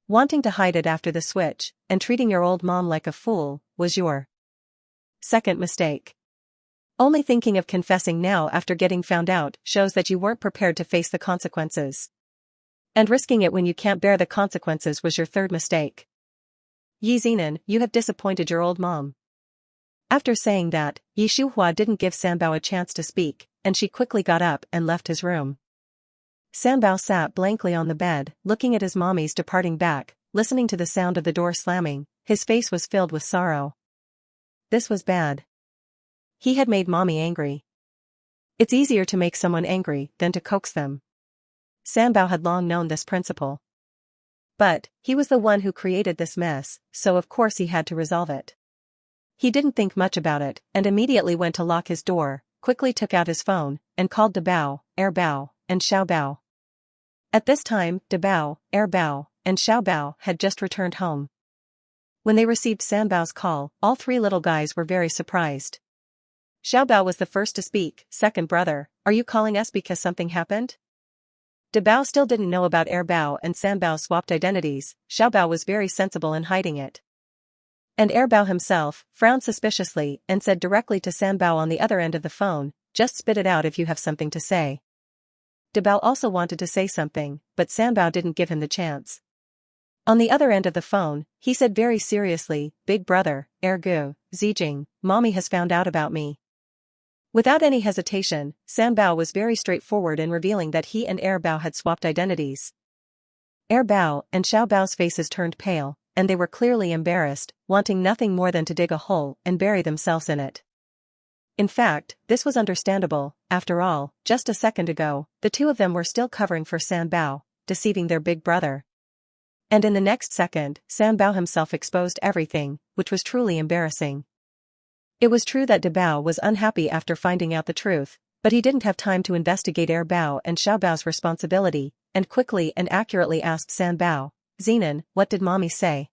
Wanting to hide it after the switch, and treating your old mom like a fool, was your second mistake. Only thinking of confessing now after getting found out shows that you weren't prepared to face the consequences. And risking it when you can't bear the consequences was your third mistake. Yi Zenan, you have disappointed your old mom. After saying that, Yi Shuhua didn't give San Bao a chance to speak, and she quickly got up and left his room. San Bao sat blankly on the bed, looking at his mommy's departing back, listening to the sound of the door slamming. His face was filled with sorrow. This was bad. He had made Mommy angry. It's easier to make someone angry than to coax them. San Bao had long known this principle. But, he was the one who created this mess, so of course he had to resolve it. He didn't think much about it, and immediately went to lock his door, quickly took out his phone, and called De Bao, Er Bao, and Xiao Bao. At this time, De Bao, Er Bao, and Xiao Bao had just returned home. When they received San Bao's call, all three little guys were very surprised. Xiao Bao was the first to speak. Second brother, are you calling us because something happened? De Bao still didn't know about Er Bao and San Bao swapped identities. Xiao Bao was very sensible in hiding it. And Er Bao himself frowned suspiciously and said directly to San Bao on the other end of the phone, just spit it out if you have something to say. De Bao also wanted to say something, but San Bao didn't give him the chance. On the other end of the phone, he said very seriously, Big brother, Ergo, Zijing, Mommy has found out about me. Without any hesitation, San Bao was very straightforward in revealing that he and Er Bao had swapped identities. Er Bao and Xiao Bao's faces turned pale, and they were clearly embarrassed, wanting nothing more than to dig a hole and bury themselves in it. In fact, this was understandable. After all, just a second ago, the two of them were still covering for San Bao, deceiving their big brother. And in the next second, San Bao himself exposed everything, which was truly embarrassing. It was true that De Bao was unhappy after finding out the truth, but he didn't have time to investigate Er Bao and Xiao Bao's responsibility, and quickly and accurately asked San Bao, Zenan, what did Mommy say?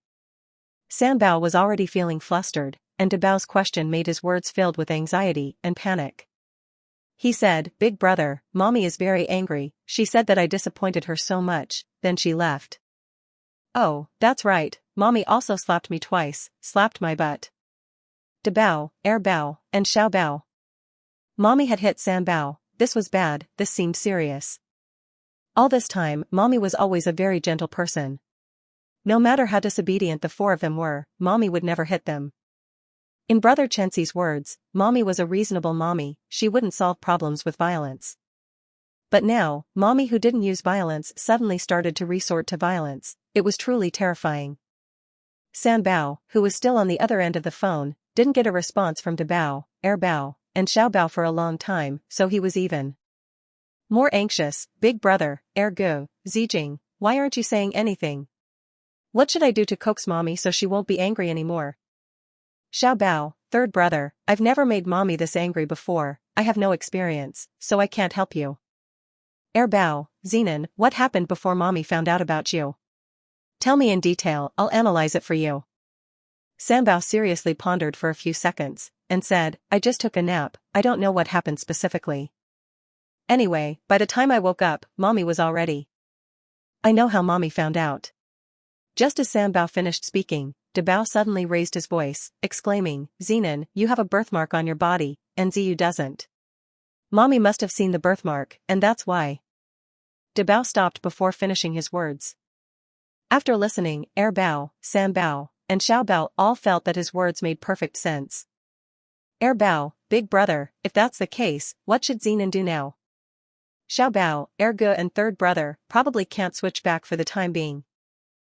San Bao was already feeling flustered, and De Bao's question made his words filled with anxiety and panic. He said, Big brother, Mommy is very angry, she said that I disappointed her so much, then she left. Oh, that's right, Mommy also slapped me twice, slapped my butt. De Bao, Er Bao, and Xiao Bao. Mommy had hit San Bao. This was bad, this seemed serious. All this time, Mommy was always a very gentle person. No matter how disobedient the four of them were, Mommy would never hit them. In Brother Chenxi's words, Mommy was a reasonable mommy, she wouldn't solve problems with violence. But now, Mommy who didn't use violence suddenly started to resort to violence. It was truly terrifying. Bao, who was still on the other end of the phone, didn't get a response from Bao, Bao, and Bao for a long time, so he was even more anxious. Big brother, Gu, Zijing, why aren't you saying anything? What should I do to coax Mommy so she won't be angry anymore? Bao, third brother, I've never made Mommy this angry before, I have no experience, so I can't help you. Bao, Zenon, what happened before Mommy found out about you? Tell me in detail, I'll analyze it for you. Bao seriously pondered for a few seconds, and said, I just took a nap, I don't know what happened specifically. Anyway, by the time I woke up, Mommy was already. I know how Mommy found out. Just as Bao finished speaking, Bao suddenly raised his voice, exclaiming, Zenon, you have a birthmark on your body, and Ziyu doesn't. Mommy must have seen the birthmark, and that's why. Bao stopped before finishing his words. After listening, Bao, Bao, and Bao all felt that his words made perfect sense. Bao, big brother, if that's the case, what should Zenon do now? Bao, Gu and third brother, probably can't switch back for the time being.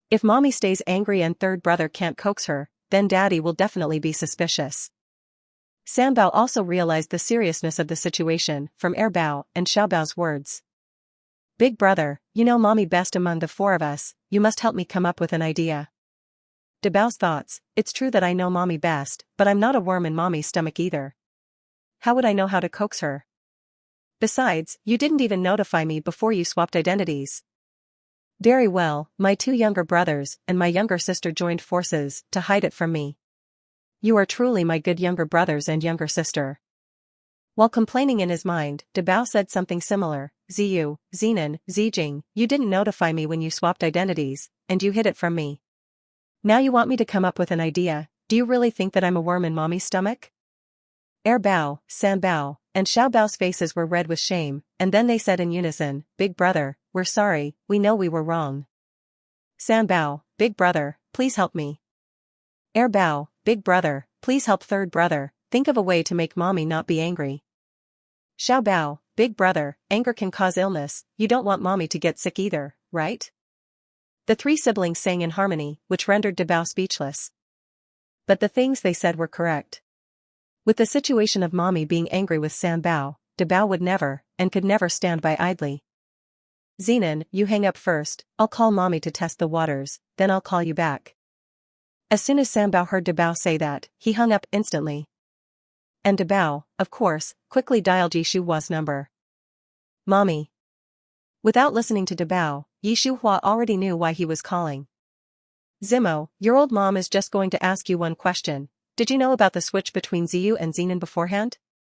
If Mommy stays angry and third brother can't coax her, then Daddy will definitely be suspicious. Bao also realized the seriousness of the situation from Bao and Bao's words. Big brother, you know Mommy best among the four of us, you must help me come up with an idea. Bao's thoughts, it's true that I know Mommy best, but I'm not a worm in Mommy's stomach either. How would I know how to coax her? Besides, you didn't even notify me before you swapped identities. Very well, my two younger brothers and my younger sister joined forces to hide it from me. You are truly my good younger brothers and younger sister. While complaining in his mind, Bao said something similar, Ziyu, Zenon, Zijing, you didn't notify me when you swapped identities, and you hid it from me. Now you want me to come up with an idea, do you really think that I'm a worm in Mommy's stomach? Bao, Bao, and Bao's faces were red with shame, and then they said in unison, Big brother, we're sorry, we know we were wrong. Bao, big brother, please help me. Bao, big brother, please help third brother, think of a way to make Mommy not be angry. Bao, big brother, anger can cause illness, you don't want Mommy to get sick either, right? The three siblings sang in harmony, which rendered Bao speechless. But the things they said were correct. With the situation of Mommy being angry with Bao, Bao would never, and could never stand by idly. Zenon, you hang up first, I'll call Mommy to test the waters, then I'll call you back. As soon as Bao heard Bao say that, he hung up instantly. And Bao, of course, quickly dialed Shuhua's number. Mommy. Without listening to Bao, Shuhua already knew why he was calling. Zimo, your old mom is just going to ask you one question. Did you know about the switch between Ziyu and Zenon beforehand?